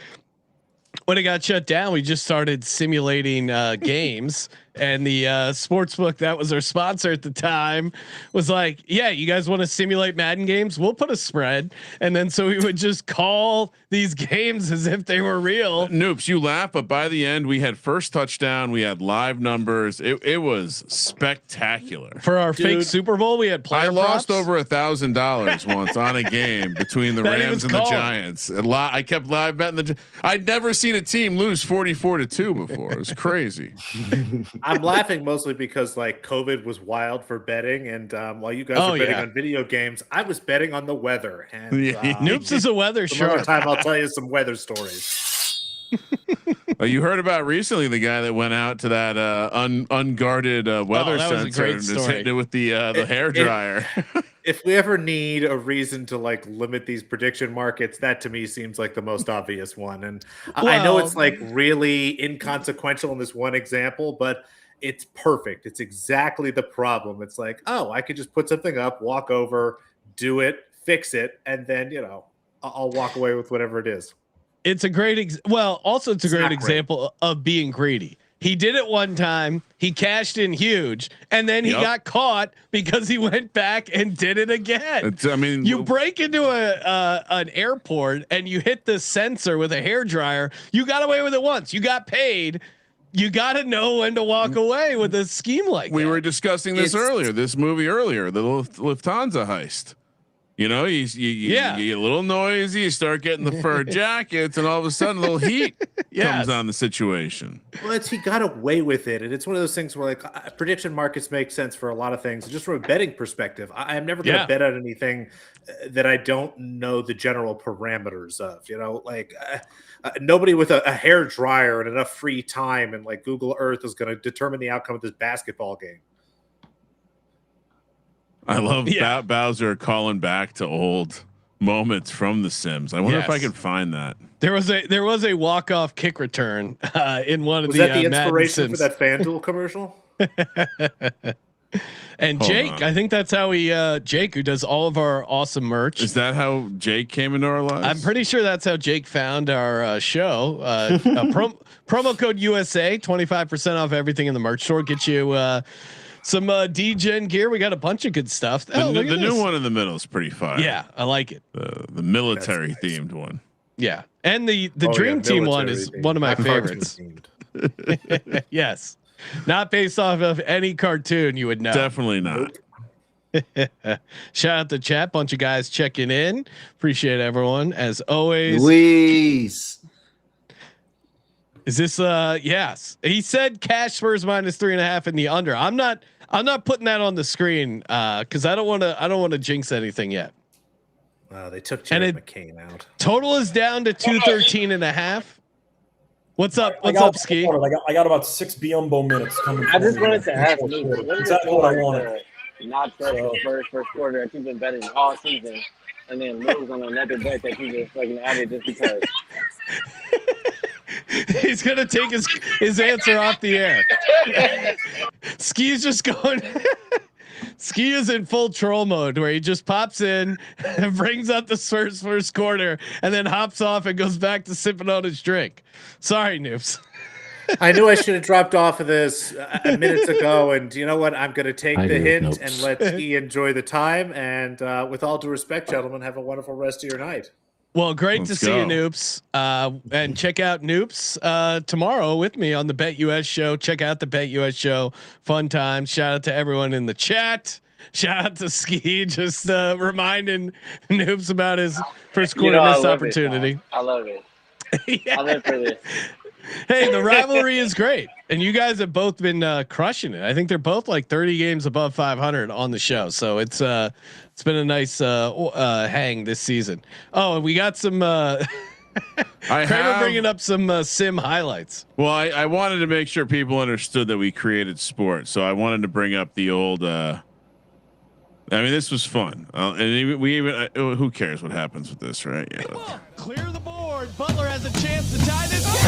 when it got shut down, we just started simulating games, and the sports book that was our sponsor at the time was like, yeah, you guys want to simulate Madden games? We'll put a spread. And then so we would just call these games as if they were real. Noops, you laugh, but by the end we had first touchdown. We had live numbers. It was spectacular. For our fake Super Bowl, we had player I lost props. over $1,000 once on a game between the Rams and the Giants. I kept live betting I'd never seen a team lose 44-2 before. It was crazy. I'm laughing mostly because like COVID was wild for betting, and while you guys were betting on video games, I was betting on the weather. And Noops is a weather shark. Time I'll tell you some weather stories. You heard about recently the guy that went out to that unguarded weather sensor and just hit it with the hair dryer. If we ever need a reason to like limit these prediction markets, that to me seems like the most obvious one. And I know it's like really inconsequential in this one example, but it's perfect. It's exactly the problem. It's like, oh, I could just put something up, walk over, do it, fix it, and then, I'll walk away with whatever it is. It's a great, also it's a great example of being greedy. He did it one time, he cashed in huge, and then he got caught because he went back and did it again. You break into an airport and you hit the sensor with a hairdryer. You got away with it once. You got paid. You got to know when to walk away with a scheme like that. We were discussing this movie earlier, the Lufthansa heist. You get a little noisy, you start getting the fur jackets, and all of a sudden a little heat comes on the situation. Well, he got away with it. And it's one of those things where like prediction markets make sense for a lot of things. Just from a betting perspective, I'm never going to bet on anything that I don't know the general parameters of, nobody with a hair dryer and enough free time and like Google Earth is going to determine the outcome of this basketball game. I love Bowser calling back to old moments from The Sims. I wonder if I could find that. There was a walk-off kick return in one of was the. Was that the inspiration for that FanDuel commercial? And Jake, I think that's how Jake, who does all of our awesome merch. Is that how Jake came into our lives? I'm pretty sure that's how Jake found our show. Promo code USA, 25% off everything in the merch store. Get you some DGen gear. We got a bunch of good stuff. The new one in the middle is pretty fun. Yeah, I like it. The military themed one. Yeah, and the Dream Team one is one of my favorites. Yes, not based off of any cartoon you would know. Definitely not. Shout out to chat, bunch of guys checking in. Appreciate everyone as always. Luis. Is this yes. He said cash Spurs -3.5 in the under. I'm not putting that on the screen because I don't want to jinx anything yet. They took Jared McCain out. Total is down to 213.5. What's up? What's up, Ski? I got about 6 Biombo minutes coming. I just wanted to ask you exactly what I wanted. Not first quarter that you've been betting all season, and then lose on another bet that you just fucking added just because. He's gonna take his answer off the air. Ski's just going. Ski is in full troll mode where he just pops in and brings up the first quarter and then hops off and goes back to sipping on his drink. Sorry, noobs. I knew I should have dropped off of this minutes ago, and you know what? I'm going to take the hint and let Ski enjoy the time. And with all due respect, gentlemen, have a wonderful rest of your night. Well, great to see you, Noops. And check out Noops tomorrow with me on the Bet US show. Check out the Bet US show. Fun times. Shout out to everyone in the chat. Shout out to Ski, just reminding Noops about his first quarter missed opportunity. I love it. I live for this. Hey, the rivalry is great, and you guys have both been crushing it. I think they're both like 30 games above 500 on the show, so it's been a nice hang this season. Oh, and we got some. Kramer bringing up some sim highlights. Well, I wanted to make sure people understood that we created sport, so I wanted to bring up the old. I mean, this was fun, and we even who cares what happens with this, right? Yeah. Clear the board. Butler has a chance to tie this game.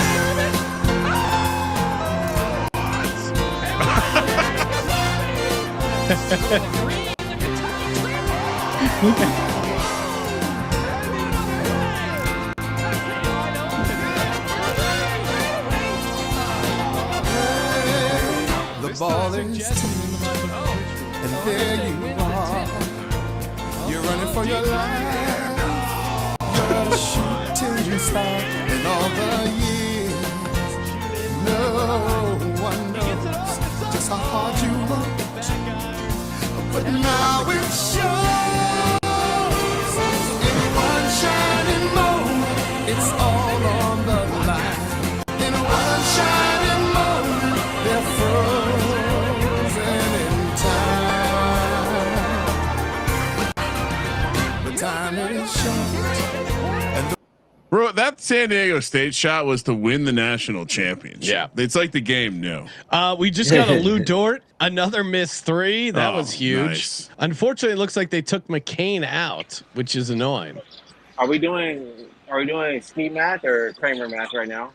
The ball is tipped, and there you are. You're running for your life. You're a shooting star in all the years. No one knows just how hard you worked, but now it shows. In one shining moment, it's all on the line. In one shining moment, they're frozen in time. The time is short. Bro, that San Diego State shot was to win the national championship. Yeah. It's like the game knew. We just got a Lou Dort, another missed three. That was huge. Nice. Unfortunately, it looks like they took McCain out, which is annoying. Are we doing ski math or Kramer math right now?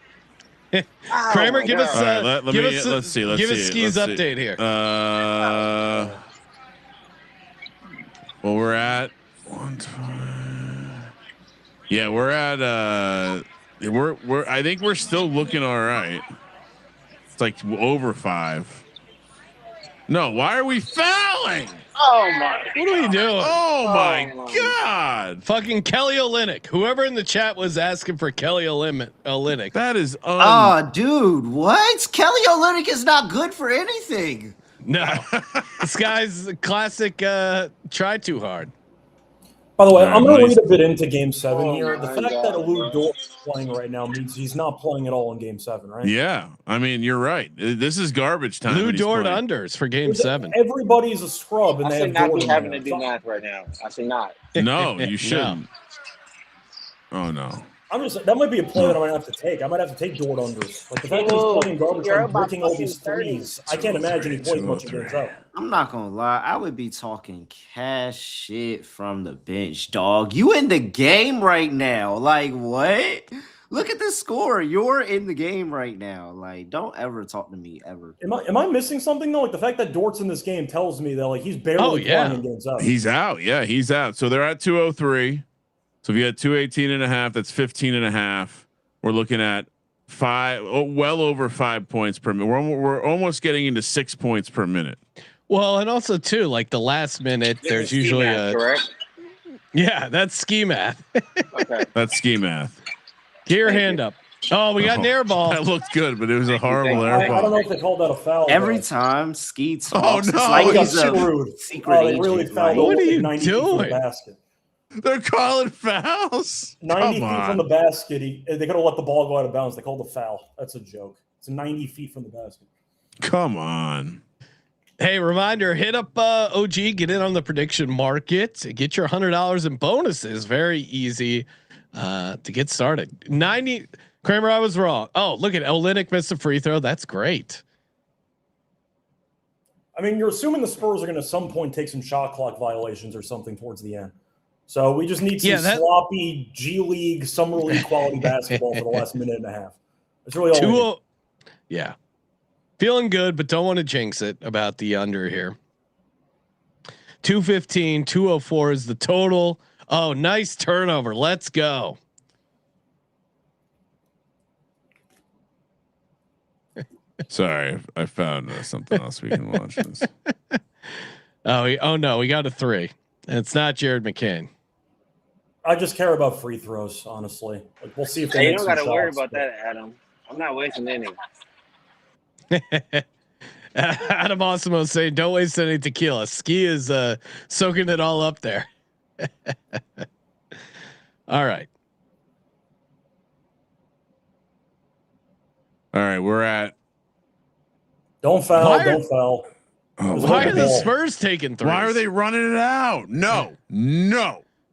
Kramer, give us All right, let's see. Give us Ski's update here. Well, we're at 1, 2. Yeah, we're at we're I think we're still looking all right. It's like over 5. No, why are we fouling? Oh my! What are we doing? Oh my God! Fucking Kelly Olynyk. Whoever in the chat was asking for Kelly Olynyk. That is Dude, what? Kelly Olynyk is not good for anything. No, this guy's a classic. Try too hard. By the way, All I'm right, going to nice. read a bit into Game 7 here. The my fact God, that Lou bro. Dort is playing right now means he's not playing at all in Game 7, right? Yeah, I mean you're right. This is garbage time. Lou when he's Dort playing. unders for Game 7. Everybody's a scrub, and I they should have not Dort be in having there. to do math right now. I should not. No, you shouldn't. Oh no. I'm just that might be a play that I might have to take. I might have to take Dort unders. Like the fact that Whoa, he's playing garbage you're time, about breaking all fucking these 30. threes. I can't imagine he plays much in Game 7. I'm not gonna lie, I would be talking cash shit from the bench, dog. You in the game right now. Like what? Look at this score. You're in the game right now. Like, don't ever talk to me ever. Am I missing something though? Like the fact that Dort's in this game tells me that like he's barely playing in Game 7. He's out. Yeah, he's out. So they're at 203. So if you had 218.5, that's 15.5. We're looking at well over 5 points per minute. We're almost getting into 6 points per minute. Well, and also too, like the last minute, there's usually math, correct? Yeah, that's ski math. Okay. That's ski math. Get your hand up. Oh, we got an air ball. That looked good, but it was a horrible I air don't know ball. if they called that a foul. Every but time Ski talks, Oh, it's no. like he got he's a screwed. secret Oh, they really agent. fouled Like, What are him you 90 feet from the doing? basket. They're calling fouls. 90 Come feet on. from the basket. They could have let the ball go out of bounds. They called a foul. That's a joke. It's 90 feet from the basket. Come on. Hey, reminder, hit up OG, get in on the prediction market, get your $100 in bonuses. Very easy to get started. 90 Kramer, I was wrong. Oh, look at Olynyk missed a free throw. That's great. I mean, you're assuming the Spurs are going to at some point take some shot clock violations or something towards the end. So we just need some sloppy G League, Summer League quality basketball for the last minute and a half. That's really all. we need. Yeah. Feeling good, but don't want to jinx it about the under here. 215, 204 is the total. Oh, nice turnover. Let's go. Sorry, I found something else we can watch this. Oh no, we got a 3. And it's not Jared McCain. I just care about free throws, honestly. Like, we'll see if they Hey, you make don't some got to worry shots, about but- that, Adam. I'm not wasting any. Adam Osimo saying, "Don't waste any tequila." Ski is soaking it all up there. All right. All right, we're at. Don't foul. Don't foul. Why are the Spurs taking 3s? Why are they running it out? No.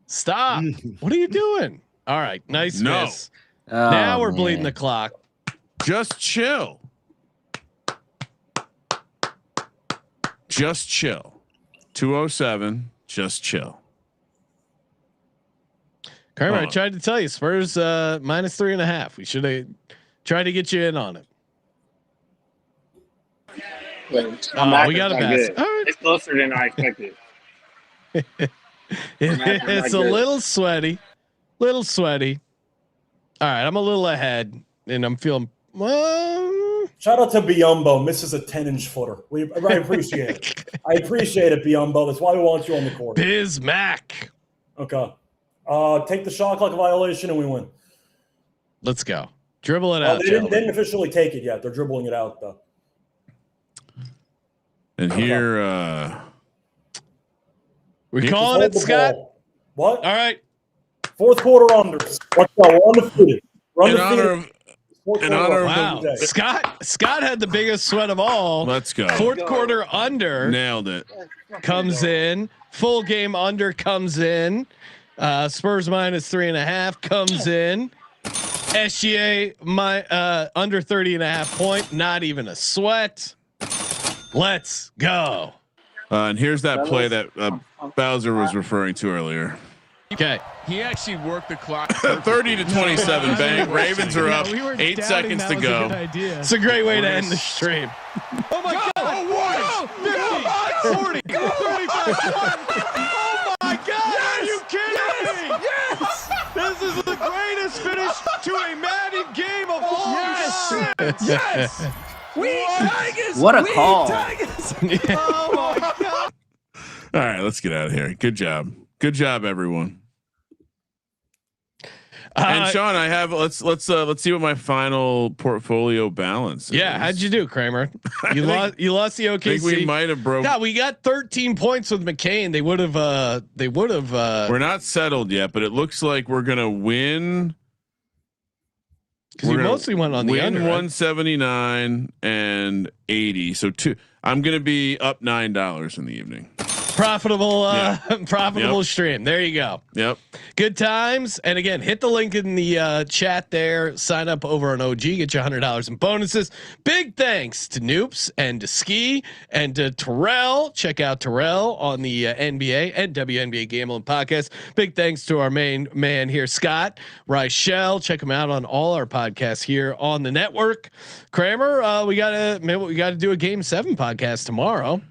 Stop. What are you doing? All right. Nice No. miss. Now we're bleeding the clock. Just chill. Just chill. 207. Just chill. Kramer, I tried to tell you, Spurs minus 3.5. We should have tried to get you in on it. Wait, We got a basket. It's closer than I expected. It's a little sweaty. Little sweaty. All right, I'm a little ahead, and I'm feeling. Shout out to Biombo, misses a 10-inch footer. I appreciate it. I appreciate it, Biombo. That's why we want you on the court. Bismack. Okay. Take the shot clock violation, and we win. Let's go. Dribble it out. They didn't officially take it yet. They're dribbling it out, though. And here, we calling it, Scott? What? All right. Fourth quarter unders. Let's go. We're undefeated. In honor of Scott had the biggest sweat of all. Let's go. Fourth quarter under. Nailed it. Comes in. Full game under comes in. Spurs minus 3.5 comes in. SGA under 30.5 point. Not even a sweat. Let's go. And here's that play that Bowser was referring to earlier. Okay. He actually worked the clock. 30 to 27. Bang. Ravens are up. 8 seconds to go. It's a great way to end the stream. Oh my God. Oh, 50, 40, 35. Oh my God. Are you kidding me? Yes. This is the greatest finish to a Madden game of all time. Yes. We Tigers. What a call. Oh my God. All right, let's get out of here. Good job. Good job, everyone. And Sean, I have let's see what my final portfolio balance is. Yeah, how'd you do, Kramer? You lost the OKC. I think we might have broke. Yeah, we got 13 points with McCain. They would have We're not settled yet, but it looks like we're gonna win. Because you mostly went on the under. 179 and 80. So I'm gonna be up $9 in the evening. Profitable stream. There you go. Yep. Good times. And again, hit the link in the chat there. Sign up over on OG. Get you $100 in bonuses. Big thanks to Noops and to Ski and to Terrell. Check out Terrell on the NBA and WNBA Gambling podcast. Big thanks to our main man here, Scott Reichel. Check him out on all our podcasts here on the network. Kramer, we gotta do a Game 7 podcast tomorrow.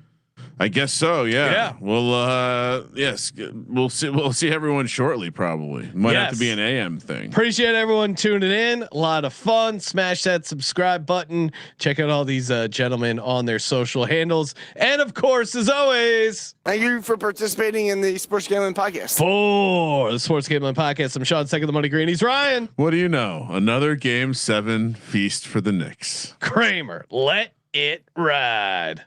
I guess so. Yeah. Well, yes, we'll see. We'll see everyone shortly. Probably might have to be an AM thing. Appreciate everyone tuning in. A lot of fun. Smash that subscribe button. Check out all these gentlemen on their social handles. And of course, as always, thank you for participating in the Sports Gambling Podcast. For the Sports Gambling Podcast, I'm Sean, second the money green. He's Ryan. What do you know? Another Game 7 feast for the Knicks. Kramer, let it ride.